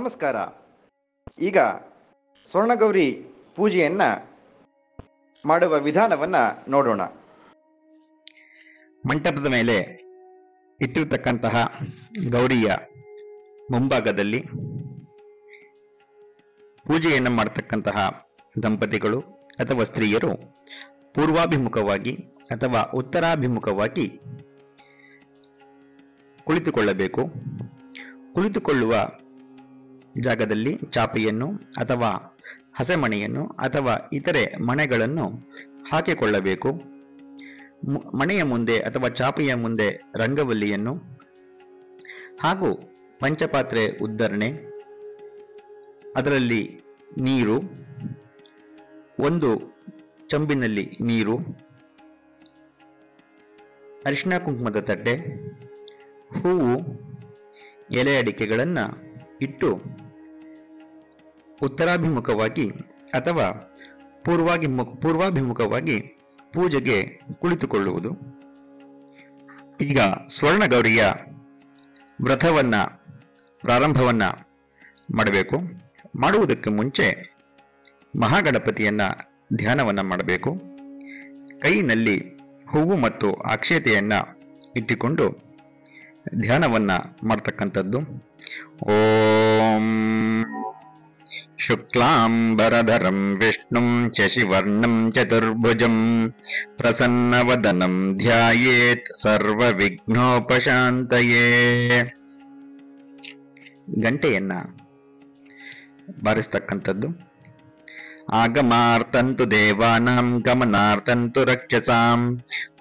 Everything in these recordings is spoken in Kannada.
ನಮಸ್ಕಾರ. ಈಗ ಸ್ವರ್ಣಗೌರಿ ಪೂಜೆಯನ್ನು ಮಾಡುವ ವಿಧಾನವನ್ನು ನೋಡೋಣ. ಮಂಟಪದ ಮೇಲೆ ಇಟ್ಟಿರ್ತಕ್ಕಂತಹ ಗೌರಿಯ ಮುಂಭಾಗದಲ್ಲಿ ಪೂಜೆಯನ್ನು ಮಾಡತಕ್ಕಂತಹ ದಂಪತಿಗಳು ಅಥವಾ ಸ್ತ್ರೀಯರು ಪೂರ್ವಾಭಿಮುಖವಾಗಿ ಅಥವಾ ಉತ್ತರಾಭಿಮುಖವಾಗಿ ಕುಳಿತುಕೊಳ್ಳಬೇಕು. ಕುಳಿತುಕೊಳ್ಳುವ ಜಾಗದಲ್ಲಿ ಚಾಪೆಯನ್ನು ಅಥವಾ ಹಸೆಮಣೆಯನ್ನು ಅಥವಾ ಇತರೆ ಮಣೆಗಳನ್ನು ಹಾಕಿಕೊಳ್ಳಬೇಕು. ಮಣೆಯ ಮುಂದೆ ಅಥವಾ ಚಾಪೆಯ ಮುಂದೆ ರಂಗವಲ್ಲಿಯನ್ನು ಹಾಗೂ ಪಂಚಪಾತ್ರೆ ಉದ್ಧರಣೆ, ಅದರಲ್ಲಿ ನೀರು, ಒಂದು ಚಂಬಿನಲ್ಲಿ ನೀರು, ಅರಿಶಿಣ ಕುಂಕುಮದ ತಟ್ಟೆ, ಹೂವು, ಎಲೆ ಅಡಿಕೆಗಳನ್ನು ಇಟ್ಟು ಉತ್ತರಾಭಿಮುಖವಾಗಿ ಅಥವಾ ಪೂರ್ವಾಭಿಮುಖವಾಗಿ ಪೂಜೆಗೆ ಕುಳಿತುಕೊಳ್ಳುವುದು. ಈಗ ಸ್ವರ್ಣಗೌರಿಯ ವ್ರತವನ್ನ ಪ್ರಾರಂಭವನ್ನ ಮಾಡಬೇಕು. ಮಾಡುವುದಕ್ಕೆ ಮುಂಚೆ ಮಹಾಗಣಪತಿಯನ್ನ ಧ್ಯಾನವನ್ನ ಮಾಡಬೇಕು. ಕೈಯಲ್ಲಿ ಹೂವು ಮತ್ತು ಅಕ್ಷತೆಯನ್ನ ಇಟ್ಟುಕೊಂಡು ಧ್ಯಾನವನ್ನ ಮಾಡತಕ್ಕಂಥದ್ದು. ಓಂ ಶುಕ್ಲಾಂಬರಧರಂ ವಿಷ್ಣುಂ ಶಶಿವರ್ಣಂ ಚತುರ್ಭುಜಂ ಪ್ರಸನ್ನವದನಂ ಧ್ಯಾಯೇತ್ ಸರ್ವವಿಘ್ನೋಪಶಾಂತಯೇ. ಗಂಟೆಯನ್ನ ಬಾರಿಸ್ತಕ್ಕಂಥದ್ದು. ಆಗಮಾರ್ತಂತು ದೇವಾನಾಂ ಗಮನಾರ್ತಂತು ರಕ್ಷಸಾಂ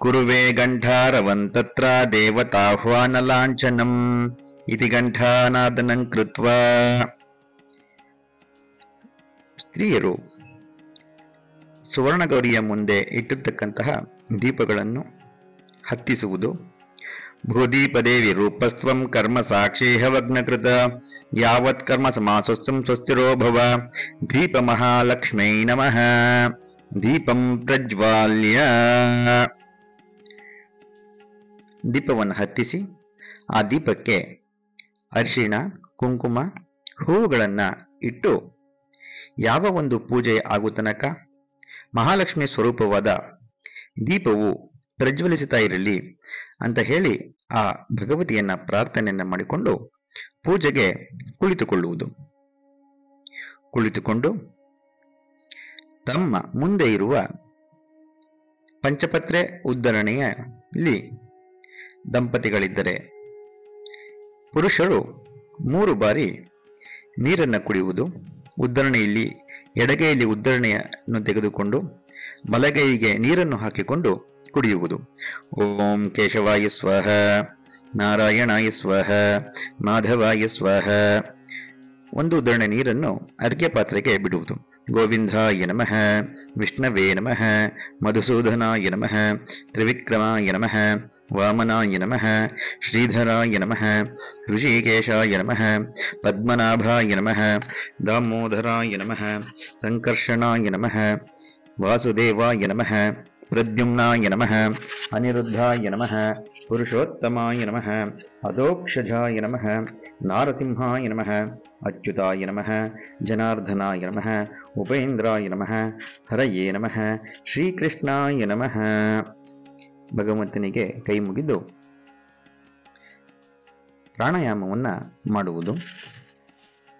ಕುರುವೆ ಗಂಠಾರವಂ ತತ್ರ ದೇವತಾಹ್ವಾನ ಲಾಂಛನಂ ಇತಿ ಗಂಠಾನಾದನಂ ಕೃತ್ವಾ. ಸ್ತ್ರೀಯರು ಸುವರ್ಣಗೌರಿಯ ಮುಂದೆ ಇಟ್ಟಿರ್ತಕ್ಕಂತಹ ದೀಪಗಳನ್ನು ಹತ್ತಿಸುವುದು. ಭೂದೀಪದೇವಿ ರೂಪಸ್ತ್ವಂ ಕರ್ಮ ಸಾಕ್ಷೀಹ ವಗ್ನಕೃತ ಯಾವತ್ ಕರ್ಮ ಸಮಾಸಸ್ಸಂ ಸ್ವಸ್ತಿರೋ ಭವ ದೀಪ ಮಹಾಲಕ್ಷ್ಮೈ ನಮಃ. ದೀಪಂ ಪ್ರಜ್ವಾಲ್ಯ. ದೀಪವನ್ನು ಹತ್ತಿಸಿ ಆ ದೀಪಕ್ಕೆ ಅರಿಶಿಣ, ಕುಂಕುಮ, ಹೂವುಗಳನ್ನು ಇಟ್ಟು ಯಾವ ಒಂದು ಪೂಜೆ ಆಗೋ ತನಕ ಮಹಾಲಕ್ಷ್ಮಿ ಸ್ವರೂಪವಾದ ದೀಪವು ಪ್ರಜ್ವಲಿಸುತ್ತಾ ಇರಲಿ ಅಂತ ಹೇಳಿ ಆ ಭಗವತಿಯನ್ನ ಪ್ರಾರ್ಥನೆಯನ್ನ ಮಾಡಿಕೊಂಡು ಪೂಜೆಗೆ ಕುಳಿತುಕೊಳ್ಳುವುದು. ಕುಳಿತುಕೊಂಡು ತಮ್ಮ ಮುಂದೆ ಇರುವ ಪಂಚಪತ್ರೆ ಉದ್ಧರಣೆಯಲ್ಲಿ ದಂಪತಿಗಳಿದ್ದರೆ ಪುರುಷರು 3 ಬಾರಿ ನೀರನ್ನು ಕುಡಿಯುವುದು. ಉದ್ಧರಣೆಯಲ್ಲಿ ಎಡಗೈಯಲ್ಲಿ ಉದ್ಧರಣೆಯನ್ನು ತೆಗೆದುಕೊಂಡು ಬಲಗೈಗೆ ನೀರನ್ನು ಹಾಕಿಕೊಂಡು ಕುಡಿಯುವುದು. ಓಂ ಕೇಶವಾಯ ಸ್ವಹ, ನಾರಾಯಣಾಯ ಸ್ವಹ, ಮಾಧವಾಯ ಸ್ವಹ. ಒಂದು ಉದ್ಧರಣೆ ನೀರನ್ನು ಅರ್ಘ್ಯ ಪಾತ್ರೆಗೆ ಬಿಡುವುದು. ಗೋವಿಂದಾಯ ನಮಃ, ವಿಷ್ಣವೇ ನಮಃ, ಮಧುಸೂದನಾಯ ನಮಃ, ತ್ರಿವಿಕ್ರಮಾಯ ನಮಃ, ವಾಮನಾಯ ನಮಃ, ಶ್ರೀಧರಾಯ ನಮಃ, ಋಷಿಕೇಶಾಯ ನಮಃ, ಪದ್ಮನಾಭಾಯ ನಮಃ, ದಾಮೋದರಾಯ ನಮಃ, ಸಂಕರ್ಷಣಾಯ ನಮಃ, ವಾಸುದೇವಾಯ ನಮಃ, ಪ್ರದ್ಯುಮ್ನಾಯ ನಮಃ, ಅನಿರುದ್ಧಾಯ ನಮಃ, ಪುರುಷೋತ್ತಮಾಯ ನಮಃ, ಅಧೋಕ್ಷಜಾಯ ನಮಃ, ನಾರಸಿಂಹಾಯ ನಮಃ, ಅಚ್ಯುತಾಯ ನಮಃ, ಜನಾರ್ದನಾಯ ನಮಃ, ಉಪೇಂದ್ರಾಯ ನಮಃ, ಹರಯೇ ನಮಃ, ಶ್ರೀಕೃಷ್ಣಾಯ ನಮಃ. ಭಗವಂತನಿಗೆ ಕೈ ಮುಗಿದು ಪ್ರಾಣಾಯಾಮವನ್ನು ಮಾಡುವುದು.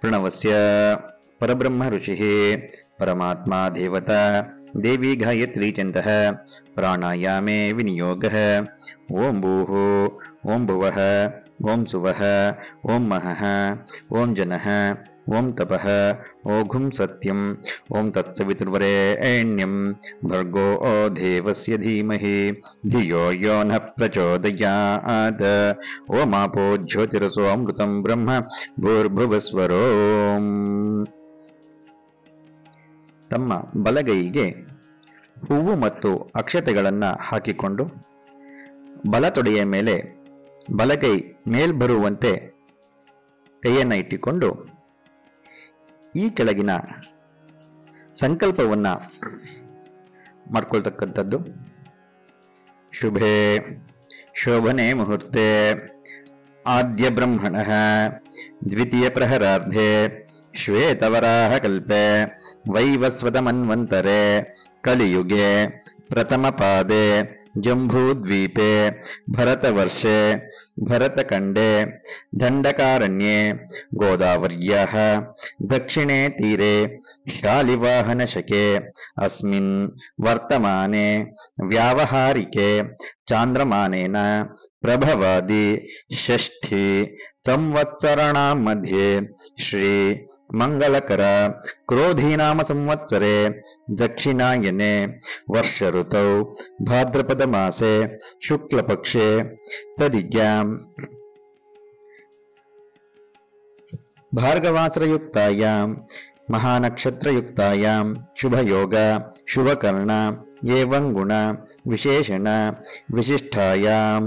ಪ್ರಣವಸ್ಯ ಪರಬ್ರಹ್ಮ ಋಷಿ ಪರಮಾತ್ಮ ದೇವತಾ ದೇವಿ ಗಾಯತ್ರಿ ಚಂದಃ ಪ್ರಾಣಾಯಾಮೇ ವಿನಿಯೋಗಃ. ಓಂ ಭೂಃ ಓಂ ಭುವಃ ಓಂ ಸುವಃ ಓಂ ಮಹಃ ಓಂ ಜನಃ ಓಂ ತಪಃ ಓಘುಂ ಸತ್ಯಂ ಓಂ ತತ್ಸವಿತುರ್ವರೆಣ್ಯಂ ಭರ್ಗೋ ದೇವಸ್ಯ ಧೀಮಹಿ ಧಿಯೋ ಯೋ ನಃ ಪ್ರಚೋದಯಾತ್. ಓಮಾಪೋ ಜ್ಯೋತಿರಸೋ ಅಮೃತಂ ಬ್ರಹ್ಮ ಭೂರ್ಭುವಸ್ವರೋಂ. ತಮ್ಮ ಬಲಗೈಗೆ ಹೂವು ಮತ್ತು ಅಕ್ಷತೆಗಳನ್ನು ಹಾಕಿಕೊಂಡು ಬಲತೊಡೆಯ ಮೇಲೆ ಬಲಗೈ ಮೇಲ್ಬರುವಂತೆ ಕೈಯನ್ನು ಇಟ್ಟುಕೊಂಡು ಈ ಕೆಳಗಿನ ಸಂಕಲ್ಪವನ್ನ ಮಾಡ್ಕೊಳ್ತಕ್ಕಂಥದ್ದು. ಶುಭೆ ಶೋಭನೆ ಮುಹೂರ್ತೆ आद्य ब्रह्मणः द्वितीय प्रहरार्धे श्वेतवराह कल्पे वैवस्वतमन्वन्तरे कलियुगे प्रथमपादे जम्बूद्वीपे भरतवर्षे भरतखण्डे दण्डकारण्ये गोदावर्याः दक्षिणे तीरे शालिवाहनशके अस्मिन् वर्तमाने व्यावहारिके चान्द्रमानेन प्रभवादि षष्ठी संवत्सराणां मध्ये श्री मंगलकर क्रोधीनाम संवत्सरे दक्षिणायने वर्ष ऋतौ भाद्रपद मासे शुक्लपक्षे तदिज्ञां भार्गवासरयुक्तायां महानक्षत्रयुक्तायां शुभयोग शुभकर्ण एवं गुण विशेषण विशिष्टायां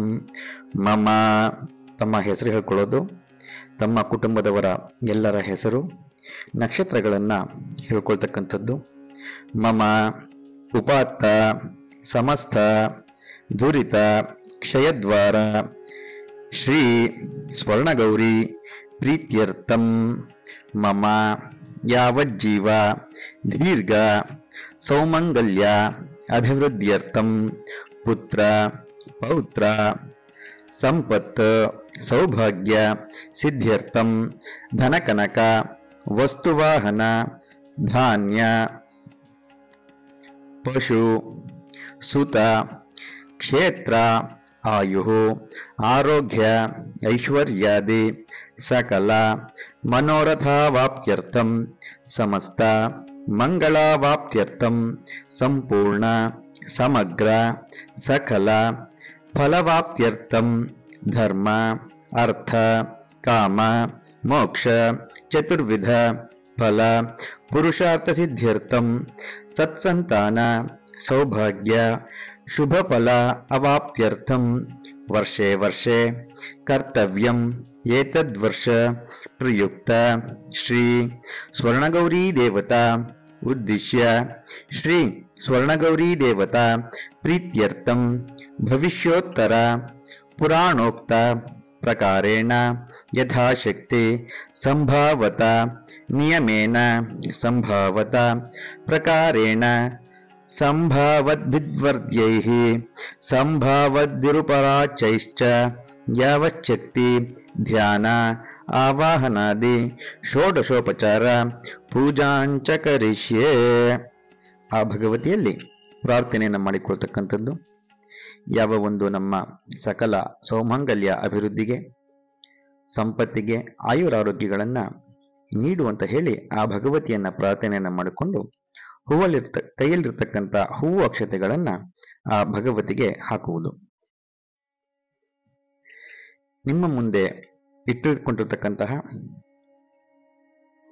मम ತಮ್ಮ ಹೆಸರು ಹೇಳ್ಕೊಳ್ಳೋದು, ತಮ್ಮ ಕುಟುಂಬದವರ ಎಲ್ಲರ ಹೆಸರು, ನಕ್ಷತ್ರಗಳನ್ನು ಹೇಳ್ಕೊಳ್ತಕ್ಕಂಥದ್ದು. ಮಮ ಉಪಾತ್ತ ಸಮಸ್ತ ದುರಿತ ಕ್ಷಯದ್ವಾರ ಶ್ರೀ ಸ್ವರ್ಣಗೌರಿ ಪ್ರೀತ್ಯರ್ಥಂ ಮಮ ಯಾವಜ್ಜೀವ ದೀರ್ಘ ಸೌಮಂಗಲ್ಯ ಅಭಿವೃದ್ಧ್ಯರ್ಥಂ ಪುತ್ರ ಪೌತ್ರ ಸಂಪತ್ ಸೌಭಾಗ್ಯ ಸಿದ್ಧ್ಯರ್ಥಂ ಧನಕನಕ ವಸ್ತುವಾಹನ ಧಾನ್ಯ ಪಶು ಸುತ ಕ್ಷೇತ್ರ ಆಯು ಆರೋಗ್ಯ ಐಶ್ವರ್ಯಾದಿ ಸಕಲ ಮನೋರಥಾವಾಪ್ತ್ಯರ್ಥಂ ಸಮಸ್ತ ಮಂಗಳಾವಾಪ್ತ್ಯರ್ಥಂ ಸಂಪೂರ್ಣ ಸಮಗ್ರ ಸಕಲ ಫಲವಾಪ್ತ್ಯರ್ಥಂ ಧರ್ಮ ಅರ್ಥ ಕಾಮ ಮೋಕ್ಷ ಚತುರ್ವಿಧ ಫಲ ಪುರುಷಾರ್ಥ ಸಿದ್ಧ್ಯರ್ಥಂ ಸತ್ಸಂತಾನ ಸೌಭಾಗ್ಯ ಶುಭ ಫಲ ಅವಾಪ್ತ್ಯರ್ಥಂ ವರ್ಷೆ ವರ್ಷೆ ಕರ್ತವ್ಯಂ ಏತದ್ವರ್ಷ ಪ್ರಯುಕ್ತ ಶ್ರೀ ಸ್ವರ್ಣಗೌರಿ ದೇವತಾ ಉದ್ದೇಶ್ಯ ಶ್ರೀ ಸ್ವರ್ಣಗೌರಿ ದೇವತಾ ಪ್ರೀತ್ಯರ್ಥಂ ಭವಿಷ್ಯೋತ್ತರ ಪುರಾಣೋಕ್ತ ಪ್ರಕಾರೇಣ ಯಥಾಶಕ್ತಿ ಸಂಭಾವತ ನಿಯಮೇನ ಸಂಭಾವತ ಪ್ರಕಾರೇಣ ಸಂಭಾವದ್ವಿದ್ವರ್ದ್ಯೈಃ ಸಂಭಾವದ್ವಿರುಪರಾಚೈಶ್ಚ ಯಾವಚ್ಛಕ್ತಿ ಧ್ಯಾನ ಆವಾಹನಾದಿ ಷೋಡಶೋಪಚಾರ ಪೂಜಾಂಚ ಕರಿಷ್ಯೆ. ಆ ಭಗವತಿಯಲ್ಲಿ ಪ್ರಾರ್ಥನೆಯನ್ನು ಮಾಡಿಕೊಳ್ತಕ್ಕಂಥದ್ದು. ಯಾವ ಒಂದು ನಮ್ಮ ಸಕಲ ಸೌಮಂಗಲ್ಯ ಅಭಿವೃದ್ಧಿಗೆ ಸಂಪತ್ತಿಗೆ ಆಯುರಾರೋಗ್ಯಗಳನ್ನು ನೀಡುವಂತ ಹೇಳಿ ಆ ಭಗವತಿಯನ್ನ ಪ್ರಾರ್ಥನೆಯನ್ನು ಮಾಡಿಕೊಂಡು ಕೈಯಲ್ಲಿರ್ತಕ್ಕಂಥ ಹೂವು ಅಕ್ಷತೆಗಳನ್ನ ಆ ಭಗವತಿಗೆ ಹಾಕುವುದು. ನಿಮ್ಮ ಮುಂದೆ ಇಟ್ಟುಕೊಂಡಿರ್ತಕ್ಕಂತಹ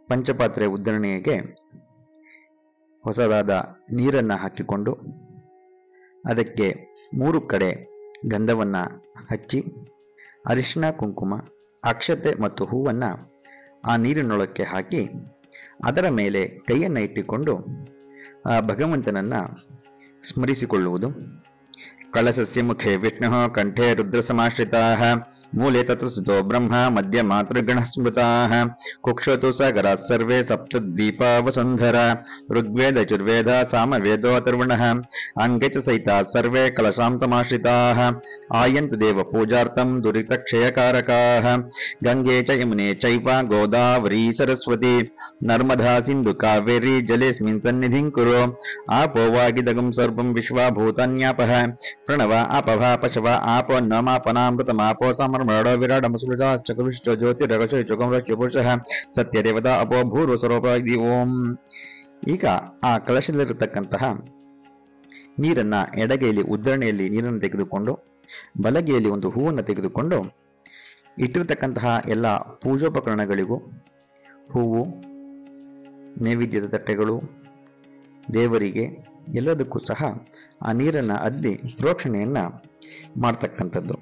ಪಂಚಪಾತ್ರೆ ಉದ್ಧರಣೆಗೆ ಹೊಸದಾದ ನೀರನ್ನ ಹಾಕಿಕೊಂಡು ಅದಕ್ಕೆ 3 ಕಡೆ ಗಂಧವನ್ನ ಹಚ್ಚಿ ಅರಿಶಿನ ಕುಂಕುಮ ಅಕ್ಷತೆ ಮತ್ತು ಹೂವನ್ನ ಆ ನೀರಿನೊಳಕ್ಕೆ ಹಾಕಿ ಅದರ ಮೇಲೆ ಕೈಯನ್ನು ಇಟ್ಟುಕೊಂಡು ಆ ಭಗವಂತನನ್ನ ಸ್ಮರಿಸಿಕೊಳ್ಳುವುದು. ಕಳಸಸ್ಯ ಮುಖೇ ವಿಷ್ಣು ಕಂಠೆ ರುದ್ರ ಸಮಾಶ್ರಿತಾಃ ಮೂಲೆ ತತ್ರ ಸುತೋ ಬ್ರಹ್ಮ ಮಧ್ಯ ಮಾತೃಗಣ ಸ್ಮೃತಾಃ ಕುಕ್ಷತು ಸಾಗರಾಃ ಸರ್ವೇ ಸಪ್ತದ್ವೀಪಾ ವಸುಂಧರಾ ಋಗ್ವೇದ ಯಜುರ್ವೇದ ಸಾಮವೇದೋ ಅಥರ್ವಣಃ ಅಂಗೆ ಚ ಸಹಿತಾಃ ಸರ್ವೇ ಕಲಶಾಂ ತಮಾಶ್ರಿತಾಃ ಆಯಂತು ದೇವ ಪೂಜಾರ್ಥಂ ದುರಿತಕ್ಷಯಕಾರಕಾಃ ಗಂಗೆ ಚ ಯಮುನೆ ಚೈವ ಗೋದಾವರಿ ಸರಸ್ವತಿ ನರ್ಮದಾ ಸಿಂಧು ಕಾವೇರಿ ಜಲೇಸ್ಮಿನ್ ಸನ್ನಿಧಿಂ ಕುರು ಆಪೋ ವಾಗಿದಗಂ ಸರ್ವಂ ವಿಶ್ವಭೂತಾನ್ಯಾಪಃ ಪ್ರಣವ ಅಪಭಾ ಪಶವ ಆಪೋ ನಮಾಪನಾಮೃತಮಾಪೋ ಸಮರ್ಮಡೋ ವಿರಾಡ ಮುಸುಳುಜಾ ಚಕುರುಶ್ಚ ಜ್ಯೋತಿರಗಶೋ ಚುಕಮರಶ್ಚ ಪುರುಷಃ ಸತ್ಯದೇವತಾ ಅಪೋ ಭೂರು ಸ್ವರೂಪದಿ ಓಂ. ಈಗ ಆ ಕಳಶದಲ್ಲಿರತಕ್ಕಂತಹ ನೀರನ್ನ ಎಡಗೈಯಲ್ಲಿ ಉದ್ಧರಣೆಯಲ್ಲಿ ನೀರನ್ನು ತೆಗೆದುಕೊಂಡು ಬಲಗೈಯಲ್ಲಿ ಒಂದು ಹೂವನ್ನು ತೆಗೆದುಕೊಂಡು ಇಟ್ಟಿರತಕ್ಕಂತಹ ಎಲ್ಲ ಪೂಜೋಪಕರಣಗಳಿಗೂ ಹೂವು, ನೈವೇದ್ಯದ ತಟ್ಟೆಗಳು, ದೇವರಿಗೆ ಎಲ್ಲದಕ್ಕೂ ಸಹ ಆ ನೀರನ್ನ ಅದ್ದಿ ಪ್ರೋಕ್ಷಣೆಯನ್ನ ಮಾಡ್ತಕ್ಕಂಥದ್ದು.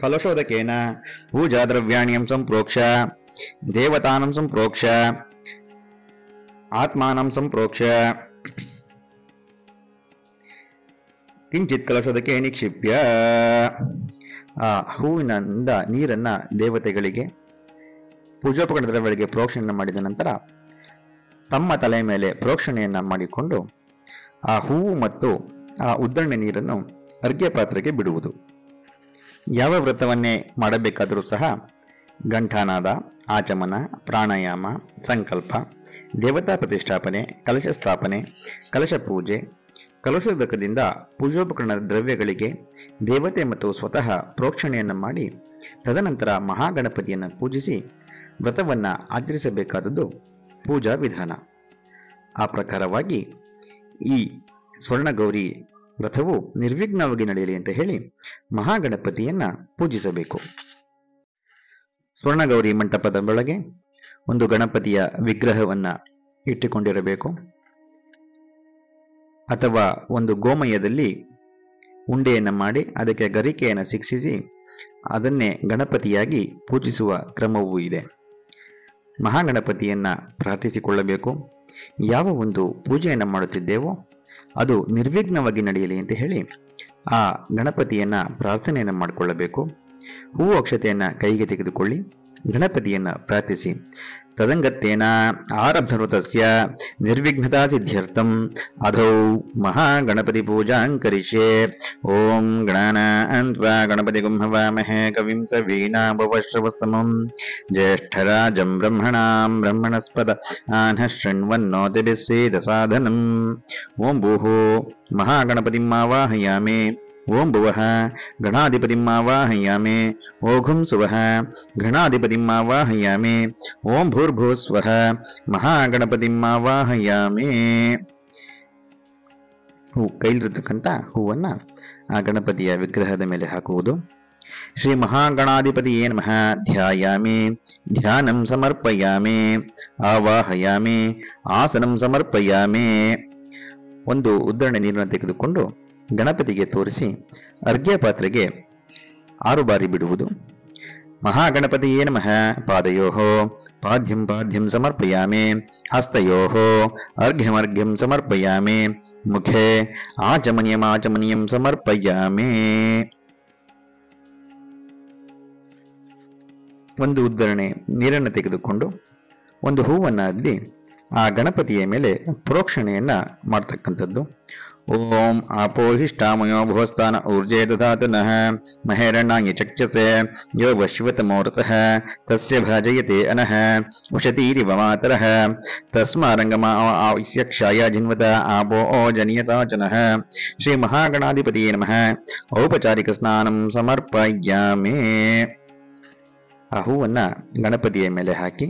ಫಲಶೋಧಕೇನ ಪೂಜಾ ದ್ರವ್ಯಾಣಿಯಂ ಸಂಪ್ರೋಕ್ಷ ದೇವತಾನಂ ಸಂಪ್ರೋಕ್ಷ ಆತ್ಮಾನಂ ಸಂಪ್ರೋಕ್ಷ ಕಿಂಚಿತ್ ಕಲಶೋಧಕೆ ನಿಕ್ಷಿಪ್ಯ ಆ ಹೂವಿನಿಂದ ನೀರನ್ನ ದೇವತೆಗಳಿಗೆ ಪೂಜೋಪಕರಣ ದ್ರವ್ಯಗಳಿಗೆ ಪ್ರೋಕ್ಷಣೆ ಮಾಡಿದ ನಂತರ ತಮ್ಮ ತಲೆಯ ಮೇಲೆ ಪ್ರೋಕ್ಷಣೆಯನ್ನ ಮಾಡಿಕೊಂಡು ಆ ಹೂವು ಮತ್ತು ಆ ಉದ್ದರಣೆ ನೀರನ್ನು ಅರ್ಘ್ಯ ಪಾತ್ರೆಗೆ ಬಿಡುವುದು. ಯಾವ ವ್ರತವನ್ನೇ ಮಾಡಬೇಕಾದರೂ ಸಹ ಘಂಟಾನಾದ, ಆಚಮನ, ಪ್ರಾಣಾಯಾಮ, ಸಂಕಲ್ಪ, ದೇವತಾ ಪ್ರತಿಷ್ಠಾಪನೆ, ಕಲಶ ಸ್ಥಾಪನೆ, ಕಲಶ ಪೂಜೆ, ಕಲಶೋದಕದಿಂದ ಪೂಜೋಪಕರಣ ದ್ರವ್ಯಗಳಿಗೆ ದೇವತೆ ಮತ್ತು ಸ್ವತಃ ಪ್ರೋಕ್ಷಣೆಯನ್ನು ಮಾಡಿ ತದನಂತರ ಮಹಾಗಣಪತಿಯನ್ನು ಪೂಜಿಸಿ ವ್ರತವನ್ನ ಆಚರಿಸಬೇಕಾದದ್ದು ಪೂಜಾ ವಿಧಾನ. ಆ ಪ್ರಕಾರವಾಗಿ ಈ ಸ್ವರ್ಣಗೌರಿ ವ್ರತವು ನಿರ್ವಿಘ್ನವಾಗಿ ನಡೆಯಲಿ ಅಂತ ಹೇಳಿ ಮಹಾಗಣಪತಿಯನ್ನ ಪೂಜಿಸಬೇಕು. ಸ್ವರ್ಣಗೌರಿ ಮಂಟಪದ ಒಳಗೆ ಒಂದು ಗಣಪತಿಯ ವಿಗ್ರಹವನ್ನ ಇಟ್ಟುಕೊಂಡಿರಬೇಕು. ಅಥವಾ ಒಂದು ಗೋಮಯದಲ್ಲಿ ಉಂಡೆಯನ್ನು ಮಾಡಿ ಅದಕ್ಕೆ ಗರಿಕೆಯನ್ನು ಸಿಕ್ಕಿಸಿ ಅದನ್ನೇ ಗಣಪತಿಯಾಗಿ ಪೂಜಿಸುವ ಕ್ರಮವೂ ಇದೆ. ಮಹಾಗಣಪತಿಯನ್ನ ಪ್ರಾರ್ಥಿಸಿಕೊಳ್ಳಬೇಕು. ಯಾವ ಒಂದು ಪೂಜೆಯನ್ನು ಮಾಡುತ್ತಿದ್ದೇವೋ ಅದು ನಿರ್ವಿಘ್ನವಾಗಿ ನಡೆಯಲಿ ಅಂತ ಹೇಳಿ ಆ ಗಣಪತಿಯನ್ನ ಪ್ರಾರ್ಥನೆಯನ್ನು ಮಾಡಿಕೊಳ್ಳಬೇಕು. ಹೂವು ಅಕ್ಷತೆಯನ್ನ ಕೈಗೆ ತೆಗೆದುಕೊಳ್ಳಿ ಗಣಪತಿಯನ್ನ ಪ್ರಾರ್ಥಿಸಿ ತದಂಗತ್ಯೇನ ಆರಬ್ಧವೃತಸ್ಯ ನಿರ್ವಿಘ್ನತಾ ಸಿದ್ಧ್ಯರ್ಥಂ ಅಧೌ ಮಹಾಗಣಪತಿ ಪೂಜಾಂ ಕರಿಷ್ಯೆ. ಓಂ ಗಣಾನಾನ್ವಾ ಗಣಪತಿಗುಂ ಹವಾಮಹೇ ಕವಿಂ ಕವೀನಾಮುಪಶ್ರವಸ್ತಮಂ ಜ್ಯೇಷ್ಠರಾಜಂ ಬ್ರಹ್ಮಣಾಂ ಬ್ರಹ್ಮಣಸ್ಪದ ಆನಃ ಶೃಣ್ವನ್ನೋತಿಭಿಃ ಸೇದಸಾಧನಂ. ಓಂ ಭೂಃ ಮಹಾಗಣಪತಿಂ ಆವಾಹಯಾಮಿ. ಓಂ ಭುವಃ ಗಣಾಧಿಪತಿಂ ಆವಾಹಯಾಮಿ. ಓಘುಂ ಸುವಃ ಗಣಾಧಿಪತಿಂ ಆವಾಹಯಾಮಿ. ಓಂ ಭೂರ್ಭುವಃ ಮಹಾಗಣಪತಿಂ ಆವಾಹಯಾಮಿ. ಕೈಲಿರತಕ್ಕಂಥ ಹೂವನ್ನ ಆ ಗಣಪತಿಯ ವಿಗ್ರಹದ ಮೇಲೆ ಹಾಕುವುದು. ಶ್ರೀ ಮಹಾಗಣಾಧಿಪತಿಯೇ ನಮಃ ಧ್ಯಾಯಾಮಿ. ಧ್ಯಾನಂ ಸಮರ್ಪಯಾಮಿ. ಆವಾಹಯಾಮಿ. ಆಸನಂ ಸಮರ್ಪಯಾಮಿ. ಒಂದು ಉದ್ದರಣೆ ನೀರನ್ನು ತೆಗೆದುಕೊಂಡು ಗಣಪತಿಗೆ ತೋರಿಸಿ ಅರ್ಘ್ಯ ಪಾತ್ರೆಗೆ 6 ಬಾರಿ ಬಿಡುವುದು. ಮಹಾಗಣಪತಿಯೇ ನಮಃ ಪಾದಯೋಃ ಪಾದ್ಯಂ ಪಾದ್ಯಂ ಸಮರ್ಪಯಾಮಿ. ಹಸ್ತಯೋಃ ಅರ್ಘ್ಯಮರ್ಘ್ಯಂ ಸಮರ್ಪಯಾಮಿ. ಮುಖೇ ಆಚಮನೀಯಂ ಆಚಮನೀಯಂ ಸಮರ್ಪಯಾಮಿ. ಒಂದು ಉದ್ದರಣೆ ನೀರನ್ನು ತೆಗೆದುಕೊಂಡು ಒಂದು ಹೂವನ್ನು ಅದ್ದಿ ಆ ಗಣಪತಿಯ ಮೇಲೆ ಪ್ರೋಕ್ಷಣೆಯನ್ನ ಮಾಡ್ತಕ್ಕಂಥದ್ದು. ಓಂ ಆಪೋಹಿಷ್ಟಾಮಯೋ ಭುವಸ್ಥಾನ ಊರ್ಜೆ ದಧಾತು ನಃ ಮಹೇರಣಾಯ ಚಕ್ಷಸೆ ಯೋ ವಶ್ವತಮೋರತಃ ತಸ್ಯ ಭಾಜಯತೆ ಅನಃ ಉಷತೀರಿವ ಮಾತರಃ ತಸ್ಮಾರಂಗಮಾ ಆವಿಶ್ಯ ಕ್ಷಾಯ ಜಿನ್ವತ ಆಪೋ ಜನಿಯತಾಚನಃ. ಶ್ರೀ ಮಹಾಗಣಾಧಿಪತಿಯೇ ನಮಃ ಔಪಚಾರಿಕ ಸ್ನಾನಂ ಸಮರ್ಪಯಾಮಿ. ಆ ಹೂವನ್ನ ಗಣಪತಿಯ ಮೇಲೆ ಹಾಕಿ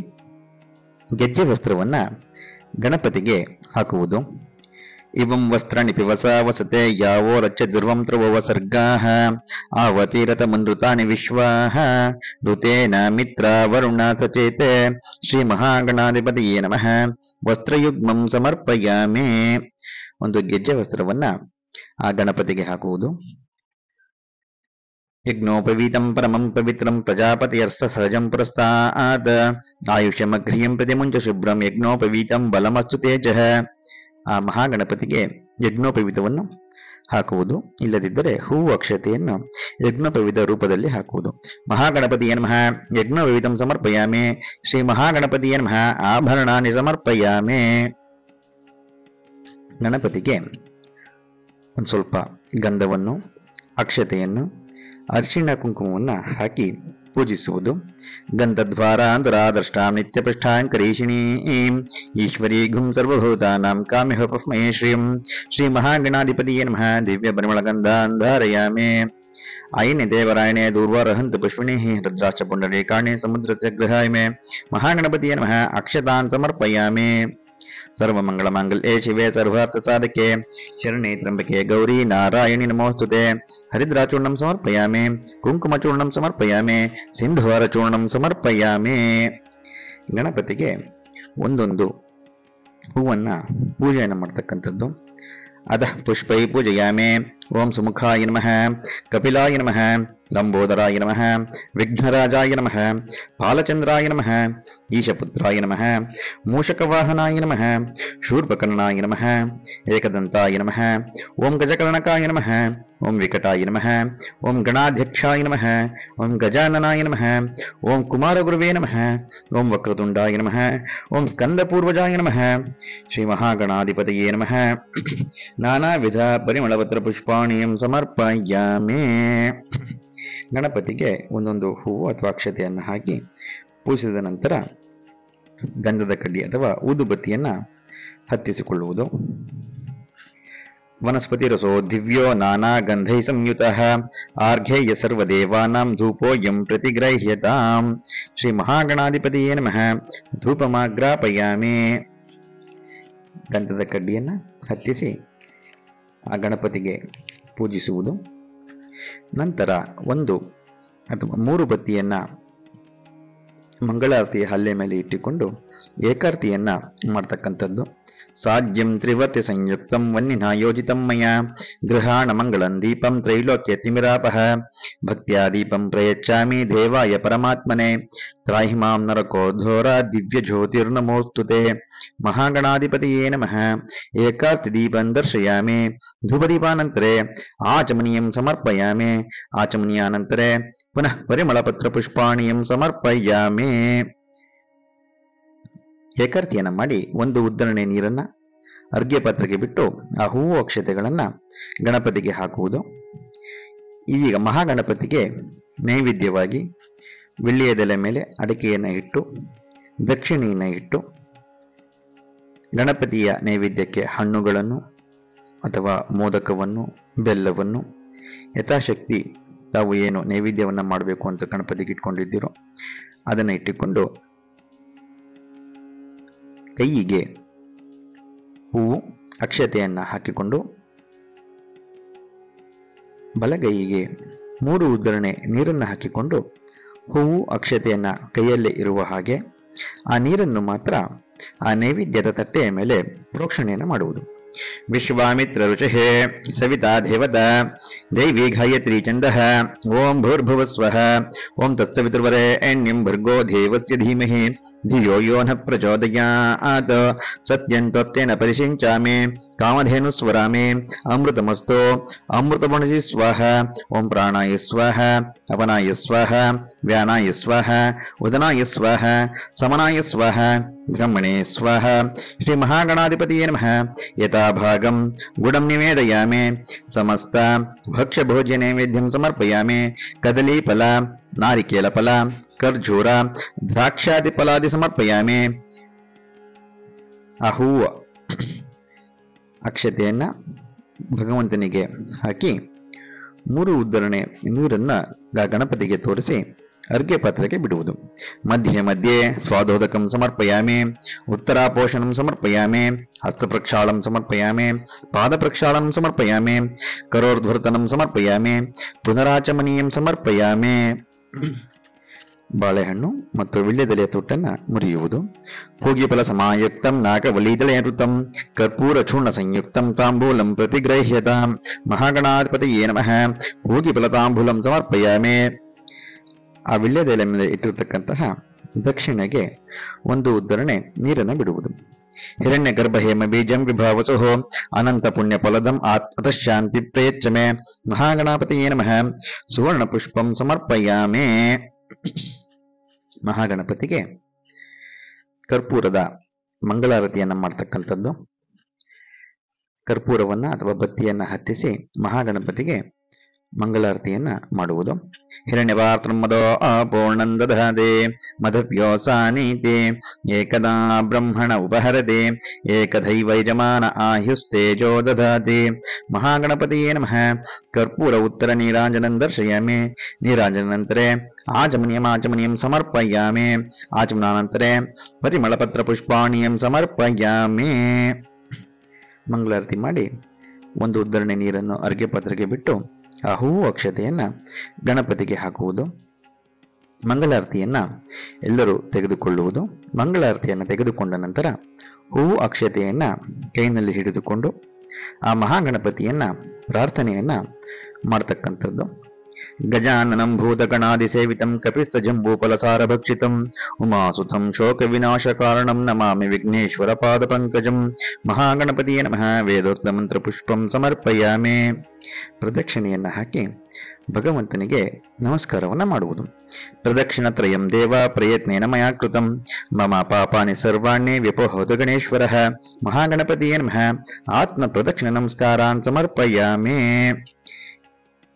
ಗೆಜ್ಜೆ ವಸ್ತ್ರವನ್ನ ಗಣಪತಿಗೆ ಹಾಕುವುದು. ಇವಂ ವಸ್ತ್ರಾಣಿ ಪಿವಸ ವಸತೆ ಯಾವೋ ರಚ್ಚ ದುರ್ವಂ ತ್ರವೋ ಸರ್ಗಾಃ ಆವತೀರತ ಮನೃತಾನಿ ವಿಶ್ವಾಃ ಋತೇನ ಮಿತ್ರ ವರುಣ ಸಚೇತೆ. ಶ್ರೀ ಮಹಾಗಣಾಧಿಪತಿಯೇ ನಮಃ ವಸ್ತ್ರಯುಗ್ಮಂ ಸಮರ್ಪಯಾಮಿ. ಒಂದು ಗೆಜ್ಜೆ ವಸ್ತ್ರವನ್ನ ಆ ಗಣಪತಿಗೆ ಹಾಕುವುದು. ಯಜ್ಞೋಪವೀತಂ ಪರಮಂ ಪವಿತ್ರಂ ಪ್ರಜಾಪತಿಯರ್ಥ ಸಹಜಂ ಪುರಸ್ತಾತ್ ಆಯುಷ್ಯಮಘ್ರಿಯಂ ಪ್ರತಿಮುಂಚ ಶುಭ್ರಂ ಯಜ್ಞೋಪವೀತಂ ಬಲಮಸ್ತು ತೇಜಃ. ಆ ಮಹಾಗಣಪತಿಗೆ ಯಜ್ಞೋಪವೀತವನ್ನು ಹಾಕುವುದು. ಇಲ್ಲದಿದ್ದರೆ ಹೂವು ಅಕ್ಷತೆಯನ್ನು ಯಜ್ಞೋಪವೀತ ರೂಪದಲ್ಲಿ ಹಾಕುವುದು. ಮಹಾಗಣಪತಿಯೇ ನಮಃ ಯಜ್ಞೋಪವೀತಂ ಸಮರ್ಪಯಾಮಿ. ಶ್ರೀ ಮಹಾಗಣಪತಿಯೇ ನಮಃ ಆಭರಣಾನಿ ಸಮರ್ಪಯಾಮಿ. ಗಣಪತಿಗೆ ಒಂದು ಸ್ವಲ್ಪ ಗಂಧವನ್ನು, ಅಕ್ಷತೆಯನ್ನು, ಅರಿಶಿಣ ಕುಂಕುಮವನ್ನು ಹಾಕಿ ಪೂಜಿಸುವುದು. ಗಂಧದ್ವಾರಾಂತರಾದೃಷ್ಟಾಂ ನಿತ್ಯಪೃಷ್ಠಾಂ ಕರೀಷಿಣೀಂ ಈಶ್ವರೀಘುಂ ಸರ್ವಭೂತಾನಾಂ ಕಾಮ್ಯಹ ಪಸ್ಮೈ ಶ್ರೀಂ. ಶ್ರೀ ಮಹಾಗಣಾಧಿಪತಿಯೇ ನಮಃ ದಿವ್ಯ ಪರಿಮಳಗಂಧಾನ್ ಧಾರಯಾಮಿ. ಆಯಿನೆ ದೇವರಾಯಣೆ ದೂರ್ವಾರಹಂತ ಪುಷ್ಪಿಣೀಃ ರುದ್ರಾಕ್ಷ ಪುಂಡರೀಕಾಣಿ ಸಮುದ್ರಸ್ಯ ಗೃಹಾಯ ಮೇ. ಮಹಾಗಣಪತಿಯೇ ನಮಃ ಅಕ್ಷತಾನ್ ಸಮರ್ಪಯಾಮಿ. ಸರ್ವಮಂಗಳಮಾಂಗಲ್ಯೆ ಶಿವೆ ಸರ್ವಾರ್ಥಸಾಧಕೆ ಶರಣೆ ತ್ರ್ಯಂಬಕೆ ಗೌರಿ ನಾರಾಯಣಿ ನಮೋಸ್ತುತೆ. ಹರಿದ್ರಾಚೂರ್ಣಂ ಸಮರ್ಪಯಾಮಿ. ಕುಂಕುಮಚೂರ್ಣಂ ಸಮರ್ಪಯಾಮಿ. ಸಿಂಧುವಾರಚೂರ್ಣಂ ಸಮರ್ಪಯಾಮಿ. ಗಣಪತಿಗೆ ಒಂದೊಂದು ಹೂವನ್ನ ಪೂಜೆಯನ್ನು ಮಾಡ್ತಕ್ಕಂಥದ್ದು. ಅಧ ಪುಷ್ಪೈ ಪೂಜಯಾಮಿ. ಓಂ ಸುಮುಖಾಯ ನಮಃ, ಕಪಿಲಾಯ ನಮಃ, ಲಂಬೋದರಾಯ ನಮಃ, ವಿಘ್ನರಾಜಾಯ ನಮಃ, ಬಾಲಚಂದ್ರಾಯ ನಮಃ, ಈಶಪುತ್ರಾಯ ನಮಃ, ಮೂಷಕವಾಹನಾಯ ನಮಃ, ಶೂರ್ಪಕರ್ಣಾಯ ನಮಃ, ಏಕದಂತಾಯ ನಮಃ, ಓಂ ಗಜಕರ್ಣಕಾಯ ನಮಃ, ಓಂ ವಿಕಟಾಯ ನಮಃ, ಓಂ ಗಣಾಧ್ಯಕ್ಷಾಯ ನಮಃ, ಓಂ ಗಜಾನನಾಯ ನಮಃ, ಓಂ ಕುಮಾರಗುರುವೇ ನಮಃ, ಓಂ ವಕ್ರತುಂಡಾಯ ನಮಃ, ಓಂ ಸ್ಕಂದಪೂರ್ವಜಾಯ ನಮಃ, ಶ್ರೀ ಮಹಾಗಣಾಧಿಪತಯೇ ನಮಃ. ನಾನಾವಿಧ ಪರಿಮಳಪತ್ರ ಪುಷ್ಪಾಣಿಯಂ ಸಮರ್ಪಯಾಮಿ. ಗಣಪತಿಗೆ ಒಂದೊಂದು ಹೂವು ಅಥವಾ ಅಕ್ಷತೆಯನ್ನು ಹಾಕಿ ಪೂಜಿಸಿದ ನಂತರ ಗಂಧದ ಕಡ್ಡಿ ಅಥವಾ ಊದುಬತ್ತಿಯನ್ನು ಹತ್ತಿಸಿಕೊಳ್ಳುವುದು. ವನಸ್ಪತಿ ರಸೋ ದಿವ್ಯೋ ನಾನಾ ಗಂಧೈ ಸಂಯುತಃ ಆರ್ಘ್ಯಯ ಸರ್ವದೇವಾನಾಂ ಧೂಪೋಯಂ ಪ್ರತಿಗ್ರಹ್ಯತಾಂ. ಶ್ರೀ ಮಹಾಗಣಾಧಿಪತಿಯೇ ನಮಃ. ಧೂಪಮಾಗ್ರಾಪಯಾಮಿ. ಗಂಧದ ಕಡ್ಡಿಯನ್ನು ಹತ್ತಿಸಿ ಆ ಗಣಪತಿಗೆ ಪೂಜಿಸುವುದು. ನಂತರ 1 ಅಥವಾ 3 ಬತ್ತಿಯನ್ನು ಮಂಗಳಾರತಿಯ ಹಲ್ಲೆ ಮೇಲೆ ಇಟ್ಟುಕೊಂಡು ಏಕಾರ್ತಿಯನ್ನು ಮಾಡ್ತಕ್ಕಂಥದ್ದು. ಸಾಧ್ಯಂ ತ್ರಿವರ್ತಿ ಸಂಯುಕ್ತಂ ವನ್ನಿನಾ ಯೋಜಿತಂ ಮಯಾ ಗೃಹಾಣ ಮಂಗಳಂ ದೀಪಂ ತ್ರೈಲೋಕ್ಯ ತಿಮಿರಾಪಃ ಭಕ್ತ್ಯಾ ದೀಪಂ ಪ್ರಯಚ್ಚಾಮಿ ದೇವಾಯ ಪರಮಾತ್ಮನೆ ತ್ರಾಹಿ ಮಾಂ ನರಕೋದ್ಧೋರ ದಿವ್ಯ ಜ್ಯೋತಿರ್ನಮೋಸ್ತುತೆ. ಮಹಾಗಣಾಧಿಪತಿಯೇ ನಮಃ. ಏಕಾರ್ತಿ ದೀಪಂ ದರ್ಶಯಾಮಿ. ಧೂಪದೀಪಾನಂತರೆ ಆಚಮನೀಯಂ ಸಮರ್ಪಯಾಮಿ. ಆಚಮನೀಯಾನಂತರೆ ಪುನಃ ಪರಿಮಳಪತ್ರ ಪುಷ್ಪಾಣಿಯಂ ಸಮರ್ಪಯಾಮಿ. ಏಕಾರ್ತಿಯನ್ನು ಮಾಡಿ 1 ಉದ್ದರಣೆ ನೀರನ್ನು ಅರ್ಘ್ಯ ಪಾತ್ರೆಗೆ ಬಿಟ್ಟು ಆ ಹೂವು ಅಕ್ಷತೆಗಳನ್ನು ಗಣಪತಿಗೆ ಹಾಕುವುದು. ಈಗ ಮಹಾಗಣಪತಿಗೆ ನೈವೇದ್ಯವಾಗಿ ಬೆಳ್ಳಿಯದೆಲೆ ಮೇಲೆ ಅಡಿಕೆಯನ್ನು ಇಟ್ಟು ದಕ್ಷಿಣೆಯನ್ನು ಇಟ್ಟು ಗಣಪತಿಯ ನೈವೇದ್ಯಕ್ಕೆ ಹಣ್ಣುಗಳನ್ನು ಅಥವಾ ಮೋದಕವನ್ನು ಬೆಲ್ಲವನ್ನು ಯಥಾಶಕ್ತಿ ತಾವು ಏನು ನೈವೇದ್ಯವನ್ನು ಮಾಡಬೇಕು ಅಂತ ಗಣಪತಿಗೆ ಇಟ್ಕೊಂಡಿದ್ದೀರೋ ಅದನ್ನು ಇಟ್ಟುಕೊಂಡು ಕೈಯಿಗೆ ಹೂವು ಅಕ್ಷತೆಯನ್ನು ಹಾಕಿಕೊಂಡು ಬಲಗೈಯಿಗೆ 3 ಉದ್ದರಣೆ ನೀರನ್ನು ಹಾಕಿಕೊಂಡು ಹೂವು ಅಕ್ಷತೆಯನ್ನು ಕೈಯಲ್ಲೇ ಇರುವ ಹಾಗೆ ಆ ನೀರನ್ನು ಮಾತ್ರ ಆ ನೈವೇದ್ಯದ ತಟ್ಟೆಯ ಮೇಲೆ ಪ್ರೋಕ್ಷಣೆಯನ್ನು ಮಾಡುವುದು. ವಿಶ್ವಾಮಿತ್ರ ಋಷೇ ಸವಿತಾ ದೇವತಾ ದೈವಿ ಗಾಯತ್ರಿ ಛಂದಃ ಓಂ ಭೂರ್ಭುವಸ್ವಃ ಓಂ ತತ್ಸವಿತುರ್ವರೆಣ್ಯಂ ಭರ್ಗೋ ದೇವಸ್ಯ ಧೀಮಹಿ ಧಿಯೋ ಯೋ ನ ಪ್ರಚೋದಯಾತ್. ಸತ್ಯಂ ತ್ವತ್ತೇನ ಪರಿಶಿಂಚಾಮಿ ಕಾಮಧೇನು ಸ್ವರಾಮಿ ಅಮೃತಮಸ್ತು ಅಮೃತಮಣಸಿ ಸ್ವಃ. ಓಂ ಪ್ರಾಣಾಯ ಸ್ವಃ ಅಪನಾಯ ಸ್ವಃ ವ್ಯಾನಾಯ ಸ್ವಃ ಉದನಾಯ ಸ್ವಃ ಸಮನಾಯ ಸ್ವಃ ಬ್ರಹ್ಮಣೇ ಸ್ವಃ. ಶ್ರೀ ಮಹಾಗಣಾಧಿಪತಿಯೇ ನಮಃ. ಯಥಾಭಾಗಂ ಗುಡಂ ನಿವೇದಯಾಮಿ. ಸಮಸ್ತ ಭಕ್ಷ್ಯ ಭೋಜ್ಯ ನೈವೇದ್ಯಂ ಸಮರ್ಪಯಾಮಿ. ಕದಲೀಫಲ ನಾರಿಕೇಲ ಫಲ ಖರ್ಜೂರ ದ್ರಾಕ್ಷಾದಿ ಫಲಾದಿ ಸಮರ್ಪಯಾಮಿ. ಆ ಹೂವು ಅಕ್ಷತೆಯನ್ನು ಭಗವಂತನಿಗೆ ಹಾಕಿ 3 ಉದ್ದರಣೆ ನೀರನ್ನು ಗಣಪತಿಗೆ ತೋರಿಸಿ ಅರ್ಘ್ಯ ಪಾತ್ರಕ್ಕೆ ಬಿಡುವುದು. ಮಧ್ಯೆ ಮಧ್ಯೆ ಸ್ವಾದೋದಕಂ ಸಮರ್ಪಯಾಮಿ. ಉತ್ತರಾಪೋಷಣಂ ಸಮರ್ಪಯಾಮಿ. ಹಸ್ತಪ್ರಕ್ಷಾಳಂ ಸಮರ್ಪಯಾಮಿ. ಪಾದಪ್ರಕ್ಷಾಳಂ ಸಮರ್ಪಯಾಮಿ. ಕರೋರ್ಧ್ವರ್ತನಂ ಸಮರ್ಪಯಾಮಿ. ಪುನರಾಚಮನೀಯಂ ಸಮರ್ಪಯಾಮಿ. ಬಾಳೆಹಣ್ಣು ಮತ್ತು ವೀಳ್ಯದೆಲೆಯ ತೊಟ್ಟನ್ನು ಮುರಿಯುವುದು. ಭೋಗಿಫಲ ಸಮಾಯುಕ್ತಂ ನಾಗವಲೀದಳಯೃತಂ ಕರ್ಪೂರ ಚೂರ್ಣ ಸಂಯುಕ್ತಂ ತಾಂಬೂಲಂ ಪ್ರತಿಗ್ರಹ್ಯತಾಂ. ಮಹಾಗಣಾಧಿಪತಿಯೇ ನಮಃ. ಭೋಗಿಫಲ ತಾಂಬೂಲಂ ಸಮರ್ಪಯಾಮಿ. ಆ ವೀಳ್ಯದೆಲೆ ಮೇಲೆ ಇಟ್ಟಿರತಕ್ಕಂತಹ ದಕ್ಷಿಣೆಗೆ 1 ಉದ್ದರಣೆ ನೀರನ್ನು ಬಿಡುವುದು. ಹಿರಣ್ಯ ಗರ್ಭ ಹೇಮ ಬೀಜಂ ವಿಭಾವಸು ಅನಂತ ಪುಣ್ಯ ಫಲದಂ ಅತಃಶಾಂತಿ ಪ್ರಯಚ್ಛಮೆ. ಮಹಾಗಣಪತಿಯೇ ನಮಃ. ಸುವರ್ಣ ಪುಷ್ಪಂ ಸಮರ್ಪಯಾಮಿ. ಮಹಾಗಣಪತಿಗೆ ಕರ್ಪೂರದ ಮಂಗಳಾರತಿಯನ್ನು ಮಾಡ್ತಕ್ಕಂಥದ್ದು. ಕರ್ಪೂರವನ್ನು ಅಥವಾ ಬತ್ತಿಯನ್ನು ಹತ್ತಿಸಿ ಮಹಾಗಣಪತಿಗೆ ಮಂಗಳಾರತಿಯನ್ನು ಮಾಡುವುದು. ಹಿರಣ್ಯಪಾತ್ರಂ ಮದೋ ಅಪೂರ್ಣಂ ದಧಾತೆ ಮಧವ್ಯೋಸಾನೀತೆ ಏಕದಾ ಬ್ರಹ್ಮಣ ಉಪಹರತೆ ಏಕದೈವ ಯಜಮಾನ ಆಯುಸ್ತೇಜೋ ದಧಾತೆ. ಮಹಾಗಣಪತಿಯೇ ನಮಃ. ಕರ್ಪೂರ ಉತ್ತರ ನೀರಾಂಜನಂ ದರ್ಶಯಾಮಿ. ನೀರಾಂಜನಂತರೆ ಆಚಮನೀಯಂ ಸಮರ್ಪಯಾಮಿ. ಆಚಮನಾನಂತರೆ ಪರಿಮಳಪತ್ರ ಪುಷ್ಪಾಣಿಯಂ ಸಮರ್ಪಯಾಮಿ. ಮಂಗಳಾರತಿ ಮಾಡಿ 1 ಉದ್ದರಣೆ ನೀರನ್ನು ಅರ್ಘ್ಯ ಪಾತ್ರೆಗೆ ಬಿಟ್ಟು ಆ ಹೂವು ಅಕ್ಷತೆಯನ್ನು ಗಣಪತಿಗೆ ಹಾಕುವುದು. ಮಂಗಳಾರತಿಯನ್ನು ಎಲ್ಲರೂ ತೆಗೆದುಕೊಳ್ಳುವುದು. ಮಂಗಳಾರತಿಯನ್ನು ತೆಗೆದುಕೊಂಡ ನಂತರ ಹೂವು ಅಕ್ಷತೆಯನ್ನು ಕೈನಲ್ಲಿ ಹಿಡಿದುಕೊಂಡು ಆ ಮಹಾಗಣಪತಿಯನ್ನ ಪ್ರಾರ್ಥನೆಯನ್ನ ಮಾಡ್ತಕ್ಕಂಥದ್ದು. ಗಜಾನನಂ ಭೂತಗಣಾದಿ ಸೇವಿತಂ ಕಪಿಸ್ಥ ಜಂಬೂಫಲ ಸಾರ ಭಕ್ಷಿತಂ ಉಮಾಸುತಂ ಶೋಕ ವಿನಾಶ ಕಾರಣಂ ನಮಾಮಿ ವಿಘ್ನೇಶ್ವರ ಪಾದ ಪಂಕಜಂ. ಮಹಾಗಣಪತಿಯ ನಮಃ. ವೇದೋಕ್ತ ಮಂತ್ರ ಪುಷ್ಪಂ ಸಮರ್ಪಯಾಮಿ. ಪ್ರದಕ್ಷಿಣೆಯನ್ನ ಹಾಕಿ ಭಗವಂತನಿಗೆ ನಮಸ್ಕಾರವನ್ನ ಮಾಡುವುದು. ಪ್ರದಕ್ಷಿಣತ್ರಯಂ ದೇವ ಪ್ರಯತ್ನೇನ ಮಯಾ ಕೃತಂ ಮಮ ಪಾಪಾನಿ ಸರ್ವಾಣಿ ವ್ಯಪೋಹೋತ ಗಣೇಶ್ವರಃ. ಮಹಾಗಣಪತಿಯೇ ನಮಃ. ಆತ್ಮ ಪ್ರದಕ್ಷಿಣ ನಮಸ್ಕಾರಾನ್ ಸಮರ್ಪಯಾಮಿ.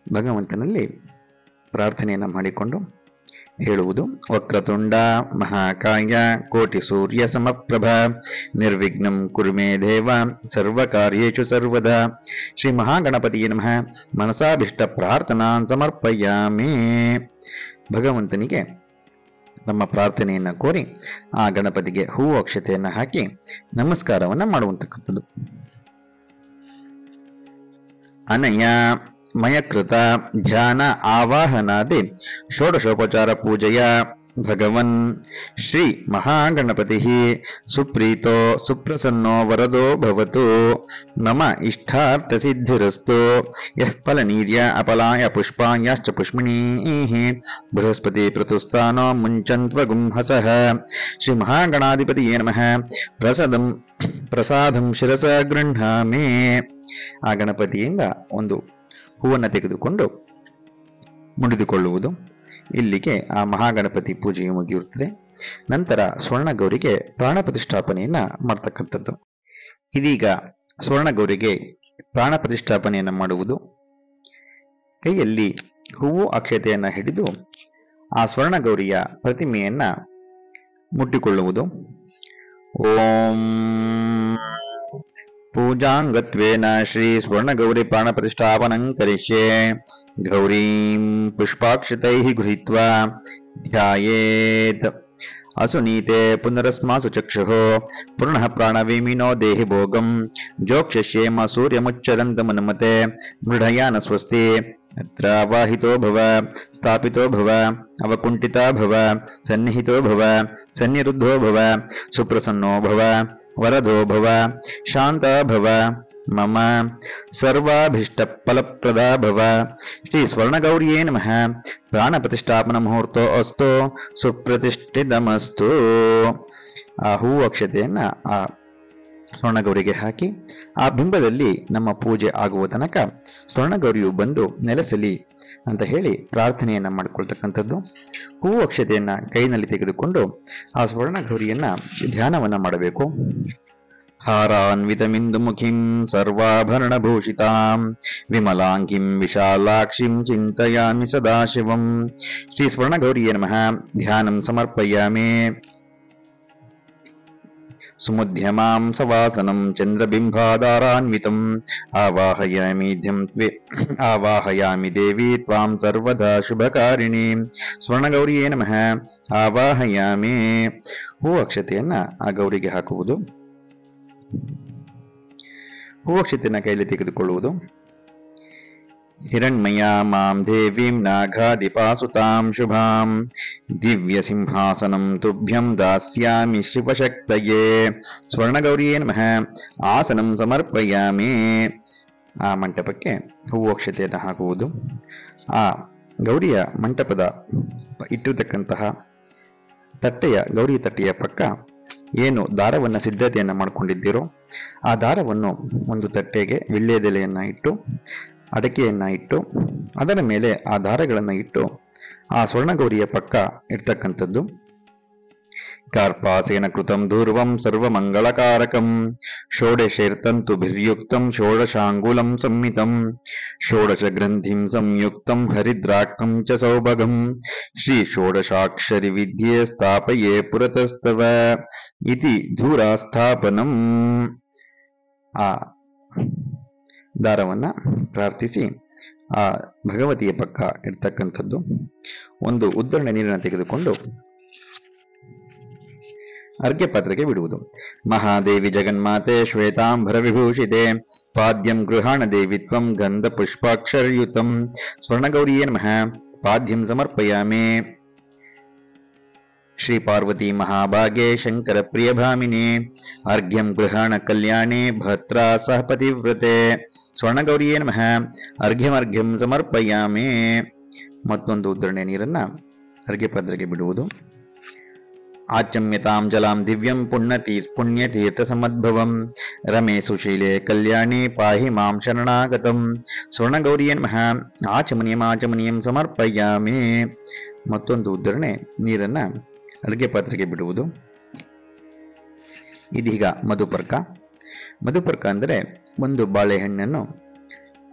ಭಗವಂತನಲ್ಲಿ ಪ್ರಾರ್ಥನೆಯನ್ನ ಮಾಡಿಕೊಂಡು ಹೇಳುವುದು. ವಕ್ರತುಂಡ ಮಹಾಕಾಯ ಕೋಟಿ ಸೂರ್ಯ ಸಮಪ್ರಭ ನಿರ್ವಿಘ್ನಂ ಕುರು ಮೇ ದೇವ ಸರ್ವಕಾರ್ಯೇಷು ಸರ್ವದಾ. ಶ್ರೀ ಮಹಾಗಣಪತಿಯೇ ನಮಃ. ಮನಸಾಭಿಷ್ಟ ಪ್ರಾರ್ಥನಾನ್ ಸಮರ್ಪಯಾಮಿ. ಭಗವಂತನಿಗೆ ನಮ್ಮ ಪ್ರಾರ್ಥನೆಯನ್ನ ಕೋರಿ ಆ ಗಣಪತಿಗೆ ಹೂವು ಅಕ್ಷತೆಯನ್ನ ಹಾಕಿ ನಮಸ್ಕಾರವನ್ನ ಮಾಡುವಂತಕ್ಕಂಥದ್ದು. ಅನಯ ಮಯಕೃತ ಧ್ಯಾನ ಆವಾಹನಾದಿ ಷೋಡಶೋಪಚಾರ ಪೂಜೆಯ ಭಗವನ್ ಶ್ರೀ ಮಹಾಗಣಪತಿ ಸುಪ್ರೀತೋ ಸುಪ್ರಸನ್ನೋ ವರದೋ ಭವತು. ಮಮ ಇಷ್ಟಾರ್ಥ ಸಿದ್ಧಿರಸ್ತು. ಯಃ ಫಲನೀರ್ಯ ಅಪಲಾಯ ಪುಷ್ಪಾಯಾಶ್ಚ ಪುಷ್ಮಿಣೀಃ ಬೃಹಸ್ಪತಿ ಪ್ರತುಸ್ಥಾನೋ ಮುಂಚಂತ್ವಗುಂಹಸಃ. ಶ್ರೀ ಮಹಾಗಣಾಧಿಪತಿಯೇ ನಮಃ. ಪ್ರಸಾದಂ ಶಿರಸ ಗೃಹ್ಣಾಮಿ. ಆ ಗಣಪತಿಯಿಂದ ಒಂದು ಹೂವನ್ನು ತೆಗೆದುಕೊಂಡು ಮುಡಿದುಕೊಳ್ಳುವುದು. ಇಲ್ಲಿಗೆ ಆ ಮಹಾಗಣಪತಿ ಪೂಜೆಯು ಮುಗಿಯುತ್ತದೆ. ನಂತರ ಸ್ವರ್ಣಗೌರಿಗೆ ಪ್ರಾಣ ಪ್ರತಿಷ್ಠಾಪನೆಯನ್ನ ಮಾಡ್ತಕ್ಕಂಥದ್ದು. ಇದೀಗ ಸ್ವರ್ಣಗೌರಿಗೆ ಪ್ರಾಣ ಪ್ರತಿಷ್ಠಾಪನೆಯನ್ನ ಮಾಡುವುದು. ಕೈಯಲ್ಲಿ ಹೂವು ಅಕ್ಷತೆಯನ್ನ ಹಿಡಿದು ಆ ಸ್ವರ್ಣಗೌರಿಯ ಪ್ರತಿಮೆಯನ್ನ ಮುಟ್ಟಿಕೊಳ್ಳುವುದು. ಓಂ ಪೂಜಾಂಗತ್ವೇನ ಶ್ರೀ ಸ್ವರ್ಣಗೌರಿ ಪ್ರಾಣ ಪ್ರತಿಷ್ಠಾಪನಂ ಕರಿಷ್ಯೆ. ಗೌರೀಂ ಪುಷ್ಪಾಕ್ಷತೈಃ ಗೃಹೀತ್ವಾ ಧ್ಯಾಯೇತ್. ಅಸುನೀತೆ ಪುನರಸ್ಮಾಸು ಚಕ್ಷುಃ ಪುನಃ ಪ್ರಾಣವಿಮೀನೋ ದೇಹಿ ಭೋಗಂ ಜೋಕ್ಷಶ್ಯೇಮ ಸೂರ್ಯಮುಚ್ಚರಂತಮನುಮತೆ ಮೃಢಯಾನ ಸ್ವಸ್ತಿ. ಅತ್ರ ವಾಹಿತೋ ಭವ ಸ್ಥಾಪಿತೋ ಭವ ಅವಕುಂಠಿತಾ ಭವ ಸನ್ನಿಹಿತೋ ಭವ ಸನ್ನಿರುದ್ಧೋ ಭವ ಸುಪ್ರಸನ್ನೋ ಭವ ವರದೋ ಭವ ಶಾಂತ ಭವ ಮಮ ಸರ್ವಾಭೀಷ್ಟ ಫಲಪ್ರದಾ ಭವ. ಶ್ರೀ ಸ್ವರ್ಣಗೌರಿಯೇ ನಮಃ. ಪ್ರಾಣ ಪ್ರತಿಷ್ಠಾಪನ ಮುಹೂರ್ತೋ ಅಸ್ತು ಸುಪ್ರತಿಷ್ಠಿತಮಸ್ತು. ಆ ಹೂವು ಅಕ್ಷತೆಯನ್ನ ಆ ಸ್ವರ್ಣಗೌರಿಗೆ ಹಾಕಿ ಆ ಬಿಂಬದಲ್ಲಿ ನಮ್ಮ ಪೂಜೆ ಆಗುವ ತನಕ ಸ್ವರ್ಣಗೌರಿಯು ಬಂದು ನೆಲೆಸಲಿ ಅಂತ ಹೇಳಿ ಪ್ರಾರ್ಥನೆಯನ್ನ ಮಾಡಿಕೊಳ್ತಕ್ಕಂಥದ್ದು. ಹೂವು ಅಕ್ಷತೆಯನ್ನ ಕೈನಲ್ಲಿ ತೆಗೆದುಕೊಂಡು ಆ ಸ್ವರ್ಣಗೌರಿಯನ್ನ ಧ್ಯಾನವನ್ನ ಮಾಡಬೇಕು. ಹಾರಾನ್ವಿತಮಿಂದು ಮುಖಿಂ ಸರ್ವಾಭರಣಭೂಷಿತಾಂ ವಿಮಲಾಂಗಿಂ ವಿಶಾಲಾಕ್ಷಿಂ ಚಿಂತಯಾಮಿ ಸದಾಶಿವಂ. ಶ್ರೀ ಸ್ವರ್ಣಗೌರಿಯೇ ನಮಃ. ಧ್ಯಾನಂ ಸಮರ್ಪಯಾಮಿ. ಸುಮುಧ್ಯಮಾಂ ಸವಾಸನಂ ಚಂದ್ರಬಿಂಬಾಧಾರಾನ್ವಿತಂ ಆವಾಹಯಾಮಿ ದೇವಿ ತ್ವಾಂ ಸರ್ವದಾ ಶುಭಕಾರಿಣಿ. ಸ್ವರ್ಣಗೌರಿಯೇ ನಮಃ. ಆವಾಹಯಾಮಿ. ಹೂ ಅಕ್ಷತೆಯನ್ನ ಆ ಗೌರಿಗೆ ಹಾಕುವುದು. ಹೂ ಅಕ್ಷತೆಯನ್ನ ಕೈಲಿ ತೆಗೆದುಕೊಳ್ಳುವುದು. ಹಿರಣ್ಮಯ ಮಾಂ ದೇವೀಂ ನಾಗಾಧಿಪಾಸುತಾಂ ಶುಭಾಂ ದಿವ್ಯ ಸಿಂಹಾಸನಂ ತುಭ್ಯಂ ದಾಸ್ಯಾಮಿ ಶಿವಶಕ್ತಯೇ. ಸ್ವರ್ಣಗೌರಿಯೇ ನಮಃ. ಆಸನಂ ಸಮರ್ಪಯಾಮಿ. ಆ ಮಂಟಪಕ್ಕೆ ಹೂವು ಅಕ್ಷತೆಯನ್ನು ಹಾಕುವುದು. ಆ ಗೌರಿಯ ಮಂಟಪದ ಇಟ್ಟಿರತಕ್ಕಂತಹ ಗೌರಿ ತಟ್ಟೆಯ ಪಕ್ಕ ಏನು ದಾರವನ್ನ ಸಿದ್ಧತೆಯನ್ನ ಮಾಡ್ಕೊಂಡಿದ್ದೀರೋ ಆ ದಾರವನ್ನು ಒಂದು ತಟ್ಟೆಗೆ ವಿಳ್ಯದೆಲೆಯನ್ನ ಇಟ್ಟು ಅಡಕೆಯನ್ನ ಇಟ್ಟು ಅದರ ಮೇಲೆ ಆ ದಾರಗಳನ್ನ ಇಟ್ಟು ಆ ಸ್ವರ್ಣಗೌರಿಯ ಪಕ್ಕ ಇರ್ತಕ್ಕಂಥದ್ದು. ಕಾರ್ಪಾಸೇನ ಕೃತಂ ದೂರ್ವಂ ಸರ್ವಮಂಗಳಕಾರಕಂ ಷೋಡಶೈರ್ತಂತುಭಿರ್ಯುಕ್ತಂ ಷೋಡಶಾಂಗುಲಂ ಸಂಮಿತಂ ಷೋಡಶ ಗ್ರಂಥಿಂ ಸಂಯುಕ್ತಂ ಹರಿದ್ರಾಕ್ಷಂ ಚ ಸೌಭಗಂ ಶ್ರೀ ಷೋಡಶಾಕ್ಷರಿ ವಿದ್ಯೆ ಸ್ಥಾಪಯೇ ಪುರತಸ್ತವ ಇತಿ ಧೂರಾಸ್ಥಾಪನಂ. ಆ ದಾರವನ್ನ ಪ್ರಾರ್ಥಿಸಿ ಆ ಭಗವತಿಯ ಪಕ್ಕ ಇರ್ತಕ್ಕಂಥದ್ದು. ಒಂದು ಉದ್ದರಣೆ ನೀರನ್ನು ತೆಗೆದುಕೊಂಡು ಅರ್ಘ್ಯ ಪಾತ್ರೆಗೆ ಬಿಡುವುದು. ಮಹಾದೇವಿ ಜಗನ್ಮಾತೆ ಶ್ವೇತಾಂಬರ ವಿಭೂಷಿತೆ ಪಾದ್ಯಂ ಗೃಹಾಣ ದೇವಿತ್ವಂ ಗಂಧ ಪುಷ್ಪಾಕ್ಷರಯುತಂ. ಸ್ವರ್ಣಗೌರಿಯೇ ನಮಃ. ಪಾದ್ಯಂ ಸಮರ್ಪಯಾಮಿ. ಶ್ರೀ ಪಾರ್ವತಿ ಮಹಾಭಾಗೆ ಶಂಕರ ಪ್ರಿಯಭಾಮಿನಿ ಅರ್ಘ್ಯಂ ಗೃಹಾಣ ಕಲ್ಯಾಣಿ ಭದ್ರಾ ಸಹ ಪತಿವ್ರತೆ ಸ್ವರ್ಣಗೌರಿಯೇ ನಮಃ ಅರ್ಘ್ಯಮರ್ಘ್ಯಂ ಸಮರ್ಪಯಾಮಿ. ಮತ್ತೊಂದು ಉದ್ಧರಣೆ ನೀರನ್ನ ಅರ್ಘ್ಯ ಪಾತ್ರೆಗೆ ಬಿಡುವುದು. ಆಚಮ್ಯತಾಂ ಜಲಾಂ ದಿವ್ಯಂ ಪುಣ್ಯತೀರ್ಥ ಸಮದ್ಭವಂ ರಮೇ ಸುಶೀಲೆ ಕಲ್ಯಾಣಿ ಪಾಹಿ ಮಾಂ ಶರಣಾಗತಂ ಸ್ವರ್ಣಗೌರಿಯೇ ನಮಃ ಆಚಮನೀಯಂ ಸಮರ್ಪಯಾಮಿ. ಮತ್ತೊಂದು ಉದ್ಧರಣೆ ನೀರನ್ನ ಅರ್ಘ್ಯ ಪಾತ್ರೆಗೆ ಬಿಡುವುದು. ಇದೀಗ ಮಧುಪರ್ಕ. ಮಧುಪರ್ಕ ಅಂದರೆ ಒಂದು ಬಾಳೆಹಣ್ಣನ್ನು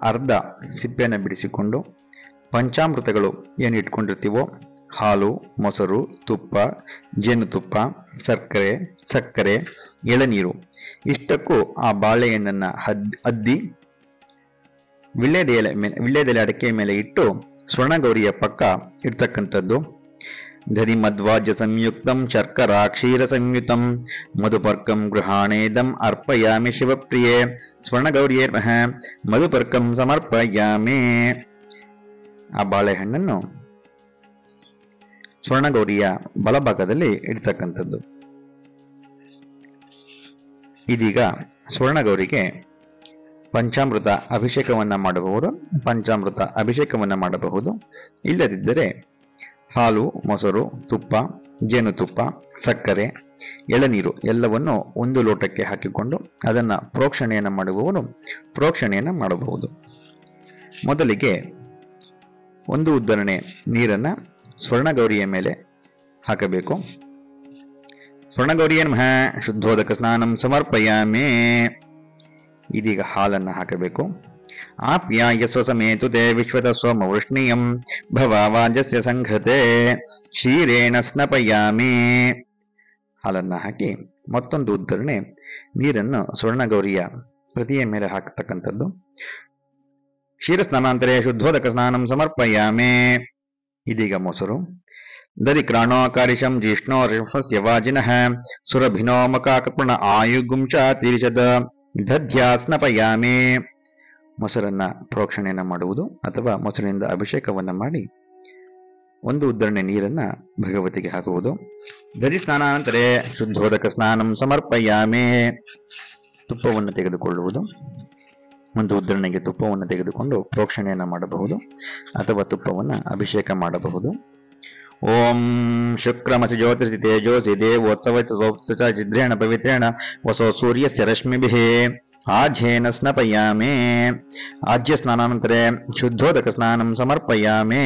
ಅರ್ಧ ಸಿಪ್ಪೆಯನ್ನು ಬಿಡಿಸಿಕೊಂಡು ಪಂಚಾಮೃತಗಳು ಏನು ಇಟ್ಕೊಂಡಿರ್ತೀವೋ ಹಾಲು, ಮೊಸರು, ತುಪ್ಪ, ಜೇನುತುಪ್ಪ, ಸಕ್ಕರೆ, ಎಳನೀರು ಇಷ್ಟಕ್ಕೂ ಆ ಬಾಳೆಹಣ್ಣನ್ನು ಅದ್ದಿ ವಿಳ್ಯದೆಲೆ ಅಡಕೆ ಮೇಲೆ ಇಟ್ಟು ಸ್ವರ್ಣಗೌರಿಯ ಪಕ್ಕ ಇಡ್ತಕ್ಕಂಥದ್ದು. ಧರಿ ಮಧ್ವಾಜ್ಯ ಸಂಯುಕ್ತಂ ಶರ್ಕರಾ ಕ್ಷೀರ ಸಂಯುತಂ ಮಧುಪರ್ಕಂ ಗೃಹಾಣೇದಂ ಅರ್ಪಯಾಮಿ ಶಿವಪ್ರಿಯೆ ಸ್ವರ್ಣಗೌರಿಯೇ ನಮಃ ಮಧುಪರ್ಕಂ ಸಮರ್ಪಯಾಮಿ. ಆ ಬಾಳೆಹಣ್ಣನ್ನು ಸ್ವರ್ಣಗೌರಿಯ ಬಲಭಾಗದಲ್ಲಿ ಇಡ್ತಕ್ಕಂಥದ್ದು. ಇದೀಗ ಸ್ವರ್ಣಗೌರಿಗೆ ಪಂಚಾಮೃತ ಅಭಿಷೇಕವನ್ನ ಮಾಡಬಹುದು. ಇಲ್ಲದಿದ್ದರೆ ಹಾಲು, ಮೊಸರು, ತುಪ್ಪ, ಜೇನುತುಪ್ಪ, ಸಕ್ಕರೆ, ಎಳನೀರು ಎಲ್ಲವನ್ನು ಒಂದು ಲೋಟಕ್ಕೆ ಹಾಕಿಕೊಂಡು ಅದನ್ನು ಪ್ರೋಕ್ಷಣೆಯನ್ನು ಮಾಡಬಹುದು. ಮೊದಲಿಗೆ ಒಂದು ಉದ್ಧರಣೆ ನೀರನ್ನ ಸ್ವರ್ಣಗೌರಿಯ ಮೇಲೆ ಹಾಕಬೇಕು. ಸ್ವರ್ಣಗೌರಿಯೇ ನಮಃ ಶುದ್ಧೋದಕ ಸ್ನಾನಂ ಸಮರ್ಪಯಾಮಿ. ಇದೀಗ ಹಾಲನ್ನು ಹಾಕಬೇಕು. ಆಪ್ಯಾಯ ಸ್ವಸಮೇತುತೆ ವಿಶ್ವದ ಸ್ವಮವೃಷ್ಣಿಯಂ ಭವಾವಾಜಸ್ಯ ಸಂಘತೆ ಕ್ಷೀರೇಣ ಸ್ನಪಯಾಮಿ. ಹಾಲನ್ನು ಹಾಕಿ ಮತ್ತೊಂದು ಉದ್ಧರಣೆ ನೀರನ್ನು ಸ್ವರ್ಣಗೌರಿಯ ಪ್ರತಿಯ ಮೇಲೆ ಹಾಕತಕ್ಕಂಥದ್ದು. ಕ್ಷೀರಸ್ನಾನಾಂತರೇ ಶುದ್ಧೋದಕ ಸ್ನಾನಂ ಸಮರ್ಪಯಾಮಿ. ಇದೀಗ ಮೊಸರು. ದರಿಕ್ರಾಣೋಕಾರಿಶಂ ಜಿಷ್ಣೋರ್ಷಸ್ಯ ವಾಜಿನಃ ಸುರಭಿನೋ ಮಕಾಕಪುಣ ಆಯುಗುಂಚ ತೀರ್ಷದ ದಧ್ಯಾ ಸ್ನಪಯಾಮಿ. ಮೊಸರನ್ನ ಪ್ರೋಕ್ಷಣೆಯನ್ನು ಮಾಡುವುದು ಅಥವಾ ಮೊಸರಿನಿಂದ ಅಭಿಷೇಕವನ್ನ ಮಾಡಿ ಒಂದು ಉದ್ಧರಣೆ ನೀರನ್ನ ಭಗವತಿಗೆ ಹಾಕುವುದು. ದಧಿ ಸ್ನಾನಾಂತರೇ ಶುದ್ಧೋದಕ ಸ್ನಾನಂ ಸಮರ್ಪಯಾಮಿ. ತುಪ್ಪವನ್ನು ತೆಗೆದುಕೊಳ್ಳುವುದು. ಒಂದು ಉದ್ಧರಣೆಗೆ ತುಪ್ಪವನ್ನು ತೆಗೆದುಕೊಂಡು ಪ್ರೋಕ್ಷಣೆಯನ್ನು ಮಾಡಬಹುದು ಅಥವಾ ತುಪ್ಪವನ್ನು ಅಭಿಷೇಕ ಮಾಡಬಹುದು. ಓಂ ಶುಕ್ರಮಸಿ ಜ್ಯೋತಿಷಿ ತೇಜೋಸಿ ದೇವೋತ್ಸವ ಛಿದ್ರೇಣ ಪವಿತ್ರೇಣ ವಸೋ ಸೂರ್ಯಸ್ಯ ರಶ್ಮಿಭಿಃ ಆಜ್ಯೇನ ಸ್ನಪಯಾಮಿ. ಆಜ್ಯ ಸ್ನಾನಾನಂತರೇ ಶುದ್ಧೋದಕ ಸ್ನಾನಂ ಸಮರ್ಪಯಾಮಿ.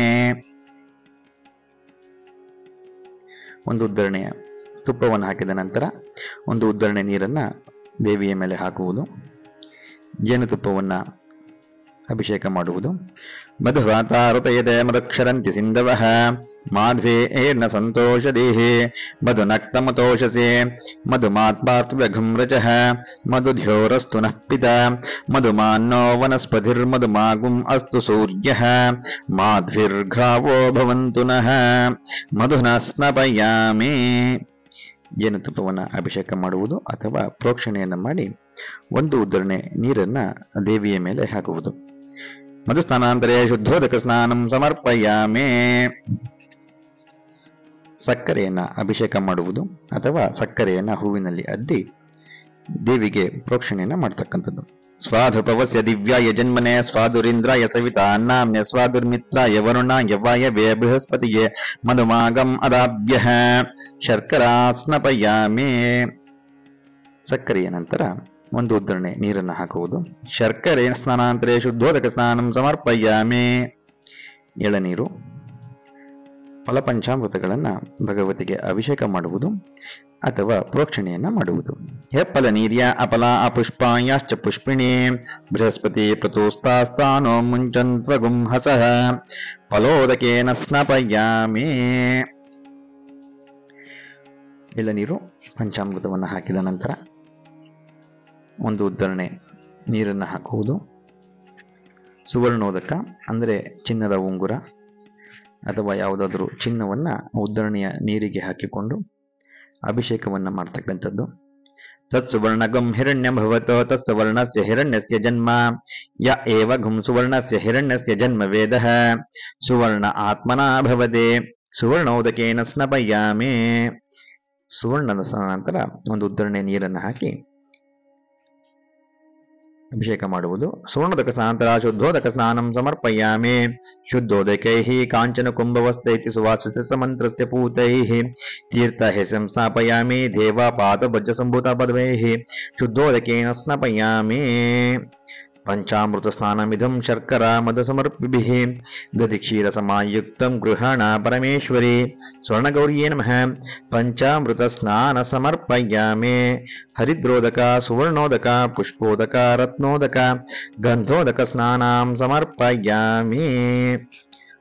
ಒಂದು ಉದ್ಧರಣೆಯ ತುಪ್ಪವನ್ನು ಹಾಕಿದ ನಂತರ ಒಂದು ಉದ್ಧರಣೆ ನೀರನ್ನ ದೇವಿಯ ಮೇಲೆ ಹಾಕುವುದು. ಜೇನುತುಪ್ಪವನ್ನು ಅಭಿಷೇಕ ಮಾಡುವುದು. ಮಧುವಾತಾರುತಯದೆ ಮದಕ್ಷರಂತಿ ಸಿಂಧವಃ ಮಾಧ್ವೇ ಏರ್ನ ಸಂತೋಷದೇಹೇ ಮಧುನಕ್ತಮತೋಷಸೆ ಮಧುಮಾತ್ಪಾರ್ಥವ್ಯಘಂ ರಚಃ ಮಧುಧ್ಯೋರಸ್ತು ನಃ ಪಿತಾ ಮಧುಮಾನ್ನೋ ವನಸ್ಪತಿರ್ಮಧುಮಾಗುಂ ಅಸ್ತು ಸೂರ್ಯಃ ಮಾಧ್ವಿರ್ಘಾವೋ ಭವಂತು ನಃ ಮಧುನಾ ಸ್ನಪಯಾಮಿ. ಜೇನುತುಪ್ಪವನ್ನು ಅಭಿಷೇಕ ಮಾಡುವುದು ಅಥವಾ ಪ್ರೋಕ್ಷಣೆಯನ್ನು ಮಾಡಿ ಒಂದು ಉದ್ಧರಣೆ ನೀರನ್ನ ದೇವಿಯ ಮೇಲೆ ಹಾಕುವುದು. ಮಧುಸ್ನಾನಾಂತರೇ ಶುದ್ಧೋದಕ ಸ್ನಾನಂ ಸಮರ್ಪಯಾಮಿ. ಸಕ್ಕರೆಯನ್ನ ಅಭಿಷೇಕ ಮಾಡುವುದು ಅಥವಾ ಸಕ್ಕರೆಯನ್ನ ಹೂವಿನಲ್ಲಿ ಅದ್ದಿ ದೇವಿಗೆ ಪ್ರೋಕ್ಷಣೆಯನ್ನ ಮಾಡ್ತಕ್ಕಂಥದ್ದು. ಸ್ವಾಧುಪವಸ್ಯ ದಿವ್ಯಾಯ ಜನ್ಮನೆ ಸ್ವಾದುರಿಂದ್ರಾಯ ಸವಿತಾ ನಾಮ್ಯ ಸ್ವಾದುರ್ಮಿತ್ರಾಯ ವರುಣಾಯ ವಾಯವೇ ಬೃಹಸ್ಪತಿಯೇ ಮಧುಮಾಗಂ ಅದಾಭ್ಯಃ ಶರ್ಕರಾ ಸ್ನಪಯಾಮಿ. ಸಕ್ಕರೆಯ ನಂತರ ಒಂದು ಉದ್ಧರಣೆ ನೀರನ್ನು ಹಾಕುವುದು. ಶರ್ಕರೆ ಸ್ನಾನಾಂತರೇ ಶುದ್ಧೋದಕ ಸ್ನಾನಂ ಸಮರ್ಪಯಾಮಿ. ಎಳನೀರು. ಫಲಪಂಚಾಮೃತಗಳನ್ನು ಭಗವತಿಗೆ ಅಭಿಷೇಕ ಮಾಡುವುದು ಅಥವಾ ಪ್ರೋಕ್ಷಣೆಯನ್ನ ಮಾಡುವುದು. ಹೆಪ್ಪಲ ನೀರ್ಯ ಅಪಲ ಅಪುಷ್ಪಾಯಾಶ್ಚ ಪುಷ್ಪಿಣಿ ಬೃಹಸ್ಪತಿ ಪ್ರತೋಸ್ತಾಸ್ತಾನೋ ಮುಂಚನ್ತ್ವಗುಂ ಹಸಃ ಫಲೋದಕೇನ ಸ್ನಪಯಾಮಿ. ಎಳನೀರು ಪಂಚಾಮೃತವನ್ನು ಹಾಕಿದ ನಂತರ ಒಂದು ಉದ್ಧರಣೆ ನೀರನ್ನು ಹಾಕುವುದು. ಸುವರ್ಣೋದಕ ಅಂದರೆ ಚಿನ್ನದ ಉಂಗುರ ಅಥವಾ ಯಾವುದಾದರೂ ಚಿನ್ನವನ್ನು ಉದ್ಧರಣೆಯ ನೀರಿಗೆ ಹಾಕಿಕೊಂಡು ಅಭಿಷೇಕವನ್ನು ಮಾಡ್ತಕ್ಕಂಥದ್ದು. ತತ್ಸುವರ್ಣಗಂ ಹಿರಣ್ಯ ಭವತೋ ತತ್ಸುವರ್ಣಸ್ಯ ಹಿರಣ್ಯಸ್ಯ ಜನ್ಮ ಯ ಏವ ಗುಂ ಸುವರ್ಣಸ್ಯ ಹಿರಣ್ಯಸ್ಯ ಜನ್ಮ ವೇದಃ ಸುವರ್ಣ ಆತ್ಮನಾ ಭವತೆ ಸುವರ್ಣೋದಕೇನ ಸ್ನಪಯಾಮಿ. ಸುವರ್ಣದ ನಂತರ ಒಂದು ಉದ್ದರಣೆ ನೀರನ್ನು ಹಾಕಿ ಅಭಿಷೇಕ ಮಾಡುವುದು. ಸುವರ್ಣೋದಕ ಸ್ನಾನಂತರ ಶುದ್ಧೋದಕ ಸ್ನಾನಂ ಸಮರ್ಪಯಾಮಿ. ಶುದ್ಧೋದಕೈಃ ಕಾಂಚನ ಕುಂಭವಸ್ಥೈತಿ ಸುವಾಸಸ್ಯ ಸಮಂತ್ರಸ್ಯ ಪೂತೈಃ ತೀರ್ಥೈಃ ಸಂಸ್ನಾಪಯಾಮಿ ದೇವಾಪಾದ ಭಜ್ರ ಸಂಭೂತ ಪದವೈಃ ಶುದ್ಧೋದಕೇನ ಸ್ನಾಪಯಾಮಿ. ಪಂಚಾಮೃತ ಸ್ನಾನಮಿದಂ ಶರ್ಕರಾ ಮದ ಸಮರ್ಪಿಭಿಃ ದಧಿ ಕ್ಷೀರ ಸಮಾಯುಕ್ತಂ ಗೃಹಾಣ ಪರಮೇಶ್ವರಿ. ಸ್ವರ್ಣಗೌರಿಯೇ ನಮಃ. ಪಂಚಾಮೃತ ಸ್ನಾನ ಸಮರ್ಪಯಾಮಿ. ಹರಿದ್ರೋದಕ ಸುವರ್ಣೋದಕ ಪುಷ್ಪೋದಕ ರತ್ನೋದಕ ಗಂಧೋದಕ ಸ್ನಾನಾಂ ಸಮರ್ಪಯಾಮಿ.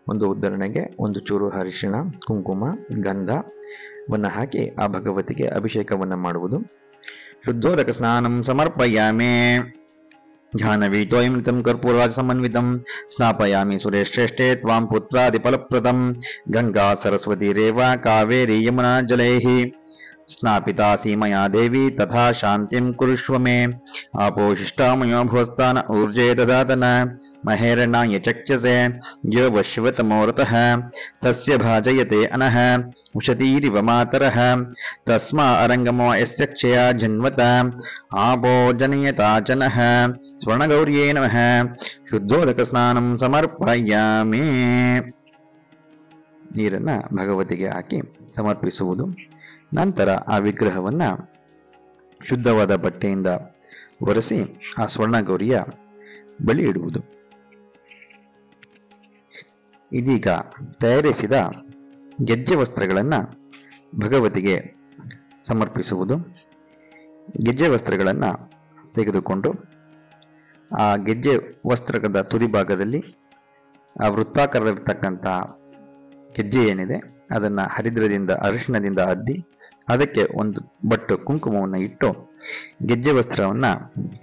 ಒಂದು ಉದ್ದರಣೆಗೆ ಒಂದು ಚೂರು ಅರಿಶಿಣ ಕುಂಕುಮ ಗಂಧವನ್ನು ಹಾಕಿ ಆ ಭಗವತಿಗೆ ಅಭಿಷೇಕವನ್ನು ಮಾಡುವುದು. ಶುದ್ಧೋದಕ ಸ್ನಾನಂ ಸಮರ್ಪಯಾಮಿ. ಜಾಹ್ನವೀತೋಯಮೃತಂ ಕರ್ಪೂರರಾಜ ಸಮನ್ವಿತಂ ಸ್ನಾಪಯಾಮಿ ಸುರೇಶ್ರೇಷ್ಠೆ ತ್ವಾಂ ಪುತ್ರಾದಿಫಲಪ್ರದಂ ಗಂಗಾ ಸರಸ್ವತಿ ರೇವ ಕಾವೇರಿ ಯಮುನಾ ಜಲೈಃ ಸ್ನಾಪಿತಾಸಿ ಮಯಾ ದೇವಿ ತಥಾ ಶಾಂತಿಂ ಕುರುಷ್ವ ಮೇ. ಆಪೋಶಿಷ್ಟಾಮಯೋ ಭುವಸ್ಥಾನ ಊರ್ಜೆ ದದಾತನ ಮಹೇರಣಾಯ ಚಕ್ಷಸೆ ಯವಶ್ವತಮೋರತಃ ತಸ್ಯ ಭಾಜಯತೆ ಅನಃ ಉಷತೀರಿವ ಮಾತರಃ ತಸ್ಮಾ ಅರಂಗಮೋ ಯಸ್ಯ ಕ್ಷಯ ಜನ್ಮತ ಆಪೋ ಜನಯತಾಚನಃ. ಸ್ವರ್ಣಗೌರಿಯೇ ನಮಃ. ಶುದ್ಧೋದಕ ಸ್ನಾನಂ ಸಮರ್ಪಯಾಮಿ. ನೀರನ್ನ ಭಗವತಿಗೆ ಹಾಕಿ ಸಮರ್ಪಿಸುವುದು. ನಂತರ ಆ ವಿಗ್ರಹವನ್ನ ಶುದ್ಧವಾದ ಬಟ್ಟೆಯಿಂದ ಒರೆಸಿ ಆ ಸ್ವರ್ಣಗೌರಿಯ ಬಳಿ ಇಡುವುದು. ಇದೀಗ ತಯಾರಿಸಿದ ಗೆಜ್ಜೆ ವಸ್ತ್ರಗಳನ್ನು ಭಗವತಿಗೆ ಸಮರ್ಪಿಸುವುದು. ಗೆಜ್ಜೆ ವಸ್ತ್ರಗಳನ್ನು ತೆಗೆದುಕೊಂಡು ಆ ಗೆಜ್ಜೆ ವಸ್ತ್ರದ ತುದಿ ಭಾಗದಲ್ಲಿ ಆ ವೃತ್ತಾಕಾರದಲ್ಲಿರ್ತಕ್ಕಂಥ ಗೆಜ್ಜೆ ಏನಿದೆ ಅದನ್ನು ಹರಿದ್ರದಿಂದ ಅರಿಶಿಣದಿಂದ ಅದ್ದಿ ಅದಕ್ಕೆ ಒಂದು ಬಟ್ಟು ಕುಂಕುಮವನ್ನು ಇಟ್ಟು ಗೆಜ್ಜೆ ವಸ್ತ್ರವನ್ನು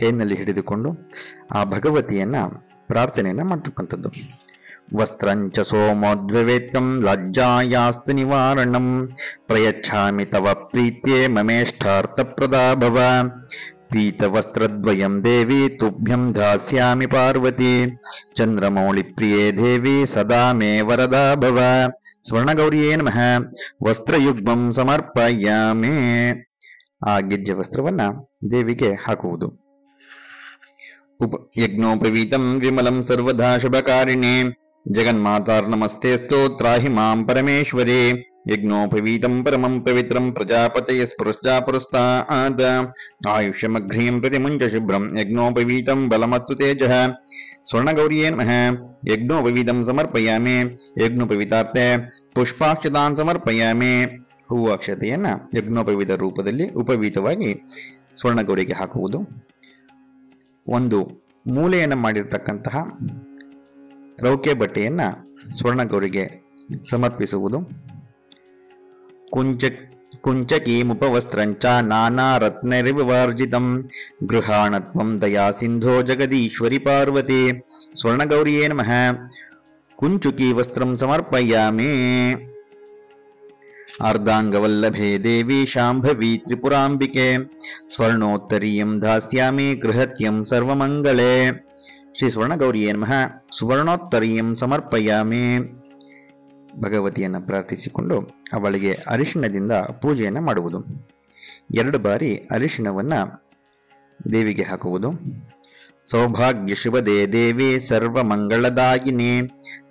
ಕೈನಲ್ಲಿ ಹಿಡಿದುಕೊಂಡು ಆ ಭಗವತಿಯನ್ನ ಪ್ರಾರ್ಥನೆಯನ್ನು ಮಾಡ್ತಕ್ಕಂಥದ್ದು. ವಸ್ತ್ರಂಚ ಸೋಮೋದ್ವೇತ್ತಂ ಲಜ್ಜಾಯಾಸ್ತು ನಿವಾರಣಂ ಪ್ರಯಚ್ಛಾಮಿ ತವ ಪ್ರೀತ್ಯೆ ಮಮೇಷ್ಟಾರ್ಥಪ್ರದಾ ಭವ. ಪೀತವಸ್ತ್ರದ್ವಯಂ ದೇವಿ ತುಭ್ಯಂ ದಾಸ್ಯಾಮಿ ಪಾರ್ವತಿ ಚಂದ್ರಮೌಳಿ ಪ್ರಿಯೇ ದೇವಿ ಸದಾ ಮೇ ವರದಾ ಭವ. ಸ್ವರ್ಣಗೌರಿಯೇ ನಮಃ. ವಸ್ತ್ರಯುಗ್ಮಂ ಸಮರ್ಪಯಾಮಿ. ಆ ಗೆಜ್ಜೆ ವಸ್ತ್ರವನ್ನ ದೇವಿಗೆ ಹಾಕುವುದು. ಯಜ್ಞೋಪವೀತಂ ವಿಮಲಂ ಸರ್ವದಾ ಶುಭಕಾರಿಣಿ ಜಗನ್ಮಾತಾರ್ನಮಸ್ತೇಸ್ತು ತ್ರಾಹಿ ಮಾಂ ಪರಮೇಶ್ವರಿ. ಯಜ್ಞೋಪವೀತಂ ಪರಮಂ ಪವಿತ್ರಂ ಪ್ರಜಾಪತಯ ಸ್ಪೃಷ್ಟಾ ಪುರಸ್ತಾದ್ ಆಯುಷ್ಯಮಘ್ರಿಯಂ ಪ್ರತಿಮುಂಚ ಶುಭ್ರಂ ಯಜ್ಞೋಪವೀತಂ ಬಲಮಸ್ತು ತೇಜಃ. ಸ್ವರ್ಣಗೌರಿಯೇ ನಮಃ. ಯಜ್ಞೋಪವೀತಂ ಸಮರ್ಪಯಾಮಿ. ಯಜ್ಞೋಪವೀತಾರ್ಥೆ ಪುಷ್ಪಾಕ್ಷತಾನ್ ಸಮರ್ಪಯಾಮಿ. ಹೂವು ಅಕ್ಷತೆಯನ್ನ ಯಜ್ಞೋಪವೀತ ರೂಪದಲ್ಲಿ ಉಪವೀತವಾಗಿ ಸ್ವರ್ಣಗೌರಿಗೆ ಹಾಕುವುದು. ಒಂದು ಮೂಲೆಯನ್ನು ಮಾಡಿರ್ತಕ್ಕಂತಹ ರೌಕೆ ಬಟ್ಟೆಯನ್ನ ಸ್ವರ್ಣಗೌರಿಗೆ ಸಮರ್ಪಿಸುವುದು. ಕುಂಚಕೀಮುಪವಸ್ತ್ರಂಚ ನಾನಾ ರತ್ನರಿವಿವರ್ಜಿತಂ ಗೃಹಾಣತ್ವಂ ದಯಾ ಸಿಂಧೋ ಜಗದೀಶ್ವರಿ ಪಾರ್ವತಿ. ಸ್ವರ್ಣಗೌರಿಯೇ ನಮಃ. ಕುಂಚುಕಿ ವಸ್ತ್ರಂ ಸಮರ್ಪಯಾಮಿ. ಅರ್ಧಾಂಗವಲ್ಲಭೆ ದೇವಿ ಶಾಂಭವಿ ತ್ರಿಪುರಾಂಬಿಕೆ ಸ್ವರ್ಣೋತ್ತರೀಯಂ ದಾಸ್ಯಾಮಿ ಗೃಹತ್ಯಂ ಸರ್ವಮಂಗಳೇ. ಶ್ರೀ ಸ್ವರ್ಣಗೌರಿಯೇ ನಮಃ. ಸುವರ್ಣೋತ್ತರೀಯಂ ಸಮರ್ಪಯಾಮಿ. ಭಗವತಿಯನ್ನು ಪ್ರಾರ್ಥಿಸಿಕೊಂಡು ಅವಳಿಗೆ ಅರಿಶಿಣದಿಂದ ಪೂಜೆಯನ್ನು ಮಾಡುವುದು. 2 ಬಾರಿ ಅರಿಶಿಣವನ್ನ ದೇವಿಗೆ ಹಾಕುವುದು. ಸೌಭಾಗ್ಯ ಶುಭದೇ ದೇವಿ ಸರ್ವಮಂಗಳದಾಯಿನಿ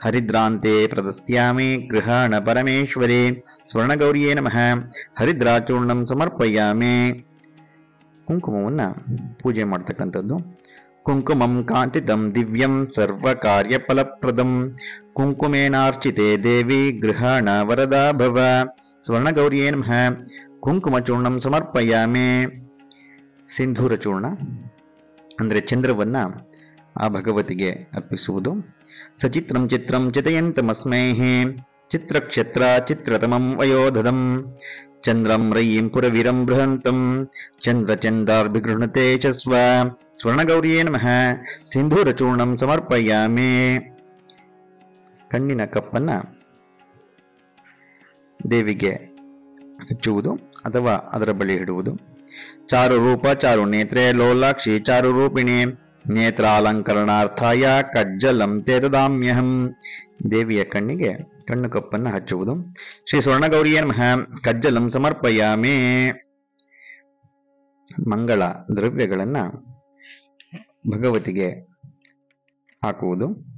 ಹರಿದ್ರಾಂತೆ ಪ್ರದಸ್ಯಾಮಿ ಗೃಹಾಣ ಪರಮೇಶ್ವರಿ. ಸ್ವರ್ಣಗೌರಿಯೇ ನಮಃ. ಹರಿದ್ರಾಚೂರ್ಣಂ ಸಮರ್ಪಯಾಮಿ. ಕುಂಕುಮವನ್ನು ಪೂಜೆ ಮಾಡ್ತಕ್ಕಂಥದ್ದು. ಕುಂಕುಮಂ ಕಾಂತಿತಂ ದಿವ್ಯಂ ಸರ್ವಕಾರ್ಯ ಫಲಪ್ರದಂ ಕುಂಕುಮೇನಾರ್ಚಿತೆ ದೇವಿ ಗೃಹಾಣ ವರದಾ ಭವ. ಸ್ವರ್ಣಗೌರಿಯೇ ನಮಃ. ಕುಂಕುಮಚೂರ್ಣಂ ಸಮರ್ಪಯಾಮಿ. ಸಿಂಧೂರ ಚೂರ್ಣ ಅಂದರೆ ಚಂದ್ರವನ್ನ ಆ ಭಗವತಿಗೆ ಅರ್ಪಿಸುವುದು. ಸಚಿತ್ರಂ ಚಿತ್ರಂ ಚಿತಯಂತಮಸ್ಮೈ ಚಿತ್ರಕ್ಷೇತ್ರ ಚಿತ್ರತಮಂ ವಯೋಧದಂ ಚಂದ್ರಂ ರಯೀಂ ಪುರವೀರಂ ಬೃಹಂತಂ ಚಂದ್ರಚಂದಾರ್ಭಿಗೃಹಣತೆ ಚಸ್ವ. ಸ್ವರ್ಣಗೌರಿಯೇ ನಮಃ. ಸಿಂಧೂರ ಚೂರ್ಣಂ ಸಮರ್ಪಯಾಮಿ. ಕಣ್ಣಿನ ಕಪ್ಪನ್ನ ದೇವಿಗೆ ಹಚ್ಚುವುದು ಅಥವಾ ಅದರ ಬಳಿ ಇಡುವುದು. ಚಾರು ರೂಪ ಚಾರು ನೇತ್ರೆ ಲೋಲಾಕ್ಷಿ ಚಾರು ರೂಪಿಣಿ ನೇತ್ರಾಲಂಕರಣಾರ್ಥಾಯ ಕಜ್ಜಲಂ ತೇ ದದಾಮ್ಯಹಂ. ದೇವಿಯ ಕಣ್ಣಿಗೆ ಕಣ್ಣು ಕಪ್ಪನ್ನು ಹಚ್ಚುವುದು. ಶ್ರೀ ಸ್ವರ್ಣಗೌರಿಯೇ ನಮಃ. ಕಜ್ಜಲಂ ಸಮರ್ಪಯಾಮಿ. ಮಂಗಳ ದ್ರವ್ಯಗಳನ್ನ ಭಗವತಿಗೆ ಹಾಕುವುದು.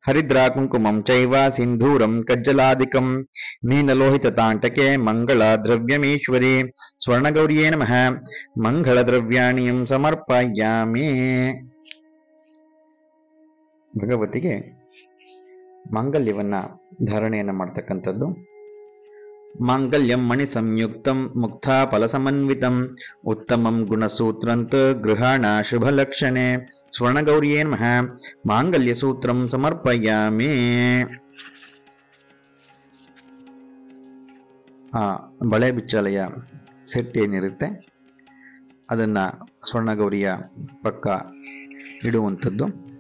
ಹರಿದ್ರಾ ಕುಂಕುಮಂ ಚೈವ ಸಿಂಧೂರಂ ಕಜ್ಜಲಾದಿಕಂ ನೀಲಲೋಹಿತ ತಾಂಟಕೆ ಮಂಗಳ ದ್ರವ್ಯಮೀಶ್ವರಿ. ಸ್ವರ್ಣಗೌರಿಯೇ ನಮಃ. ಮಂಗಳ ದ್ರವ್ಯಾಣಿಯಂ ಸಮರ್ಪಯಾಮಿ. ಭಗವತಿಗೆ ಮಾಂಗಲ್ಯವನ್ನ ಧಾರಣೆಯನ್ನ ಮಾಡ್ತಕ್ಕಂಥದ್ದು. ಮಾಂಗಲ್ಯಂ ಮಣಿ ಸಂಯುಕ್ತಂ ಮುಕ್ತಾ ಫಲಸಮನ್ವಿತಂ ಉತ್ತಮಂ ಗುಣಸೂತ್ರಂತ ಗೃಹಾಣ ಶುಭಲಕ್ಷಣೆ. ಸ್ವರ್ಣಗೌರಿಯೇ ನಮಃ. ಮಾಂಗಲ್ಯ ಸೂತ್ರಂ ಸಮರ್ಪಯಾಮಿ. ಬಳೆ ಬಿಚ್ಚಲೆಯ ಸೆಟ್ ಏನಿರುತ್ತೆ ಅದನ್ನ ಸ್ವರ್ಣಗೌರಿಯ ಪಕ್ಕ ಇಡುವಂಥದ್ದು.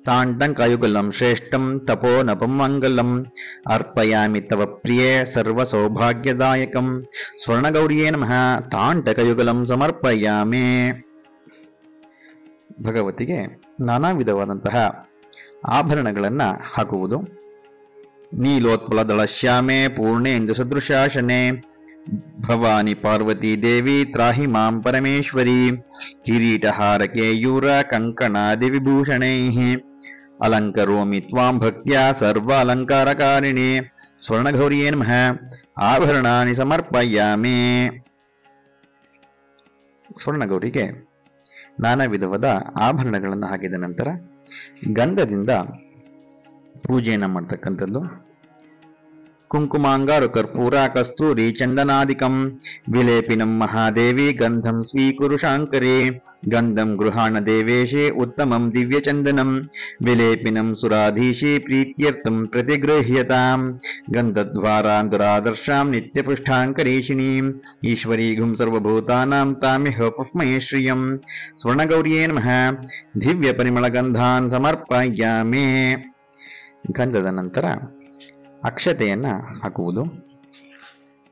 ತಾಂಡಂಕಾಯುಗಲಂ ಶ್ರೇಷ್ಠಂ ತಪೋ ನಪಂ ಮಂಗಲಂ ಅರ್ಪಯಾಮಿ ತವ ಪ್ರಿಯೇ ಸರ್ವ ಸೌಭಾಗ್ಯದಾಯಕಂ. ಸ್ವರ್ಣಗೌರಿಯೇ ನಮಃ. ತಾಂಡಕಯುಗಲಂ ಸಮರ್ಪಯಾಮಿ. ಭಗವತಿಗೆ ನಾನಾ ವಿಧವಾದಂತಹ ಆಭರಣಗಳನ್ನ ಹಾಕುವುದು. ನೀಲೋತ್ಪಲದಳ ಶ್ಯಾಮೆ ಪೂರ್ಣೇಂದು ಸದೃಶಾಸನೆ ಭವಾನಿ ಪಾರ್ವತಿ ದೇವಿ ತ್ರಾಹಿ ಮಾಂ ಪರಮೇಶ್ವರಿ. ಕಿರೀಟಹಾರ ಕೇಯೂರ ಕಂಕಣಾದಿ ವಿಭೂಷಣೈಃ ಅಲಂಕರೋಮಿ ತ್ವಾಂ ಭಕ್ತ್ಯಾ ಸರ್ವ ಅಲಂಕಾರಕಾರಿಣಿ. ಸ್ವರ್ಣಗೌರಿಯೇ ನಮಃ. ಆಭರಣಾನಿ ಸಮರ್ಪಯಾಮಿ. ಸ್ವರ್ಣಗೌರಿಗೆ ನಾನಾ ವಿಧವಾದ ಆಭರಣಗಳನ್ನು ಹಾಕಿದ ನಂತರ ಗಂಧದಿಂದ ಪೂಜೆಯನ್ನ ಮಾಡ್ತಕ್ಕಂಥದ್ದು. ಕುಂಕುಮಾಂಗಾರು ಕರ್ಪೂರ ಕಸ್ತೂರಿ ಚಂದನಾದಿಕಂ ವಿಲೇಪಿನಂ ಮಹಾದೇವಿ ಗಂಧಂ ಸ್ವೀಕುರು ಶಾಂಕರೇ. ಗಂಧಂ ಗೃಹಾಣ ದೇವೇಶೇ ಉತ್ತಮಂ ದಿವ್ಯಚಂದನಂ ವಿಲೇಪಿನಂ ಸುರಾಧೀಶೇ ಪ್ರೀತ್ಯರ್ಥಂ ಪ್ರತಿಗೃಹ್ಯತಾಂ. ಗಂಧದ್ವಾರಾಂತರಾದರ್ಶಾಂ ನಿತ್ಯಪುಷ್ಟಾಂಕರೇಶಿಣೀಂ ಈಶ್ವರೀಗುಂ ಸರ್ವಭೂತಾನಾಂ ತಾಮಿಹ ಪುಷ್ಮಯೇ ಶ್ರಿಯಂ. ಸ್ವರ್ಣಗೌರಿಯೇ ನಮಃ. ದಿವ್ಯ ಪರಿಮಳ ಗಂಧಾನ್ ಸಮರ್ಪಯಾಮಿ. ಗಂಧದ ನಂತರ ಅಕ್ಷತೆಯನ್ನ ಹಾಕುವುದು.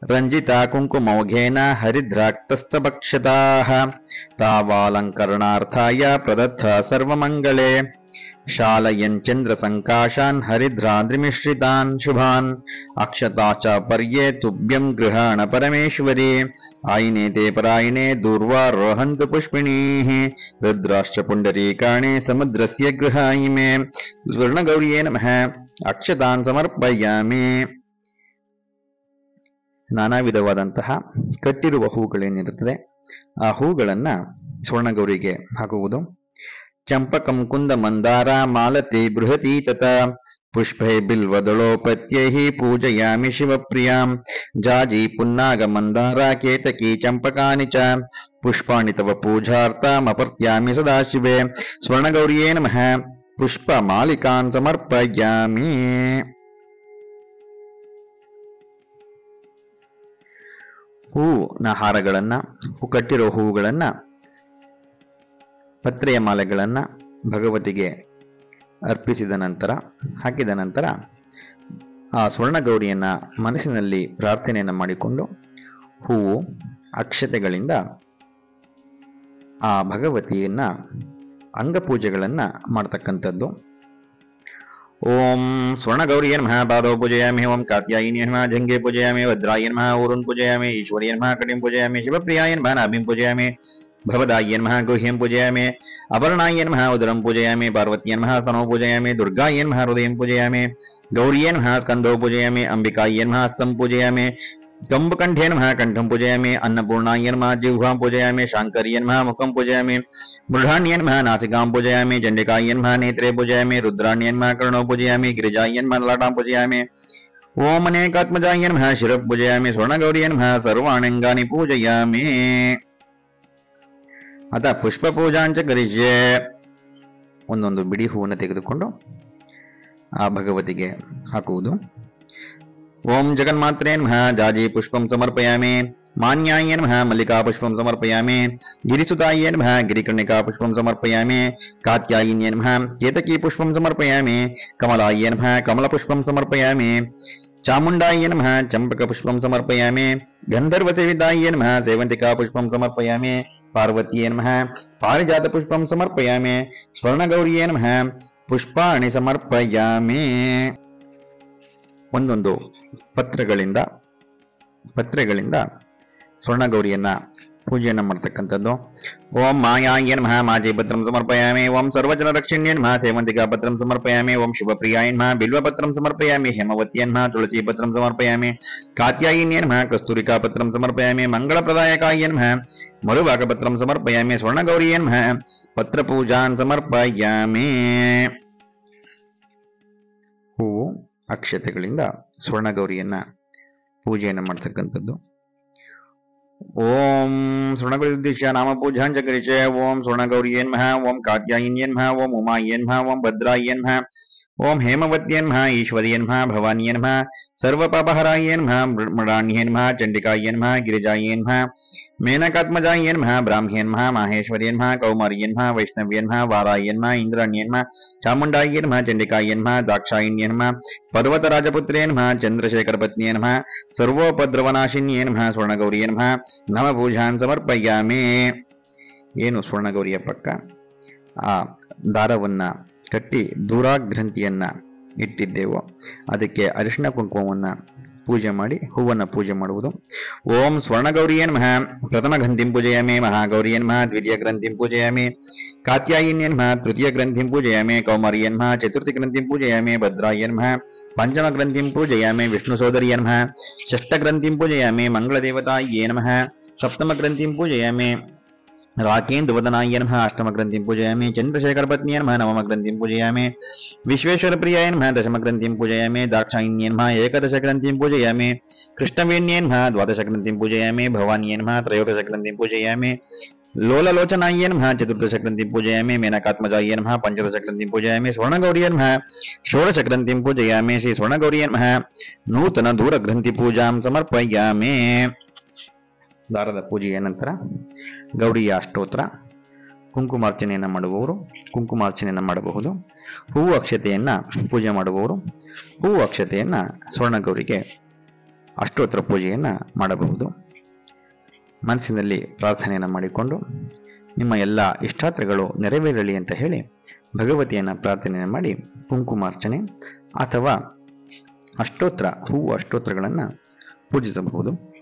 ರಂಜಿತ ಕುಂಕುಮೌಘೇನ ಹರಿದ್ರಾಕ್ತಸ್ತಭಕ್ಷತಾಃ ತಾವಾಲಂಕರಣಾರ್ಥಾಯ ಪ್ರದತ್ತ ಸರ್ವಮಂಗಳೆ. ಶಾಲಯನ್ ಚಂದ್ರ ಸಂಕಾಶಾನ್ ಹರಿದ್ರಾದ್ರಿಮಿಶ್ರಿತಾನ್ ಶುಭಾನ್ ಅಕ್ಷತಾಚ ಪರ್ಯೇ ತುಭ್ಯಂ ಗೃಹಾಣ ಪರಮೇಶ್ವರಿ. ಆಯಿನೇ ತೇ ಪರಾಯಿಣೇ ದೂರ್ವಾ ರೋಹಂತು ಪುಷ್ಪಿಣೀಃ ರುದ್ರಾಶ್ಚ ಪುಂಡರೀಕಾಣಿ ಸಮುದ್ರಸ್ಯ ಗೃಹಾಯಿಮೆ. ಸ್ವರ್ಣಗೌರಿಯೇ ನಮಃ. ಅಕ್ಷತಾನ್ ಸಮರ್ಪಯಾಮಿ. ನಾನಾ ವಿಧವಾದಂತಹ ಕಟ್ಟಿರುವ ಹೂಗಳೇನಿರುತ್ತದೆ ಆ ಹೂಗಳನ್ನ ಸ್ವರ್ಣಗೌರಿಗೆ ಹಾಕುವುದು. ಚಂಪಕಂ ಕುಂದ ಮಂದಾರ ಮಾಲತಿ ಬೃಹತಿ ತತ ಪುಷ್ಪೈ ಬಿಲ್ವದಳೋಪತ್ಯೈ ಪೂಜಯಾಮಿ ಶಿವಪ್ರಿಯಾಂ. ಜಾಜಿ ಪುನ್ನಾಗ ಮಂದಾರ ಕೇತಕಿ ಚಂಪಕಾನಿ ಚ ಪುಷ್ಪಾಣಿ ತವ ಪೂಜಾರ್ಥಮಪರ್ತ್ಯಾಮಿ ಸದಾಶಿವೆ. ಸ್ವರ್ಣಗೌರಿಯೇ ನಮಃ. ಪುಷ್ಪ ಮಾಲಿಕಾನ್ ಸಮರ್ಪಯಾಮಿ. ಹೂವಿನ ಹಾರಗಳನ್ನ ಕಟ್ಟಿರೋ ಹೂವುಗಳನ್ನ ಪತ್ರೆಯ ಮಾಲೆಗಳನ್ನ ಭಗವತಿಗೆ ಅರ್ಪಿಸಿದ ನಂತರ ಹಾಕಿದ ನಂತರ ಆ ಸ್ವರ್ಣಗೌರಿಯನ್ನ ಮನಸ್ಸಿನಲ್ಲಿ ಪ್ರಾರ್ಥನೆಯನ್ನ ಮಾಡಿಕೊಂಡು ಹೂವು ಅಕ್ಷತೆಗಳಿಂದ ಆ ಭಗವತಿಯನ್ನ ಅಂಗಪೂಜೆಗಳನ್ನ ಮಾಡ್ತಕ್ಕಂಥದ್ದು. ಓಂ ಸ್ವರ್ಣಗೌರಿಯೇ ನಮಃ. ಪಾದೌ ಪೂಜಯಾಮಿ. ಓಂ ಕಾತ್ಯಾಯಿನಿ ನಮಃ. ಜಂಘೆ ಪೂಜಯಾಮಿ. ಭದ್ರಾಯ ನಮಃ. ಊರುನ್ ಪೂಜಯಾಮಿ. ಈಶ್ವರಿಯ ನಮಃ. ಕಟಿಂ ಪೂಜಯಾಮಿ. ಶಿವಪ್ರಿಯಾಯ ನಮಃ. ನಾಭಿಂ ಪೂಜಯಾಮಿ. ಭವದಾಯ ನಮಃ. ಗುಹ್ಯಂ ಪೂಜಯಾಮಿ. ಅಪರ್ಣಾಯ ನಮಃ. ಉದರಂ ಪೂಜಯಾಮಿ. ಪಾರ್ವತ್ಯ ನಮಃ. ಸ್ತನೋ ಪೂಜಯಾಮಿ. ದುರ್ಗಾಯ ನಮಃ. ಹೃದಯಂ ಪೂಜಯಾಮಿ. ಗೌರಿಯೇ ನಮಃ. ಸ್ಕಂದೋ ಪೂಜಯಾಮಿ. ಅಂಬಿಕಾಯ ನಮಃ. ಹಸ್ತಂ ಪೂಜಯಾಮಿ. ಕಂಬಕಂಠೇ ನಮಃ. ಕಂಠಂ ಪೂಜಯಾಮಿ. ಅನ್ನಪೂರ್ಣಾಯ ನಮಃ. ಜಿಹ್ವಾಂ ಪೂಜಯಾಮಿ. ಶಾಂಕರ್ಯ ನಮಃ. ಮುಖಂ ಪೂಜಯಾಮಿ. ಮೃಢಾನ್ಯ ನಮಃ. ನಾಸಿಕಾಂ ಪೂಜಯಾಮಿ. ಚಂಡಿಕಾಯ ನಮಃ. ನೇತ್ರೇ ಪೂಜಯಾಮಿ. ರುದ್ರಾಣ್ಯ ನಮಃ. ಕರ್ಣೋ ಪೂಜಯಾಮಿ. ಗಿರಿಜಾಯ ನಮಃ. ಲಲಾಟಾಂ ಪೂಜಯಾಮಿ. ಓಂ ಅನೇಕಾತ್ಮಜಾಯ ನಮಃ. ಶಿರಃ ಪೂಜಯಾಮಿ. ಸ್ವರ್ಣಗೌರಿಯ ನಮಃ. ಸರ್ವಾಣಂಗಾನಿ ಪೂಜಯಾಮಿ. ಅತ ಪುಷ್ಪ ಪೂಜಾಂಚ ಕರಿಷ್ಯೆ. ಒಂದೊಂದು ಬಿಡಿ ಹೂವನ್ನು ತೆಗೆದುಕೊಂಡು ಆ ಭಗವತಿಗೆ ಹಾಕುವುದು. ಓಂ ಜಗನ್ಮಾತ್ರೇ ನಮಃ. ಜಾಜಿ ಪುಷ್ಪಂ ಸಮರ್ಪಯಾಮಿ. ಮಾನ್ಯಾಯ ನಮಃ. ಮಲ್ಲಿಕಾ ಪುಷ್ಪಂ ಸಮರ್ಪಯಾಮಿ. ಗಿರಿಸುತಾಯ ನಮಃ. ಗಿರಿಕರ್ಣಿಕಾ ಪುಷ್ಪಂ ಸಮರ್ಪಯಾಮಿ. ಕಾತ್ಯಾಯಿನ್ಯ ನಮಃ. ಕೇತಕಿ ಪುಷ್ಪಂ ಸಮರ್ಪಯಾಮಿ. ಕಮಲಾಯ ನಮಃ. ಕಮಲ ಪುಷ್ಪಂ ಸಮರ್ಪಯಾಮಿ. ಚಾಮುಂಡಾಯ ನಮಃ. ಚಂಪಕ ಪುಷ್ಪಂ ಸಮರ್ಪಯಾಮಿ. ಗಂಧರ್ವ ಸೇವಿತಾಯ ನಮಃ. ಸೇವಂತಿಕಾ ಪುಷ್ಪಂ ಸಮರ್ಪಯಾಮಿ. पार्वतीये नमः पारिजातपुष्पं समर्पयामि स्वर्णगौरिये नमः पुष्पाणि समर्पयामि ಒಂದೊಂದು ಪತ್ರೆಗಳಿಂದ ಸ್ವರ್ಣಗೌರಿಯನ್ನ ಪೂಜೆಯನ್ನು ಮಾಡ್ತಕ್ಕಂಥದ್ದು. ಓಂ ಮಾಯಾಯ ನಮಃ ಮಾಜಿ ಪತ್ರಂ ಸಮರ್ಪಯಾಮಿ. ಓಂ ಸರ್ವಜನ ರಕ್ಷಣ್ಯ ನಮಃ ಸೇವಂತಿಕಾ ಪತ್ರಂ ಸಮರ್ಪಯಾಮಿ. ಓಂ ಶುಭಪ್ರಿಯಾಯ ನಮಃ ಬಿಲ್ವಪತ್ರಂ ಸಮರ್ಪಯಾಮಿ. ಹೇಮವತ್ಯ ನಮಃ ತುಳಸಿ ಪತ್ರಂ ಸಮರ್ಪಯಾಮಿ. ಕಾತ್ಯಾಯಿನ್ಯ ನಮಃ ಕಸ್ತೂರಿಕಾ ಪತ್ರಂ ಸಮರ್ಪಯಾಮಿ. ಮಂಗಳಪ್ರದಾಯಕಾಯ ನಮಃ ಮರುಭಾಗಪತ್ರಂ ಸಮರ್ಪಯಾಮಿ. ಸ್ವರ್ಣಗೌರಿಯ ನಮಃ ಪತ್ರಪೂಜಾನ್ ಸಮರ್ಪಯಾಮಿ. ಹೂವು ಅಕ್ಷತೆಗಳಿಂದ ಸ್ವರ್ಣಗೌರಿಯನ್ನ ಪೂಜೆಯನ್ನು ಮಾಡ್ತಕ್ಕಂಥದ್ದು. ಓಂ ಸ್ವರ್ಣಗೌರಿ ಉದ್ದೇಶ್ಯ ನಾಮ ಪೂಜಾಂಚ ಕರಿಚೆ. ಓಂ ಸ್ವರ್ಣಗೌರಿಯೇ ನಮಃ. ಓಂ ಕಾತ್ಯಾಯಿನ್ಯೇ ನಮಃ. ಓಂ ಉಮಾಯೇ ನಮಃ. ಓಂ ಭದ್ರಾಯೇ ನಮಃ. ಓಂ ಹೇಮವತ್ಯೇ ನಮಃ. ಈಶ್ವರ್ಯೇ ನಮಃ. ಭವಾನ್ಯೇ ನಮಃ. ಸರ್ವಪಾಪಹರಾಯೇ ನಮಃ. ಮೃಡಾನ್ಯೇ ನಮಃ. ಚಂಡಿಕಾಯೇ ನಮಃ. ಗಿರಿಜಾಯೇ ನಮಃ. ಮೇನಕಾತ್ಮಜಾಯೇ ನಮಃ. ಬ್ರಾಹ್ಮ್ಯೇ ನಮಃ. ಮಾಹೇಶ್ವರ್ಯೇ ನಮಃ. ಕೌಮಾರ್ಯೇ ನಮಃ. ವೈಷ್ಣವ್ಯೇ ನಮಃ. ವಾರಾಯೇ ನಮಃ. ಇಂದ್ರಾಣ್ಯೇ ನಮಃ. ಚಾಮುಂಡಾಯೇ ನಮಃ. ಚಂಡಿಕಾಯೇ ನಮಃ. ದಾಕ್ಷಾಯಿಣ್ಯೇ ನಮಃ. ಪರ್ವತರಾಜಪುತ್ರೇ ನಮಃ. ಚಂದ್ರಶೇಖರಪತ್ನ್ಯೇ ನಮಃ. ಸರ್ವೋಪದ್ರವನಾಶಿನ್ಯೇ ನಮಃ. ಸ್ವರ್ಣಗೌರಿಯೇ ನಮಃ. ನಮ ಪೂಜಾನ್ ಸಮರ್ಪಯಾಮಿ. ಏನು ಸ್ವರ್ಣಗೌರಿಯ ಪಕ್ಕ ಆ ದಾರವನ್ನ ಕಟ್ಟಿ ದೂರಾಗ್ರಂಥಿಯನ್ನ ಇಟ್ಟಿದ್ದೇವೋ ಅದಕ್ಕೆ ಅರಿಶಿಣ ಕುಂಕುಮವನ್ನ ಪೂಜೆ ಮಾಡಿ ಹೂವನ್ನ ಪೂಜೆ ಮಾಡುವುದು. ಓಂ ಸ್ವರ್ಣಗೌರಿಯೇ ನಮಃ. ಪ್ರಥಮ ಗ್ರಂಥಿಂ ಪೂಜಯಾಮಿ. ಮಹಾಗೌರಿಯೇ ನಮಃ. ದ್ವಿತೀಯ ಗ್ರಂಥಿಂ ಪೂಜಯಾಮಿ. ಕಾತ್ಯಾಯಿನ್ಯೇ ನಮಃ. ತೃತೀಯ ಗ್ರಂಥಿಂ ಪೂಜಯಾಮಿ. ಕೌಮಾರ್ಯೇ ನಮಃ. ಚತುರ್ಥಿ ಗ್ರಂಥಿಂ ಪೂಜಯಾಮಿ. ಭದ್ರಾಯೇ ನಮಃ. ಪಂಚಮ ಗ್ರಂಥಿಂ ಪೂಜಯಾಮಿ. ವಿಷ್ಣು ಸೋದರಿಯೇ ನಮಃ. ಷಷ್ಠ ಗ್ರಂಥಿಂ ಪೂಜಯಾಮಿ. ಮಂಗಳದೇವತಾಯೇ ನಮಃ. ಸಪ್ತಮ ಗ್ರಂಥಿಂ ಪೂಜಯಾಮಿ. राकेन्दुवदनाय नमः. अष्टम ग्रंथिं पूजयामि. चंद्रशेखर पत्न्यै नमः. नवम ग्रंथिं पूजयामि. विश्वेश्वर प्रियाय नमः. दशम ग्रंथिं पूजयामि. दाक्षायिन्यै नमः. एकादश ग्रंथिं पूजयामि. कृष्णवेण्यै नमः. द्वादश ग्रंथिं पूजयामि. भवान्यै नमः. त्रयोदश ग्रंथिं पूजयामि. लोललोचनाय नमः. चतुर्दश ग्रंथिं पूजयामि. मेनकात्मजाय नमः. पंचदश ग्रंथिं पूजयामि. स्वर्णगौर्यै नमः. षोडश ग्रंथिं पूजयामि. श्री स्वर्णगौर्यै नमः. नूतन दूरग्रंथि पूजां समर्पयामि. ದಾರದ ಪೂಜೆಯ ನಂತರ ಗೌರಿಯ ಅಷ್ಟೋತ್ರ, ಕುಂಕುಮಾರ್ಚನೆಯನ್ನು ಮಾಡುವವರು ಕುಂಕುಮಾರ್ಚನೆಯನ್ನು ಮಾಡಬಹುದು. ಹೂವು ಅಕ್ಷತೆಯನ್ನ ಪೂಜೆ ಮಾಡುವವರು ಹೂವು ಅಕ್ಷತೆಯನ್ನ ಸ್ವರ್ಣಗೌರಿಗೆ ಅಷ್ಟೋತ್ರ ಪೂಜೆಯನ್ನ ಮಾಡಬಹುದು. ಮನಸ್ಸಿನಲ್ಲಿ ಪ್ರಾರ್ಥನೆಯನ್ನು ಮಾಡಿಕೊಂಡು ನಿಮ್ಮ ಎಲ್ಲ ಇಷ್ಟಾರ್ಥಗಳು ನೆರವೇರಲಿ ಅಂತ ಹೇಳಿ ಭಗವತಿಯನ್ನ ಪ್ರಾರ್ಥನೆಯನ್ನು ಮಾಡಿ ಕುಂಕುಮಾರ್ಚನೆ ಅಥವಾ ಹೂವು ಅಷ್ಟೋತ್ರಗಳನ್ನು ಪೂಜಿಸಬಹುದು.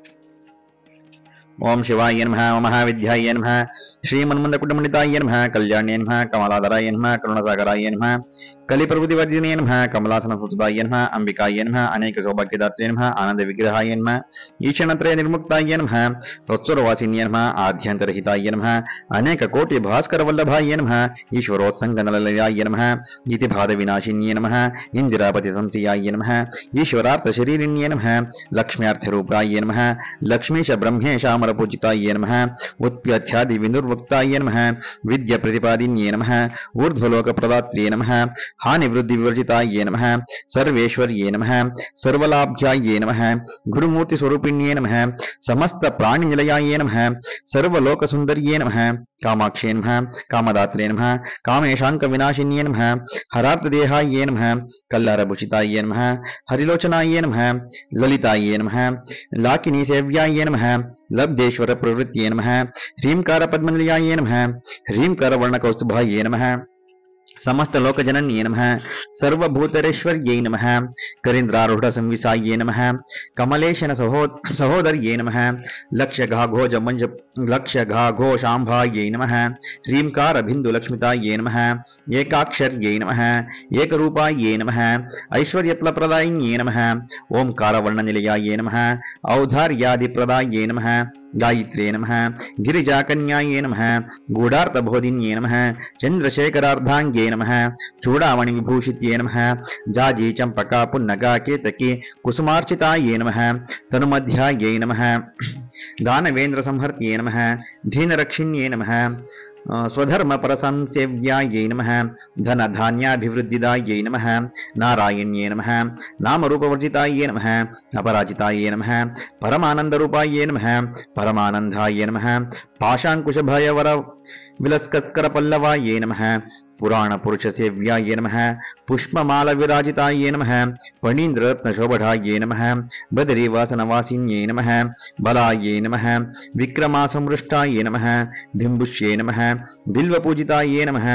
ओम शिवाय नमः. ओम महाविद्याय नमः. श्रीमन्मन्दकुटुम्बिताय नमः. कल्याण्यै नमः. कमलाधराय नमः. करुणसागराय नमः. कलिप्रभृतिवर्धिने नमः. कमलासनसुताय नमः. अंबिकाय नमः. अनेक सौभाग्यदात्रे नमः. आनंद विग्रहाय नमः. ईशनत्रय निर्मुक्ताय नमः. रत्सुरवासिन्ये नमः. आद्यन्तरहिताय नमः. अनेक कोटि भास्कर वल्लभाय नमः. ईश्वरोत्संगनलयाय नमः. इतिभाद विनाशिन्ये नमः. इंदिरापति संशयाय नमः. ईश्वरार्थ शरीरिण्ये नमः. लक्ष्म्यार्थ रूपाय नमः. लक्ष्मीश ब्रह्मेश पूजिताय नमः. उत्प्यथ्यादि विनुर्वक्ताय नमः. विद्या प्रतिपादिन्ये नमः. ऊर्ध्वलोक प्रदात्रे नमः. हानि वृद्धि विवर्जिताय नमः. सर्वेश्वर्ये नमः. सर्वलाभ्याय नमः. गुरुमूर्ति स्वरूपिण्ये नमः. समस्त प्राणि निलयाय नमः. सर्वलोक सुंदर्ये नमः. कामाक्षे नमः. कामदात्रे नमः. कामेशांक विनाशिन्ये नमः. हरार्थ देहाय नमः. कल्लारभूषिताय नमः. हरिलोचनाय नमः. ललिताय नमः. लाकिनी सेव्याय नमः. लब्धेश्वर प्रवृत्ये नमः. ह्रींकार पद्मनिलयाय नमः. ह्रींकार वर्णकौस्तुभाय नमः. समस्त लोकजनन्ये नमः. सर्वभूतरेश्वर्यै नमः. करीन्द्रारूढ़ संविसाये नमः. कमलेशन सहोदर्ये नमः. लक्ष्यघाघोषाम्भायै नमः. ह्रींकार बिंदु लक्ष्मिताये नमः. एकाक्षर्यै नमः. एकरूपाये नमः. ऐश्वर्यफलप्रदायिन्ये नमः. ओंकार वर्णनिलयाये नमः. औदार्यादिप्रदाये नमः. गायत्रे नमः. गिरिजाकन्याये नमः. गूढ़ार्थबोधिन्ये नमः. चंद्रशेखरार्धांगे नमः. चूड़ामणि विभूषित्ये नमः. जाजी चंपका पुन्नगा केतकी कुसुमार्चिताये नमः. तनुमध्याये नमः. दानवेन्द्र संहर्त्ये नमः. धीनरक्षिण्ये नमः. स्वधर्म परसंसेव्यायै नमः. धन धान्याभिवृद्धिदायै नमः. नारायण्ये नमः. नामरूपवर्जितायै नमः. अपराजितायै नमः. परमानन्दरूपायै नमः. परमानन्दाय नमः. पाशाङ्कुशभयवर विलस्कत्कर पल्लवाये नमः. पुराणपुरुषसेव्याय नमः पुष्पमालविराजिताय नमः फणीन्द्ररत्नशोभढाय नमः बदरीवासनवासिन्यै नमः बलाय नमः विक्रमासमृष्टाय नमः बिम्बुष्ये नमः बिल्वपूजिताय नमः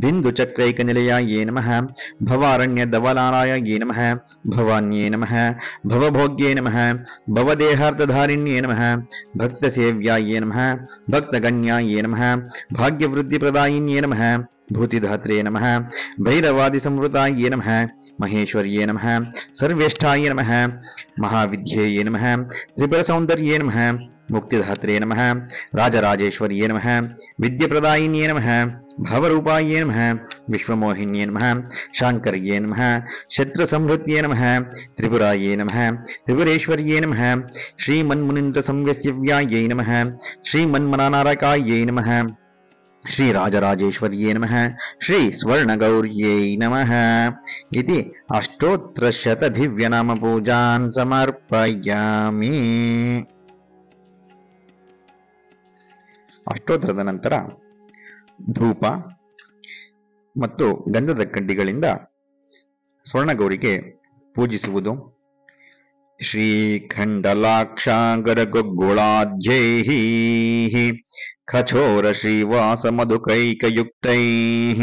बिन्दुचक्रैकनिलयाय नमः भवारण्यधवलाराय नमः भवान्ये नमः भवभोग्ये नमः भवदेहार्थधारिण्ये नमः भक्तसेव्याय नमः भक्तगण्याय नमः भाग्यवृद्धिप्रदायिन्ये नमः भूतिधात्रे नमः भैरवादिसंवृताय नमः महेश्वर्ये नमः सर्वेष्ठाय नमः महाविद्येये नमः त्रिपुरसौन्दर्ये नमः मुक्तिधात्रे नमः राजराजेश्वर्ये नमः विद्यप्रदायिन्ये नमः भवरूपाय नमः विश्वमोहिन्ये नमः शाङ्कर्ये नमः शत्रुसंहृत्ये नमः त्रिपुराय नमः त्रिपुरेश्वर्ये नमः श्रीमन्मुनीन्द्रसंव्यस्यव्यायै नमः श्रीमन्मनानारकाय नमः श्रीराजराजेश्वर्ये नमः श्रीस्वर्णगौर्यै नमः इति अष्टोत्तरशतदिव्यनामपूजान् समर्पयामि। ಅಷ್ಟೋತ್ತರದ ನಂತರ ಧೂಪ ಮತ್ತು ಗಂಧದ ಕಡ್ಡಿಗಳಿಂದ ಸ್ವರ್ಣಗೌರಿಗೆ ಪೂಜಿಸುವುದು. ಶ್ರೀಖಂಡಲಾಕ್ಷಾಗರಗೊಗ್ಗುಳಾಧ್ಯೈಃ ಖಚೋರ ಶ್ರೀವಾಸಮಧುಕೈಕಯುಕ್ತೈಃ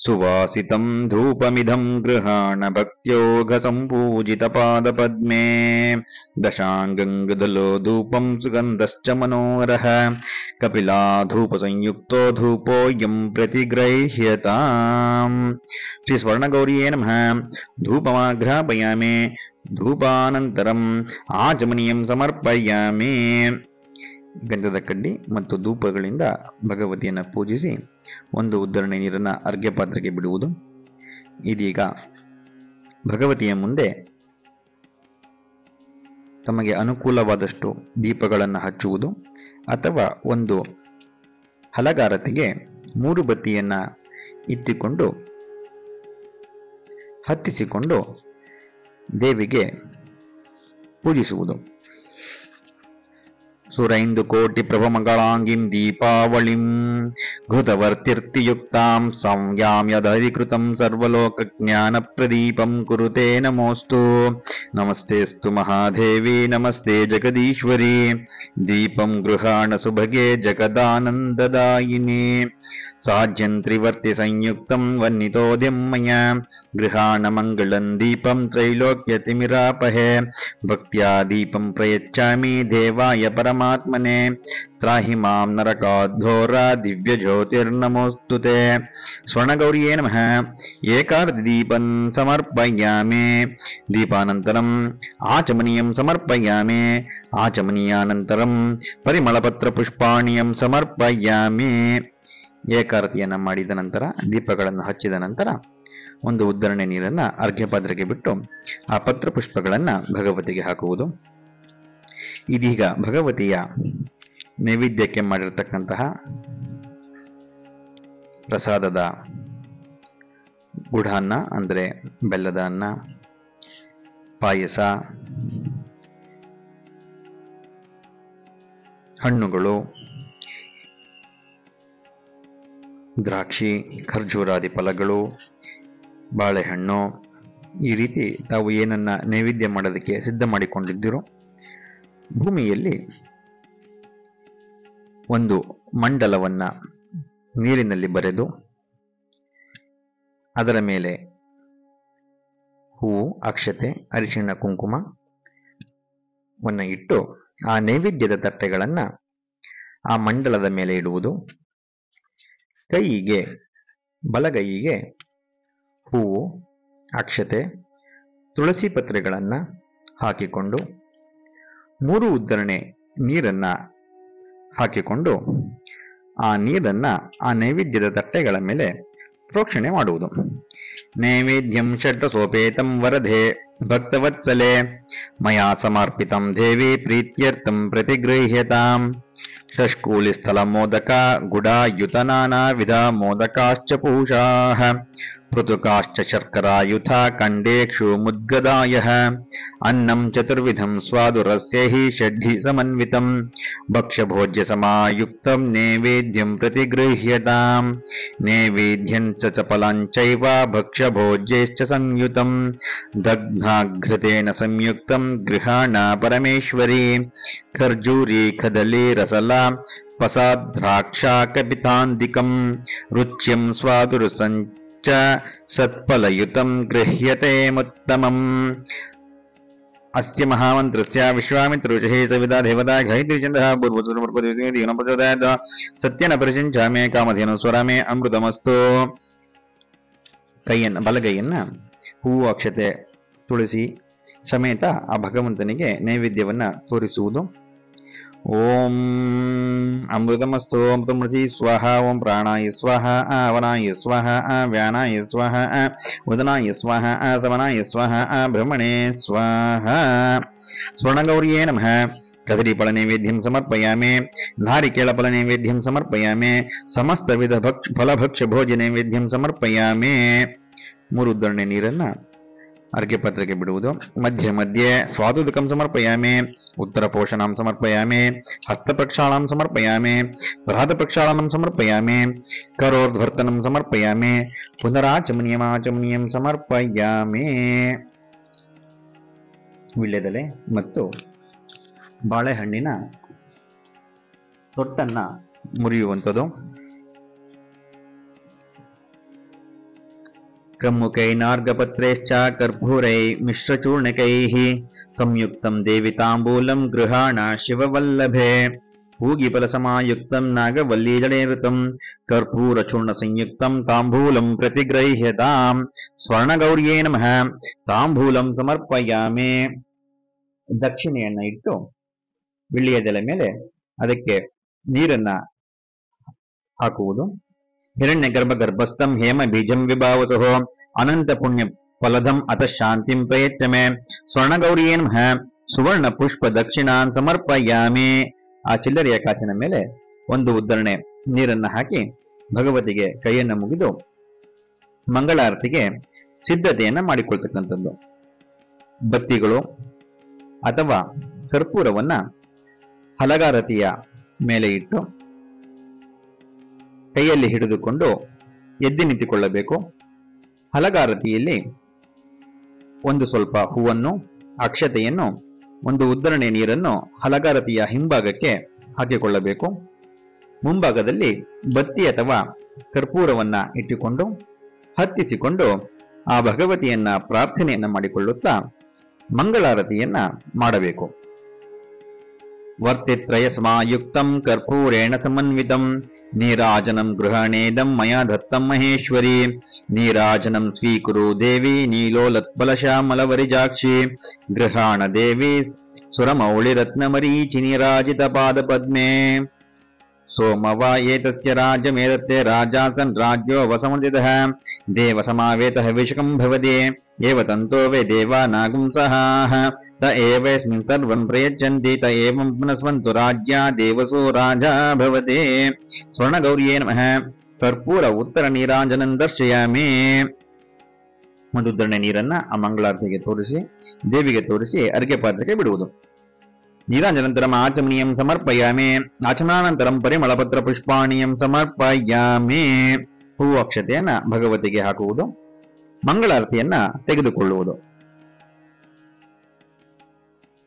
ಸುವಾಸಿತಂ ಧೂಪಮಿದಂ ಗೃಹಾಣ ಭಕ್ತ್ಯೋಘ ಸಂಪೂಜಿತಪಾದಪದ್ಮೇ ದಶಾಂಗಂಗದಲೋ ಧೂಪಂ ಸುಗಂಧಶ್ಚ ಮನೋಹರಃ ಕಪಿಲಾ ಧೂಪ ಸಂಯುಕ್ತೋ ಧೂಪೋಯಂ ಪ್ರತಿಗೃಹ್ಯತಾಂ. ಶ್ರೀ ಸ್ವರ್ಣಗೌರಿಯೇ ನಮಃ. ಧೂಪಮಾಘ್ರಾಪಯಾಮಿ ಧೂಪಾನಂತರಂ ಆಚಮನೀಯಂ ಸಮರ್ಪಯಾಮಿ. ಗಂಧದ ಕಡ್ಡಿ ಮತ್ತು ಧೂಪಗಳಿಂದ ಭಗವತಿಯನ್ನು ಪೂಜಿಸಿ ಒಂದು ಉದ್ಧರಣೆ ನೀರನ್ನು ಅರ್ಘ್ಯ ಪಾತ್ರೆಗೆ ಬಿಡುವುದು. ಇದೀಗ ಭಗವತಿಯ ಮುಂದೆ ತಮಗೆ ಅನುಕೂಲವಾದಷ್ಟು ದೀಪಗಳನ್ನು ಹಚ್ಚುವುದು ಅಥವಾ ಒಂದು ಹಲಗಾರತಿಗೆ 3 ಬತ್ತಿಯನ್ನು ಇತ್ತಿಕೊಂಡು ಹತ್ತಿಸಿಕೊಂಡು ದೇವಿಗೆ ಪೂಜಿಸುವುದು. ಸುರೈಂದು ಕೋಟಿ ಪ್ರಭಮಗಳಾಂಗಿಂ ದೀಪಾವಳಿಂ ಘೃತವರ್ತಿರ್ತಿಯುಕ್ತಾಂ ಸಂಯಾಮ್ಯಧರಿಕೃತಂ ಸರ್ವಲೋಕಜ್ಞಾನ ಪ್ರದೀಪಂ ಕುರುತೆ ನಮೋಸ್ತು. ನಮಸ್ತೆಸ್ತು ಮಹಾದೇವಿ ನಮಸ್ತೆ ಜಗದೀಶ್ವರಿ ದೀಪಂ ಗೃಹಾಣ ಸುಭಗೆ ಜಗದಾನಂದದಾಯಿನಿ ಸಾಜ್ಯಂತ್ರಿವರ್ತಿ ಸಂಯುಕ್ತಂ ವನ್ನಿತೋದ್ಯಂ ಮಯ ಗೃಹಾಣ ಮಂಗಳಂ ದೀಪಂ ತ್ರೈಲೋಕ್ಯತಿಮಿರಾಪಹೇ ಭಕ್ತ್ಯಾ ದೀಪಂ ಪ್ರಯಚ್ಚಾಮಿ ದೇವಾಯ ಪರಮಾತ್ಮನೆ ತ್ರಾಹಿ ಮಾಂ ನರಕಾದ್ಘೋರ ದಿವ್ಯ ಜ್ಯೋತಿರ್ನಮೋಸ್ತುತೆ. ಸ್ವರ್ಣಗೌರಿಯೇ ನಮಃ. ಏಕಾರ್ತಿ ದೀಪಂ ಸಮರ್ಪಯಾಮಿ ದೀಪಾನಂತರಂ ಆಚಮನೀಯಂ ಸಮರ್ಪಯಾಮಿ ಆಚಮನೀಯಾನಂತರಂ ಪರಿಮಳಪತ್ರ ಪುಷ್ಪಾಣಿಯಂ ಸಮರ್ಪಯಾಮಿ. ಏಕಾರತಿಯನ್ನು ಮಾಡಿದ ನಂತರ ದೀಪಗಳನ್ನು ಹಚ್ಚಿದ ನಂತರ ಒಂದು ಉದ್ಧರಣೆ ನೀರನ್ನು ಅರ್ಘ್ಯಪಾತ್ರೆಗೆ ಬಿಟ್ಟು ಆ ಪತ್ರ ಪುಷ್ಪಗಳನ್ನು ಭಗವತಿಗೆ ಹಾಕುವುದು. ಇದೀಗ ಭಗವತಿಯ ನೈವೇದ್ಯಕ್ಕೆ ಮಾಡಿರ್ತಕ್ಕಂತಹ ಪ್ರಸಾದದ ಗುಢಾನ್ನ ಅಂದರೆ ಬೆಲ್ಲದ ಅನ್ನ, ಪಾಯಸ, ಹಣ್ಣುಗಳು, ದ್ರಾಕ್ಷಿ, ಖರ್ಜೂರಾದಿ ಫಲಗಳು, ಬಾಳೆಹಣ್ಣು, ಈ ರೀತಿ ತಾವು ಏನನ್ನ ನೈವೇದ್ಯ ಮಾಡೋದಕ್ಕೆ ಸಿದ್ಧ ಮಾಡಿಕೊಂಡಿದ್ದಿರೋ ಭೂಮಿಯಲ್ಲಿ ಒಂದು ಮಂಡಲವನ್ನ ನೀರಿನಲ್ಲಿ ಬರೆದು ಅದರ ಮೇಲೆ ಹೂವು, ಅಕ್ಷತೆ, ಅರಿಶಿಣ, ಕುಂಕುಮವನ್ನು ಇಟ್ಟು ಆ ನೈವೇದ್ಯದ ತಟ್ಟೆಗಳನ್ನು ಆ ಮಂಡಲದ ಮೇಲೆ ಇಡುವುದು. ಕೈಯಿಗೆ, ಬಲಗೈಯಿಗೆ ಹೂವು, ಅಕ್ಷತೆ, ತುಳಸಿ ಪತ್ರೆಗಳನ್ನು ಹಾಕಿಕೊಂಡು 3 ಉದ್ಧರಣೆ ನೀರನ್ನು ಹಾಕಿಕೊಂಡು ಆ ನೀರನ್ನು ಆ ನೈವೇದ್ಯದ ತಟ್ಟೆಗಳ ಮೇಲೆ ಪ್ರೋಕ್ಷಣೆ ಮಾಡುವುದು. ನೈವೇದ್ಯಂ ಷಡ್ರಸೋಪೇತಂ ವರದೆ ಭಕ್ತವತ್ಸಲೆ ಮಯಾ ಸಮರ್ಪಿತಂ ದೇವಿ ಪ್ರೀತ್ಯರ್ಥಂ ಪ್ರತಿಗೃಹ್ಯತಾಂ. ಷಷ್ಕೂಲಿ ಸ್ಥಳ ಮೋದಕ ಗುಡಾಯುತ ನಾನಾ ವಿಧ ಮೋದಕಾಶ್ಚ ಪೂಷಾಃ पृथुकाश्च शर्करायुधा कण्डेक्षु मुद्गदायः अन्नं चतुर्विधं स्वादुरस्य हि षड्भि समन्वितं भक्ष्यभोज्यसमायुक्तं नैवेद्यं प्रतिगृह्यताम् नैवेद्यं च चपलं चैव भक्ष्यभोज्यैश्च संयुतं दग्धाघृतेन संयुक्तं गृहाणा परमेश्वरी खर्जूरी कदली रसला पसाद्राक्षा कपितान्दिकं रुच्यं स्वादुरसञ्च सत्फलयुतं गृह्यते मुत्तमम् अस्य महामन्त्रस्य विश्वामित्रुषिः सविता देवता गायत्रीचन्द्रः पूर्वसूर्यप्रतिदिनं प्रचोदयात् सत्येन परिचिञ्चामि कामधेनु स्वरामि अमृतमस्तु ಕೈಯನ್ನು ಬಲಗೈಯನ್ನ ಹೂವು ಅಕ್ಷತೆ ತುಳಸಿ ಸಮೇತ ಆ ಭಗವಂತನಿಗೆ ನೈವೇದ್ಯವನ್ನ ತೋರಿಸುವುದು. ಓಂ ಅಮೃತಮಸ್ತು ಅಮೃತಮೃತಿ ಸ್ವಾಹ ಓಂ ಪ್ರಾಣಾಯ ಸ್ವಾಹ ಅವನಾಯ ಸ್ವಾಹ ವ್ಯಾನಾಯ ಸ್ವಾಹ ಉದನಾಯ ಸ್ವಾಹ ಸಮನಾಯ ಸ್ವಾಹ ಬ್ರಹ್ಮಣೇ ಸ್ವಾಹ. ಸ್ವರ್ಣಗೌರಿಯೇ ನಮಃ. ಕದಲಿಫಲ ನೈವೇದ್ಯಂ ಸಮರ್ಪಯಾಮಿ ನಾರಿಕೇಳಫಲ ನೈವೇದ್ಯಂ ಸಮರ್ಪಯಾಮಿ ಸಮಸ್ತವಿಧ ಫಲಭಕ್ಷ್ಯ ಭೋಜ್ಯ ನೈವೇದ್ಯಂ ಸಮರ್ಪಯಾಮಿ. 3 ಉದ್ದರಣೆ ನೀರನ್ನ अर्घ्य पत्रके बिडुवुदु. मध्य मध्ये स्वादुदकं समर्पयामि उत्तरपोषणां समर्पयामि हस्तप्रक्षालनं समर्पयामि प्रभातप्रक्षालनं समर्पयामि करोर्ध्वर्तनं समर्पयामि पुनराचमनीयमाचमनीयं समर्पयामि. ವಿಳ್ಯದೆಲೆ ಮತ್ತು ಬಾಳೆಹಣ್ಣಿನ ತೊಟ್ಟನ್ನ ಮುರಿಯುವಂಥದ್ದು. ಕಮ್ಮುಕೈನಾರ್ಘಪತ್ರೈಶ್ಚ ಕರ್ಪೂರೈ ಮಿಶ್ರಚೂರ್ಣಕೈಃ ಸಂಯುಕ್ತಂ ದೇವಿ ತಾಂಬೂಲಂ ಗೃಹಾಣ ಶಿವವಲ್ಲಭೆ पूगीफलसमायुक्तं नागवल्लीजलेऋतं कर्पूरचूर्णसंयुक्तं ताम्बूलं प्रतिगृह्यताम्. स्वर्णगौर्यै नमः. ताम्बूलं समर्पयामि. ದಕ್ಷಿಣೆಯನ್ನ ಇಟ್ಟು ವಿಳ್ಯದೆಲೆ ಮೇಲೆ ಅದಕ್ಕೆ ನೀರನ್ನ ಹಾಕುವುದು. ಹಿರಣ್ಯ ಗರ್ಭಸ್ಥಂ ಹೇಮ ಬೀಜಂ ವಿಭಾವಸಃ ಅನಂತ ಪುಣ್ಯ ಫಲದಂ ಅತಃ ಶಾಂತಿಂ ಪ್ರಯಚ್ಛಮೆ. ಸ್ವರ್ಣಗೌರ್ಯೇ ನಮಃ. ಸುವರ್ಣ ಪುಷ್ಪ ದಕ್ಷಿಣಾನ್ ಸಮರ್ಪಯಾಮಿ. ಆ ಚಿಲ್ಲರೆಯ ಕಾಸಿನ ಮೇಲೆ 1 ಉದ್ದರಣೆ ನೀರನ್ನ ಹಾಕಿ ಭಗವತಿಗೆ ಕೈಯನ್ನ ಮುಗಿದು ಮಂಗಳಾರತಿಗೆ ಸಿದ್ಧತೆಯನ್ನ ಮಾಡಿಕೊಳ್ತಕ್ಕಂಥದ್ದು. ಬತ್ತಿಗಳು ಅಥವಾ ಕರ್ಪೂರವನ್ನ ಹಲಗಾರತಿಯ ಮೇಲೆ ಇಟ್ಟು ಕೈಯಲ್ಲಿ ಹಿಡಿದುಕೊಂಡು ಎದ್ದು ನಿಂತುಕೊಳ್ಳಬೇಕು. ಹಲಗಾರತಿಯಲ್ಲಿ ಒಂದು ಸ್ವಲ್ಪ ಹೂವನ್ನು, ಅಕ್ಷತೆಯನ್ನು, 1 ಉದ್ದರಣೆ ನೀರನ್ನು ಹಲಗಾರತಿಯ ಹಿಂಭಾಗಕ್ಕೆ ಹಾಕಿಕೊಳ್ಳಬೇಕು. ಮುಂಭಾಗದಲ್ಲಿ ಬತ್ತಿ ಅಥವಾ ಕರ್ಪೂರವನ್ನ ಇಟ್ಟುಕೊಂಡು ಹತ್ತಿಸಿಕೊಂಡು ಆ ಭಗವತಿಯನ್ನ ಪ್ರಾರ್ಥನೆಯನ್ನ ಮಾಡಿಕೊಳ್ಳುತ್ತಾ ಮಂಗಳಾರತಿಯನ್ನ ಮಾಡಬೇಕು. ವರ್ತಿತ್ರಯ ಸಮಾಯುಕ್ತಂ ಕರ್ಪೂರೇಣ ಸಮನ್ವಿತಂ ನೀರಾಜನಂ ಗೃಹಣೇದಂ ಮಯಾ ದತ್ತಂ ಮಹೇಶ್ವರಿ. ನೀರಾಜನಂ ಸ್ವೀಕುರು ದೇವಿ ನೀಲೋಲತ್ಪಲಶ್ಯಾಮಲವರಿಜಾಕ್ಷಿ. ಗೃಹಾಣ ದೇವಿ ಸುರಮೌಳಿರತ್ನಮರೀಚಿ ನೀರಾಜಿತ ಪಾದ ಪದ್ಮೇ. ಸೋಮವಾ ಏತಸ್ಯ ರಾಜ್ಯಮೇತಸ್ಯ ರಾಜಾಸನ್ ರಾಜ್ಯೋ ವಸಮುದಿತಃ ದೇವ ಸಮಾವೇತಃ ವಿಷಕಂ ಭವತಿ. ಏವ ತಂತೋ ವೇ ದೇವಾ ನಾಗುಂಸಹಾಃ ತ ಏವಸ್ಮಿನ್ ಸರ್ವಂ ಪ್ರಯಚ್ಛಂತಿ ತ ಏವಂ ಪುನಸ್ವಂತು ರಾಜ್ಯ ದೇವಸೋ ರಾಜಾ ಭವತಿ. ಸ್ವರ್ಣಗೌರ್ಯೇ ನಮಃ. ಕರ್ಪೂರ ಉತ್ತರ ನೀರಾಂಜನಂ ದರ್ಶಯಾಮಿ. 1 ಉದ್ದರಣೆ ನೀರನ್ನ ಆ ಮಂಗಳಾರತಿಗೆ ತೋರಿಸಿ ದೇವಿಗೆ ತೋರಿಸಿ ಅರ್ಘ್ಯ ಪಾತ್ರಕ್ಕೆ ಬಿಡುವುದು. ನೀರಾಂಜನಂತರಂ ಆಚಮನೀಯಂ ಸಮರ್ಪಯಾಮಿ. ಆಚಮನಾನಂತರಂ ಪರಿಮಳಪತ್ರ ಪುಷ್ಪಾಣಿಯಂ ಸಮರ್ಪಯಾಮಿ. ಹೂವು ಅಕ್ಷತೆಯನ್ನ ಭಗವತಿಗೆ ಹಾಕುವುದು. ಮಂಗಳಾರತಿಯನ್ನ ತೆಗೆದುಕೊಳ್ಳುವುದು.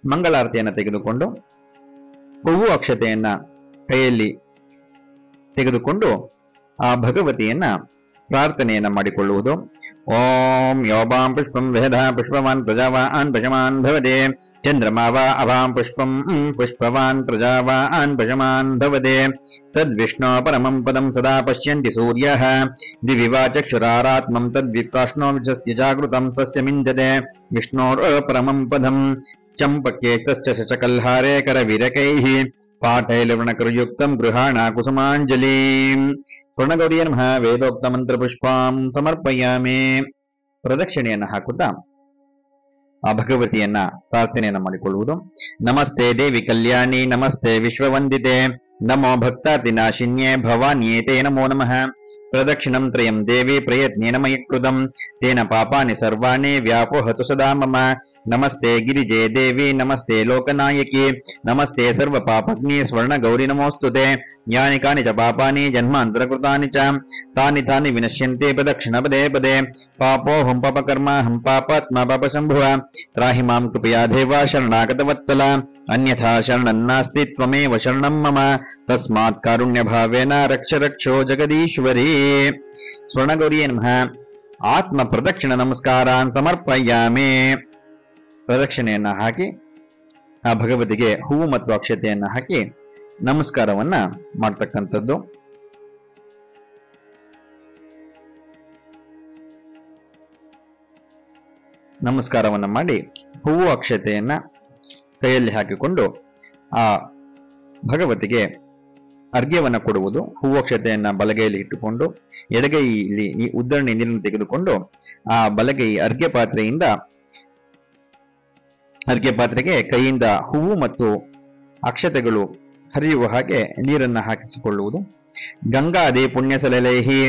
ಮಂಗಳಾರತಿಯನ್ನ ತೆಗೆದುಕೊಂಡು ಹೂವು ಅಕ್ಷತೆಯನ್ನ ಕೈಯಲ್ಲಿ ತೆಗೆದುಕೊಂಡು ಆ ಭಗವತಿಯನ್ನ ಪ್ರಾರ್ಥನೆಯನ್ನ ಮಾಡಿಕೊಳ್ಳುವುದು. ಓಂ ಯೋಪಾಂ ಪುಷ್ಪಂ ವೇದ ಪುಷ್ಪವಾನ್ ಪ್ರಜಾವಾನ್ ಪಶಮಾನ್ ಭವತೆ. ಚಂದ್ರಮಾ ವಾ ಅವಾಂ ಪುಷ್ಪಂ ಪುಷ್ಪವಾನ್ ಪ್ರಜಾವಾನ್ ಪಶಮಾನ್ ಭವತೆ. ತದ್ವಿಷ್ಣೋ ಪರಮಂ ಪದಂ ಸದಾ ಪಶ್ಯಂತಿ ಸೂರ್ಯಃ. ದಿವಿ ವಾ ಚಕ್ಷುರಾರಾತ್ಮಂ ತದ್ವಿಪ್ರಾಶ್ನೋ ವಿಶಸ್ಯ ಜಾಗೃತಂ ಸಸ್ಯ ಮಿಂಜತೆ. ವಿಷ್ಣೋರ್ ಪರಮಂ ಪದಂ ಚಂಪಕೆ ತಶ್ಚ ಶಶಕಲ್ಹಾರೆ ಕರವೀರಕೈಃ. ಪಾಠೈಲವರ್ಣಕರಯುಕ್ತಂ ಗೃಹಾಣ ಕುಸುಮಾಂಜಲಿಂ. ಸ್ವರ್ಣಗೌರ್ಯೇ ನಮಃ. ವೇದೋಕ್ತ ಮಂತ್ರ ಪುಷ್ಪಾಂ ಸಮರ್ಪಯಾಮಿ. ಪ್ರದಕ್ಷಿಣೆಯನ್ನು ಹಾಕುತ್ತಾ ಆ ಭಗವತಿಯನ್ನ ಪ್ರಾರ್ಥನೆಯನ್ನ ಮಾಡಿಕೊಳ್ಳುವುದು. ನಮಸ್ತೆ ದೇವಿ ಕಲ್ಯಾಣಿ ನಮಸ್ತೆ ವಿಶ್ವವಂದಿತೆ ನಮೋ ಭಕ್ತಾತಿನಾಶಿನ್ಯೇ ಭವಾನ್ಯೇತೆ ನಮೋ ನಮಃ. ಪ್ರದಕ್ಷಿಣಂ ತ್ರಯಂ ದೇವಿ ಪ್ರಯತ್ನೇನ ಮಯಿ ಕೃತಂ ತೇನ ಪಾಪಾನಿ ಸರ್ವಾಣಿ ವ್ಯಾಪೋಹತು ಸದಾ ಮಮ ನಮಸ್ತೆ ಗಿರಿಜೆ ದೇವಿ ನಮಸ್ತೆ ಲೋಕನಾಯಕಿ ನಮಸ್ತೆ ಸರ್ವ ಪಾಪಗ್ನಿ ಸ್ವರ್ಣ ಗೌರಿ ನಮೋಸ್ತುತೆ ಯಾನಿ ಕಾನಿ ಚ ಪಾಪಾನಿ ಜನ್ಮಾಂತರ ಕೃತಾನಿ ಚ ತಾನಿ ತಾನಿ ವಿನಶ್ಯಂತೆ ಪ್ರದಕ್ಷಿಣ ಪದೇ ಪದೇ ಪಾಪೋಹಂ ಪಾಪಕರ್ಮ ಹಂ ಪಾಪಾತ್ಮ ಪಾಪ ಸಂಭುವ ತ್ರಾಹಿ ಮಾಂ ಕೃಪಯಾ ದೇವ ಶರಣಾಗತ ವತ್ಸಲ ಅನ್ಯಥಾ ಶರಣಂ ನಾಸ್ತಿ ತ್ವಮೇವ ಶರಣಂ ಮಮ ತಸ್ಮಾತ್ ಕಾರುಣ್ಯ ಭಾವೇನ ರಕ್ಷ ರಕ್ಷೋ ಜಗದೀಶ್ವರಿ. ಸ್ವರ್ಣಗೌರಿಯೇ ನಮಃ. ಆತ್ಮ ಪ್ರದಕ್ಷಿಣ ನಮಸ್ಕಾರಾನ್ ಸಮರ್ಪಯಾಮಿ. ಪ್ರದಕ್ಷಿಣೆಯನ್ನ ಹಾಕಿ ಆ ಭಗವತಿಗೆ ಹೂವು ಮತ್ತು ಅಕ್ಷತೆಯನ್ನ ಹಾಕಿ ನಮಸ್ಕಾರವನ್ನ ಮಾಡ್ತಕ್ಕಂಥದ್ದು. ನಮಸ್ಕಾರವನ್ನ ಮಾಡಿ ಹೂವು ಅಕ್ಷತೆಯನ್ನ ಕೈಯಲ್ಲಿ ಹಾಕಿಕೊಂಡು ಆ ಭಗವತಿಗೆ ಅರ್ಘ್ಯವನ್ನ ಕೊಡುವುದು. ಹೂವು ಅಕ್ಷತೆಯನ್ನ ಬಲಗೈಯಲ್ಲಿ ಇಟ್ಟುಕೊಂಡು ಎಡಗೈಯಲ್ಲಿ ಈ ಉದ್ದರಣೆ ನೀರನ್ನು ತೆಗೆದುಕೊಂಡು ಆ ಬಲಗೈ ಅರ್ಘ್ಯ ಪಾತ್ರೆಗೆ ಕೈಯಿಂದ ಹೂವು ಮತ್ತು ಅಕ್ಷತೆಗಳು ಹರಿಯುವ ಹಾಗೆ ನೀರನ್ನ ಹಾಕಿಸಿಕೊಳ್ಳುವುದು. ಗಂಗಾದಿ ಪುಣ್ಯಸಲೈಹಿ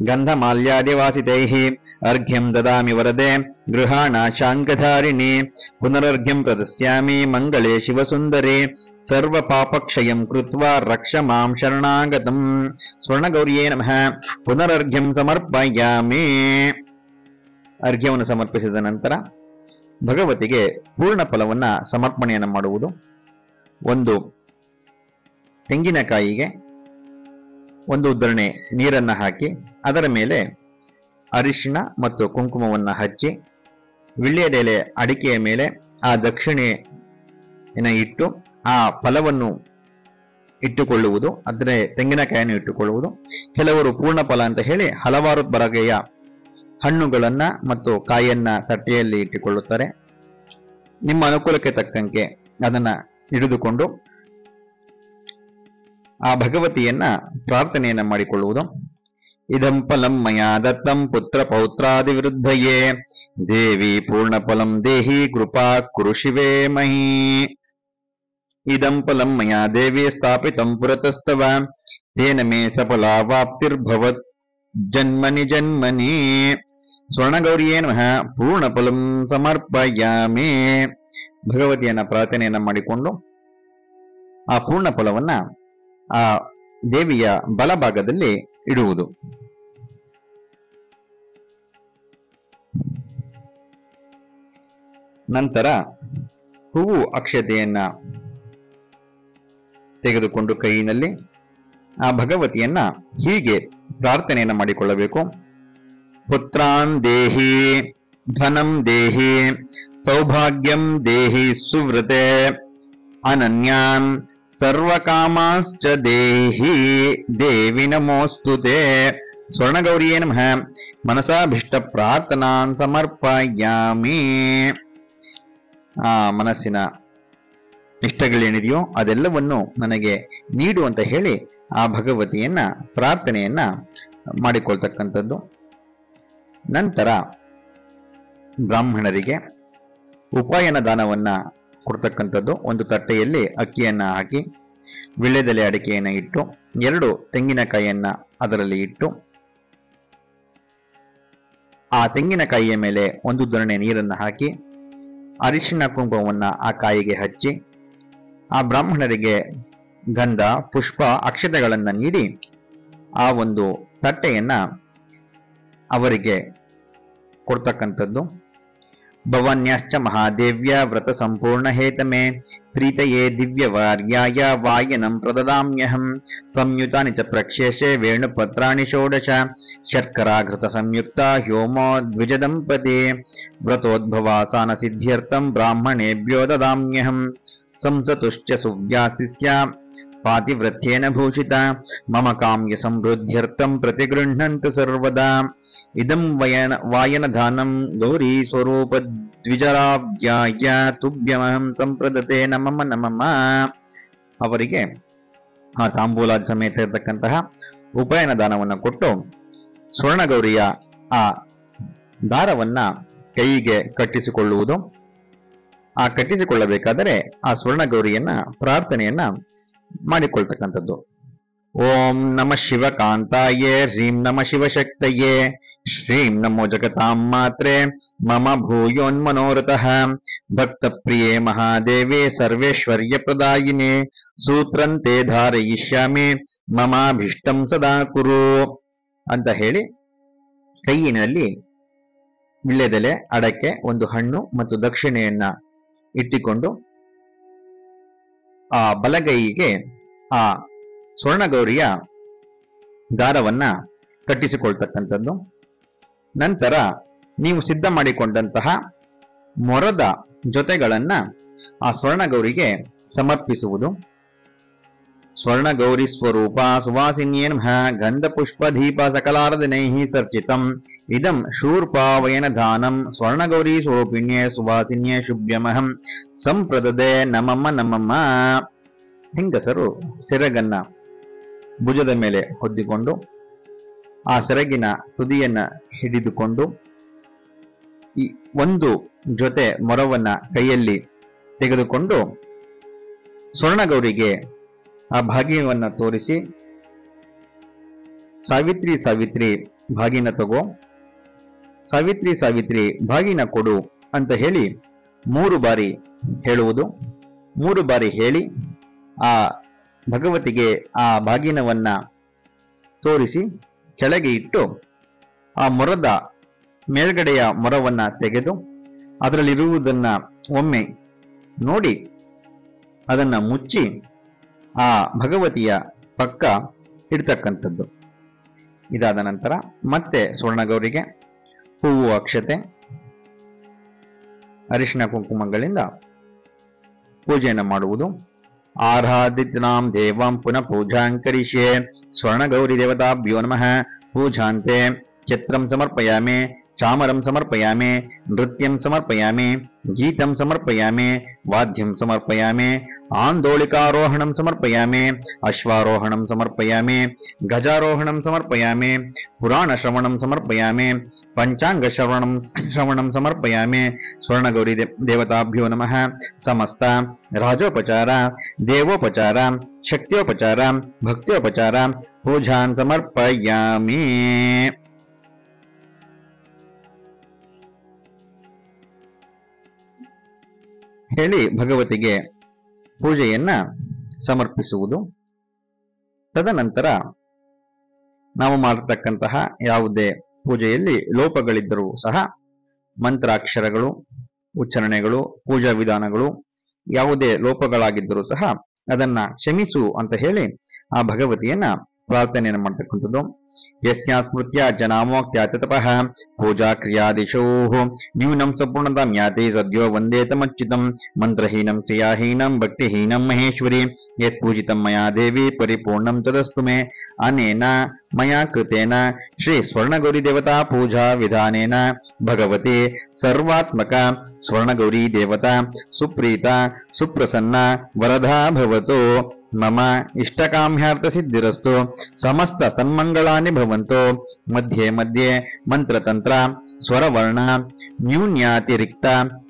ಗಂಧಮಾಲ್ಯಾದಿ ವಾಸಿತೈಹಿ ಅರ್ಘ್ಯಂ ದದಾಮಿ ವರದೆ ಗೃಹಾಣ ಶಾಂಕಧಾರಿಣಿ ಪುನರರ್ಘ್ಯಂ ಪ್ರದಸ್ಯಾಮಿ ಮಂಗಳೇ ಶಿವಸುಂದರಿ ಸರ್ವ ಪಾಪಕ್ಷಯಂ ಕೃತ್ವಾ ರಕ್ಷ ಮಾಂ ಶರಣಾಗತಂ. ಸ್ವರ್ಣಗೌರಿಯೇ ನಮಃ. ಪುನರರ್ಘ್ಯಂ ಸಮರ್ಪಯಾಮಿ. ಅರ್ಘ್ಯವನ್ನು ಸಮರ್ಪಿಸಿದ ನಂತರ ಭಗವತಿಗೆ ಪೂರ್ಣ ಫಲವನ್ನ ಸಮರ್ಪಣೆಯನ್ನು ಮಾಡುವುದು. ಒಂದು ತೆಂಗಿನಕಾಯಿಗೆ ಒಂದು ಉದ್ದರಣೆ ನೀರನ್ನ ಹಾಕಿ ಅದರ ಮೇಲೆ ಅರಿಶಿಣ ಮತ್ತು ಕುಂಕುಮವನ್ನ ಹಚ್ಚಿ ವಿಳ್ಯದೆಲೆ ಅಡಿಕೆಯ ಮೇಲೆ ಆ ದಕ್ಷಿಣೆಯನ್ನು ಇಟ್ಟು ಆ ಫಲವನ್ನು ಇಟ್ಟುಕೊಳ್ಳುವುದು. ಅಂದರೆ ತೆಂಗಿನಕಾಯಿಯನ್ನು ಇಟ್ಟುಕೊಳ್ಳುವುದು. ಕೆಲವರು ಪೂರ್ಣ ಫಲ ಅಂತ ಹೇಳಿ ಹಲವಾರು ಬಗೆಯ ಹಣ್ಣುಗಳನ್ನ ಮತ್ತು ಕಾಯಿಯನ್ನ ತಟ್ಟೆಯಲ್ಲಿ ಇಟ್ಟುಕೊಳ್ಳುತ್ತಾರೆ. ನಿಮ್ಮ ಅನುಕೂಲಕ್ಕೆ ತಕ್ಕಂತೆ ಅದನ್ನ ಹಿಡಿದುಕೊಂಡು ಆ ಭಗವತಿಯನ್ನ ಪ್ರಾರ್ಥನೆಯನ್ನ ಮಾಡಿಕೊಳ್ಳುವುದು. ಇದಂ ಫಲಂ ಮಯಾ ದತ್ತಂ ಪುತ್ರ ಪೌತ್ರಾದಿ ವಿರುದ್ಧಯೇ ದೇವಿ ಪೂರ್ಣ ಫಲಂ ದೇಹಿ ಕೃಪಾ ಕುರು ಶಿವೇ ಮಹಿ. ಇದಂ ಫಲಂ ಮಯಾ ದೇವಿ ಸ್ಥಾಪಿತಂ ಪುರತಸ್ತವ ತೇನ ಮೇ ಸಫಲಾವಾಪ್ತಿರ್ಭವತ್ ಜನ್ಮನಿ ಜನ್ಮನಿ. ಸ್ವರ್ಣಗೌರಿಯೇ ನಮಃ. ಪೂರ್ಣ ಫಲಂ ಸಮರ್ಪಯಾಮಿ. ಭಗವತಿಯನ್ನ ಪ್ರಾರ್ಥನೆಯನ್ನ ಮಾಡಿಕೊಂಡು ಆ ಪೂರ್ಣ ಫಲವನ್ನ ಆ ದೇವಿಯ ಬಲಭಾಗದಲ್ಲಿ ಇಡುವುದು. ನಂತರ ಹೂವು ಅಕ್ಷತೆಯನ್ನ ತೆಗೆದುಕೊಂಡು ಕೈಯಿನಲ್ಲಿ ಆ ಭಗವತಿಯನ್ನ ಹೀಗೆ ಪ್ರಾರ್ಥನೆಯನ್ನ ಮಾಡಿಕೊಳ್ಳಬೇಕು. ಪುತ್ರಾನ್ ದೇಹಿ ಧನಂ ದೇಹಿ ಸೌಭಾಗ್ಯಂ ದೇಹಿ ಸುವೃತೆ ಅನನ್ಯಾನ್ ಸರ್ವಕಾಮಾಶ್ಚ ದೇಹಿ ದೇವಿ ನಮೋಸ್ತುತೆ. ಸ್ವರ್ಣಗೌರಿಯೇ ನಮಃ. ಮನಸಾಭೀಷ್ಟ ಪ್ರಾರ್ಥನಾನ್ ಸಮರ್ಪಯಾಮಿ. ಆ ಮನಸ್ಸಿನ ಇಷ್ಟಗಳೇನಿದೆಯೋ ಅದೆಲ್ಲವನ್ನು ನನಗೆ ನೀಡು ಅಂತ ಹೇಳಿ ಆ ಭಗವತಿಯನ್ನ ಪ್ರಾರ್ಥನೆಯನ್ನ ಮಾಡಿಕೊಳ್ತಕ್ಕಂಥದ್ದು. ನಂತರ ಬ್ರಾಹ್ಮಣರಿಗೆ ಉಪಾಯನ ದಾನವನ್ನ ಕೊಡ್ತಕ್ಕಂಥದ್ದು. ಒಂದು ತಟ್ಟೆಯಲ್ಲಿ ಅಕ್ಕಿಯನ್ನ ಹಾಕಿ ವಿಳ್ಯದೆಲೆ ಅಡಿಕೆಯನ್ನ ಇಟ್ಟು 2 ತೆಂಗಿನಕಾಯಿಯನ್ನ ಅದರಲ್ಲಿ ಇಟ್ಟು ಆ ತೆಂಗಿನಕಾಯಿಯ ಮೇಲೆ ಒಂದು ಉದ್ದರಣೆ ನೀರನ್ನು ಹಾಕಿ ಅರಿಶಿಣ ಕುಂಕುಮವನ್ನ ಆ ಕಾಯಿಗೆ ಹಚ್ಚಿ ಆ ಬ್ರಾಹ್ಮಣರಿಗೆ ಗಂಧ ಪುಷ್ಪ ಅಕ್ಷತೆಗಳನ್ನ ನೀಡಿ ಆ ಒಂದು ತಟ್ಟೆಯನ್ನ ಅವರಿಗೆ ಕೊಡ್ತಕ್ಕಂಥದ್ದು. ಭವನ್ಯಾಶ್ಚ ಮಹಾದೇವ್ಯ ವ್ರತ ಸಂಪೂರ್ಣ ಹೇತಮೇ ಪ್ರೀತಯೇ ದಿವ್ಯವಾರ್ಯಾಯ ವಾಯನಂ ಪ್ರದದಾಮ್ಯಹಂ ಸಂಯುತಾನಿ ಚ ಪ್ರಕ್ಷೇಷೆ ವೇಣುಪತ್ರಾಣಿ ಷೋಡಶ ಶರ್ಕರಾಘೃತ ಸಂಯುಕ್ತ ಹ್ಯೋಮೋ ದ್ವಿಜದಂಪತಿ ವ್ರತೋದ್ಭವಾಸಾನ ಸಿದ್ಧ್ಯರ್ಥಂ ಬ್ರಾಹ್ಮಣೇಭ್ಯೋ ದದಾಮ್ಯಹಂ ಸಂಸತುಶ್ಚ ಸುವ್ಯಾಸಿಸ್ಯ ಪಾತಿವ್ರತ್ಯೇನ ಭೂಷಿತ ಮಮ ಕಾಮ್ಯ ಸಮೃದ್ಧ್ಯರ್ಥಂ ಪ್ರತಿಗೃಹ್ಣಂತು ಸರ್ವದಾ ಇದಂ ವಾಯನಧಾನಂ ಗೌರಿ ಸ್ವರೂಪ ದ್ವಿಜರಾವ್ಯಾಯ ತುಭ್ಯಮಹಂ ಸಂಪ್ರದತೆ ನಮಮ ನಮಮ. ಅವರಿಗೆ ಆ ತಾಂಬೂಲಾದ ಸಮೇತ ಇರತಕ್ಕಂತಹ ಉಪಾಯನ ದಾನವನ್ನು ಕೊಟ್ಟು ಸ್ವರ್ಣಗೌರಿಯ ಆ ದಾರವನ್ನ ಕೈಗೆ ಕಟ್ಟಿಸಿಕೊಳ್ಳುವುದು. ಆ ಕಟ್ಟಿಸಿಕೊಳ್ಳಬೇಕಾದರೆ ಆ ಸ್ವರ್ಣಗೌರಿಯನ್ನ ಪ್ರಾರ್ಥನೆಯನ್ನ ಮಾಡಿಕೊಳ್ತಕ್ಕಂಥದ್ದು. ಓಂ ನಮಃ ಶಿವಕಾಂತಾಯೇ ಹ್ರೀಂ ನಮಃ ಶಿವಶಕ್ತಯೇ ಶ್ರೀಂ ನಮೋ ಜಗತಾಂ ಮಾತ್ರೆ ಮಮ ಭೂಯೋನ್ಮನೋರಥಃ ಭಕ್ತಪ್ರಿಯೇ ಮಹಾದೇವೇ ಸರ್ವೇಶ್ವರ್ಯ ಪ್ರದಾಯಿನೇ ಸೂತ್ರಂತೆ ಧಾರಯಿಷ್ಯಾಮಿ ಮಮಾಭೀಷ್ಟಂ ಸದಾ ಕುರು ಅಂತ ಹೇಳಿ ಕೈಯಿನಲ್ಲಿ ವಿಳ್ಯದೆಲೆ, ಅಡಕೆ, ಒಂದು ಹಣ್ಣು ಮತ್ತು ದಕ್ಷಿಣೆಯನ್ನ ಇಟ್ಟುಕೊಂಡು ಆ ಬಲಗೈಗೆ ಆ ಸ್ವರ್ಣಗೌರಿಯ ದಾರವನ್ನ ಕಟ್ಟಿಸಿಕೊಳ್ತಕ್ಕಂಥದ್ದು. ನಂತರ ನೀವು ಸಿದ್ಧ ಮಾಡಿಕೊಂಡಂತಹ ಮೊರದ ಜೊತೆಗಳನ್ನ ಆ ಸ್ವರ್ಣಗೌರಿಗೆ ಸಮರ್ಪಿಸುವುದು. ಸ್ವರ್ಣಗೌರಿ ಸ್ವರೂಪ ಸುವಾಸಿನ್ಯೇ ನಮಃ ಗಂಧ ಪುಷ್ಪ ದೀಪ ಸಕಲಾರ್ಧನೈಃ ಸರ್ಚಿತಂ ಇದಂ ಶೂರ್ಪಾವಯನ ದಾನಂ ಸ್ವರ್ಣಗೌರಿ ಸ್ವರೂಪಿಣ್ಯೇ ಸುವಾಸಿನ್ಯೇ ಶುಭ್ಯಮಹಂ ಸಂಪ್ರದದೆ ನಮಮ್ಮ ನಮಮ್ಮ. ಹೆಂಗಸರು ಸೆರಗನ್ನ ಭುಜದ ಮೇಲೆ ಹೊದ್ದಿಕೊಂಡು ಆ ಸೆರಗಿನ ತುದಿಯನ್ನ ಹಿಡಿದುಕೊಂಡು ಈ ಒಂದು ಜೊತೆ ಮೊರವನ್ನ ಕೈಯಲ್ಲಿ ತೆಗೆದುಕೊಂಡು ಸ್ವರ್ಣಗೌರಿಗೆ ಆ ಭಾಗ್ಯವನ್ನ ತೋರಿಸಿ, ಸಾವಿತ್ರಿ ಸಾವಿತ್ರಿ ಭಾಗಿನ ತಗೋ, ಸಾವಿತ್ರಿ ಸಾವಿತ್ರಿ ಭಾಗಿನ ಕೊಡು ಅಂತ ಹೇಳಿ 3 ಬಾರಿ ಹೇಳುವುದು. 3 ಬಾರಿ ಹೇಳಿ ಆ ಭಗವತಿಗೆ ಆ ಭಾಗಿನವನ್ನ ತೋರಿಸಿ ಕೆಳಗೆ ಇಟ್ಟು ಆ ಮೊರದ ಮೇಲ್ಗಡೆಯ ಮೊರವನ್ನ ತೆಗೆದು ಅದರಲ್ಲಿರುವುದನ್ನ ಒಮ್ಮೆ ನೋಡಿ ಅದನ್ನ ಮುಚ್ಚಿ ಆ ಭಗವತಿಯ ಪಕ್ಕ ಇಡ್ತಕ್ಕಂಥದ್ದು. ಇದಾದ ನಂತರ ಮತ್ತೆ ಸ್ವರ್ಣಗೌರಿಗೆ ಹೂವು, ಅಕ್ಷತೆ, ಅರಿಶಿನ ಕುಂಕುಮಗಳಿಂದ ಪೂಜೆಯನ್ನು ಮಾಡುವುದು. ಆರಾಧಿತ್ನಾಂ ದೇವಾಂ ಪುನಃ ಪೂಜಾಂ ಕರಿಷ್ಯೆ ಸ್ವರ್ಣಗೌರಿ ದೇವತಾಭ್ಯೋ ನಮಃ ಪೂಜಾಂತೆ ಛತ್ರಂ ಸಮರ್ಪಯಾಮಿ, ಚಾಮರಂ ಸಮರ್ಪಯಾಮಿ, ನೃತ್ಯಂ ಸಮರ್ಪಯಾಮಿ, ಗೀತಂ ಸಮರ್ಪಯಾಮಿ, ವಾದ್ಯಂ ಸಮರ್ಪಯಾಮಿ, ಆಂದೋಳಿಕಾರೋಹಣಂ ಸಮರ್ಪಯಾಮಿ, ಅಶ್ವಾರೋಹಣಂ ಸಮರ್ಪಯಾಮಿ, ಗಜಾರೋಹಣಂ ಸಮರ್ಪಯಾಮಿ, ಪುರಾಣ ಶ್ರವಣಂ ಸಮರ್ಪಯಾಮಿ, ಪಂಚಾಂಗ ಶ್ರವಣಂ ಸಮರ್ಪಯಾಮಿ. ಸ್ವರ್ಣಗೌರಿ ದೇವತಾಭ್ಯೋ ನಮಃ ಸಮಸ್ತ ರಾಜೋಪಚಾರ, ದೇವೋಪಚಾರ, ಶಕ್ತಿಯೋಪಚಾರ, ಭಕ್ತಿಯೋಪಚಾರ ಪೂಜಾನ್ ಸಮರ್ಪಯಾಮಿ. ಹೇಳಿ ಭಗವತಿಗೆ ಪೂಜೆಯನ್ನ ಸಮರ್ಪಿಸುವುದು. ತದನಂತರ ನಾವು ಮಾಡತಕ್ಕಂತಹ ಯಾವುದೇ ಪೂಜೆಯಲ್ಲಿ ಲೋಪಗಳಿದ್ದರೂ ಸಹ ಮಂತ್ರಾಕ್ಷರಗಳು, ಉಚ್ಚಾರಣೆಗಳು, ಪೂಜಾ ವಿಧಾನಗಳು ಯಾವುದೇ ಲೋಪಗಳಾಗಿದ್ದರೂ ಸಹ ಅದನ್ನ ಕ್ಷಮಿಸು ಅಂತ ಹೇಳಿ ಆ ಭಗವತಿಯನ್ನ ಪ್ರಾರ್ಥನೆಯನ್ನು ಮಾಡ್ತಕ್ಕಂಥದ್ದು. ಯಸ್ಯಾ ಸ್ಮೃತ್ಯ ಜನಾಮೋಕ್ತ್ಯ ತಪಃ ಪೂಜಾ ಕ್ರಿಯಾದಿಶೋ ನ್ಯೂನಂ ಸಂಪೂರ್ಣತಾಂ ಯಾತಿ ಸದ್ಯೋ ವಂದೇ ತಮಚ್ಯುತಂ ಮಂತ್ರಹೀನಂ ಕ್ರಿಯಾಹೀನಂ ಭಕ್ತಿಹೀನಂ ಮಹೇಶ್ವರಿ ಯತ್ ಪೂಜಿತಂ ಮಯಾ ದೇವಿ ಪರಿಪೂರ್ಣಂ ತದಸ್ತು ಮೇ. ಅನೇನ ಮಯಾ ಕೃತೇನ ಶ್ರೀ ಸ್ವರ್ಣಗೌರಿ ದೇವತಾ ಪೂಜಾ ವಿಧಾನೇನ ಭಗವತಿ ಸರ್ವಾತ್ಮಕ ಸ್ವರ್ಣಗೌರಿ ದೇವತಾ ಸುಪ್ರೀತ ಸುಪ್ರಸನ್ನ ವರದಾ ಭವತು. ಮಮ ಇಷ್ಟಕಾಮ್ಯಾರ್ಥ ಸಿದ್ಧಿರಸ್ತು ಸಮಸ್ತ ಸನ್ಮಂಗಳಾನಿ ಭವಂತು. ಮಧ್ಯೆ ಮಧ್ಯೆ ಮಂತ್ರತಂತ್ರ ಸ್ವರವರ್ಣ ನ್ಯೂನ್ಯಾತಿರಿಕ್ತ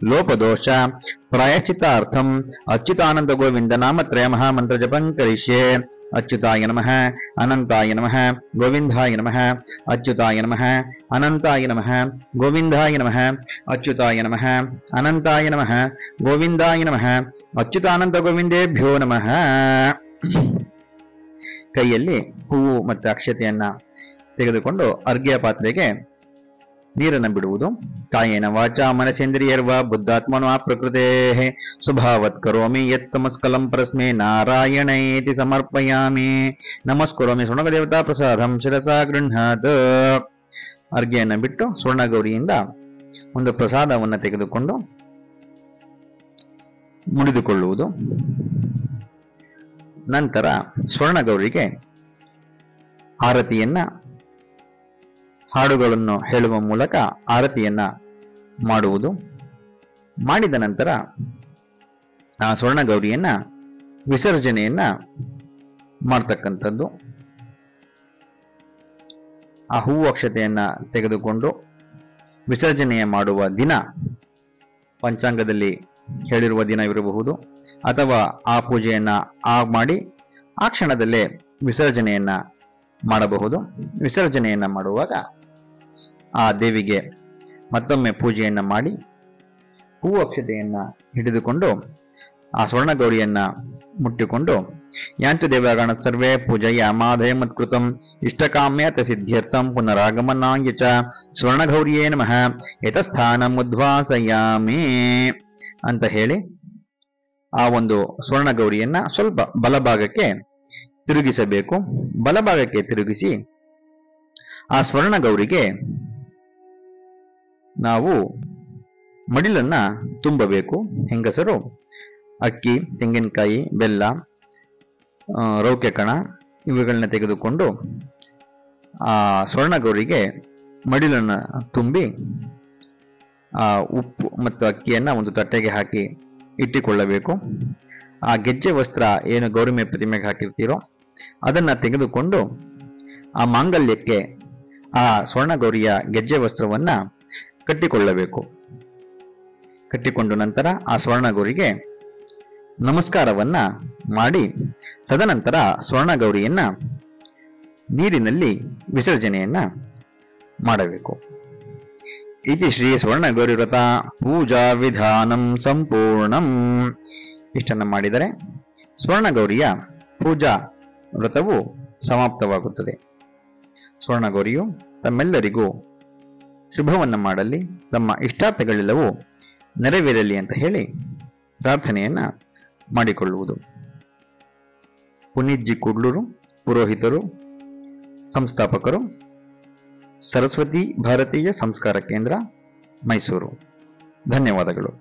ಲೋಪದೋಷ ಪ್ರಾಯಶ್ಚಿತ್ತಾರ್ಥಂ ಅಚ್ಯುತಾನಂದ ಗೋವಿಂದ ನಾಮತ್ರಯ ಮಹಾಮಂತ್ರ ಜಪಂ ಕರಿಷ್ಯೆ. ಅಚ್ಯುತಾಯ ನಮಃ, ಅನಂತಾಯ ನಮಃ, ಗೋವಿಂದಾಯ ನಮಃ, ಅಚ್ಯುತಾಯ ನಮಃ, ಅನಂತಾಯ ನಮಃ, ಗೋವಿಂದಾಯ ನಮಃ, ಅಚ್ಯುತಾಯ ನಮಃ, ಅನಂತಾಯ ನಮಃ, ಗೋವಿಂದಾಯ ನಮಃ, ಅಚ್ಯುತಾನಂತ ಗೋವಿಂದೇಭ್ಯೋ ನಮಃ. ಕೈಯಲ್ಲಿ ಹೂವು ಮತ್ತು ಅಕ್ಷತೆಯನ್ನ ತೆಗೆದುಕೊಂಡು ಅರ್ಘ್ಯ ಪಾತ್ರೆಗೆ ನೀರನ್ನು ಬಿಡುವುದು. ಕಾಯೇನ ವಾಚ ಮನಸೇಂದ್ರಿಯರ್ವ ಬುದ್ಧಾತ್ಮನೋ ಪ್ರಕೃತೆ ಸ್ವಭಾವತ್ ಕರೋಮಿ ಯತ್ ಸಮಸ್ಕಲಂ ಪರಸ್ಮೈ ನಾರಾಯಣೇತಿ ಸಮರ್ಪಯಾಮಿ. ನಮಸ್ಕರೋಮಿ ಸ್ವರ್ಣದೇವತಾ ಪ್ರಸಾದಂ ಶಿರಸಾ ಗೃಹ್ಣಾತ್. ಅರ್ಘ್ಯವನ್ನು ಬಿಟ್ಟು ಸ್ವರ್ಣಗೌರಿಯಿಂದ ಒಂದು ಪ್ರಸಾದವನ್ನು ತೆಗೆದುಕೊಂಡು ಮುಡಿದುಕೊಳ್ಳುವುದು. ನಂತರ ಸ್ವರ್ಣಗೌರಿಗೆ ಆರತಿಯನ್ನ ಹಾಡುಗಳನ್ನು ಹೇಳುವ ಮೂಲಕ ಆರತಿಯನ್ನ ಮಾಡುವುದು. ಮಾಡಿದ ನಂತರ ಆ ಸ್ವರ್ಣಗೌರಿಯನ್ನ ವಿಸರ್ಜನೆಯನ್ನ ಮಾಡ್ತಕ್ಕಂಥದ್ದು. ಆ ಹೂವು ಅಕ್ಷತೆಯನ್ನ ತೆಗೆದುಕೊಂಡು ವಿಸರ್ಜನೆಯ ಮಾಡುವ ದಿನ ಪಂಚಾಂಗದಲ್ಲಿ ಹೇಳಿರುವ ದಿನ ಇರಬಹುದು, ಅಥವಾ ಆ ಪೂಜೆಯನ್ನ ಮಾಡಿ ಆ ಕ್ಷಣದಲ್ಲೇ ವಿಸರ್ಜನೆಯನ್ನ ಮಾಡಬಹುದು. ವಿಸರ್ಜನೆಯನ್ನ ಮಾಡುವಾಗ ಆ ದೇವಿಗೆ ಮತ್ತೊಮ್ಮೆ ಪೂಜೆಯನ್ನ ಮಾಡಿ ಹೂವು ಅಕ್ಷತೆಯನ್ನ ಹಿಡಿದುಕೊಂಡು ಆ ಸ್ವರ್ಣಗೌರಿಯನ್ನ ಮುಟ್ಟಿಕೊಂಡು ಯಾಂತು ದೇವಗಣ ಸರ್ವೇ ಪೂಜಯಾಮಾದಯ ಮತ್ಕೃತಂ ಇಷ್ಟಕಾಮ್ಯತ ಸಿದ್ಧ್ಯರ್ಥಂ ಪುನರಾಗಮನಾಯ ಚ ಸ್ವರ್ಣಗೌರಿಯೇ ನಮಃ ಯತಸ್ಥಾನಂ ಉದ್ವಾಸಯಾಮಿ ಅಂತ ಹೇಳಿ ಆ ಒಂದು ಸ್ವರ್ಣಗೌರಿಯನ್ನ ಸ್ವಲ್ಪ ಬಲಭಾಗಕ್ಕೆ ತಿರುಗಿಸಬೇಕು. ಬಲಭಾಗಕ್ಕೆ ತಿರುಗಿಸಿ ಆ ಸ್ವರ್ಣಗೌರಿಗೆ ನಾವು ಮಡಿಲನ್ನ ತುಂಬಬೇಕು. ಹೆಂಗಸರು ಅಕ್ಕಿ, ತೆಂಗಿನಕಾಯಿ, ಬೆಲ್ಲ, ರೌಕೆ ಕಣ ಇವುಗಳನ್ನ ತೆಗೆದುಕೊಂಡು ಆ ಸ್ವರ್ಣಗೌರಿಗೆ ಮಡಿಲನ್ನ ತುಂಬಿ ಆ ಉಪ್ಪು ಮತ್ತು ಅಕ್ಕಿಯನ್ನ ಒಂದು ತಟ್ಟೆಗೆ ಹಾಕಿ ಇಟ್ಟುಕೊಳ್ಳಬೇಕು. ಆ ಗೆಜ್ಜೆ ವಸ್ತ್ರ ಏನು ಗೌರಿಮೆ ಪ್ರತಿಮೆಗೆ ಹಾಕಿರ್ತೀರೋ ಅದನ್ನ ತೆಗೆದುಕೊಂಡು ಆ ಮಾಂಗಲ್ಯಕ್ಕೆ ಆ ಸ್ವರ್ಣಗೌರಿಯ ಗೆಜ್ಜೆ ವಸ್ತ್ರವನ್ನ ಕಟ್ಟಿಕೊಳ್ಳಬೇಕು. ಕಟ್ಟಿಕೊಂಡು ನಂತರ ಆ ಸ್ವರ್ಣಗೌರಿಗೆ ನಮಸ್ಕಾರವನ್ನ ಮಾಡಿ ತದನಂತರ ಸ್ವರ್ಣಗೌರಿಯನ್ನ ನೀರಿನಲ್ಲಿ ವಿಸರ್ಜನೆಯನ್ನ ಮಾಡಬೇಕು. ಇತಿ ಶ್ರೀ ಸ್ವರ್ಣಗೌರಿ ವ್ರತ ಪೂಜಾ ವಿಧಾನಂ ಸಂಪೂರ್ಣಂ. ಇಷ್ಟನ್ನು ಮಾಡಿದರೆ ಸ್ವರ್ಣಗೌರಿಯ ಪೂಜಾ ವ್ರತವು ಸಮಾಪ್ತವಾಗುತ್ತದೆ. ಸ್ವರ್ಣಗೌರಿಯು ತಮ್ಮೆಲ್ಲರಿಗೂ ಶುಭವನ್ನು ಮಾಡಲಿ, ತಮ್ಮ ಇಷ್ಟಾರ್ಥಗಳೆಲ್ಲವೂ ನೆರವೇರಲಿ ಅಂತ ಹೇಳಿ ಪ್ರಾರ್ಥನೆಯನ್ನ ಮಾಡಿಕೊಳ್ಳುವುದು. ಪುನೀತ್ ಜಿ ಕುಡ್ಲೂರು, ಪುರೋಹಿತರು, ಸಂಸ್ಥಾಪಕರು, ಸರಸ್ವತಿ ಭಾರತೀಯ ಸಂಸ್ಕಾರ ಕೇಂದ್ರ, ಮೈಸೂರು. ಧನ್ಯವಾದಗಳು.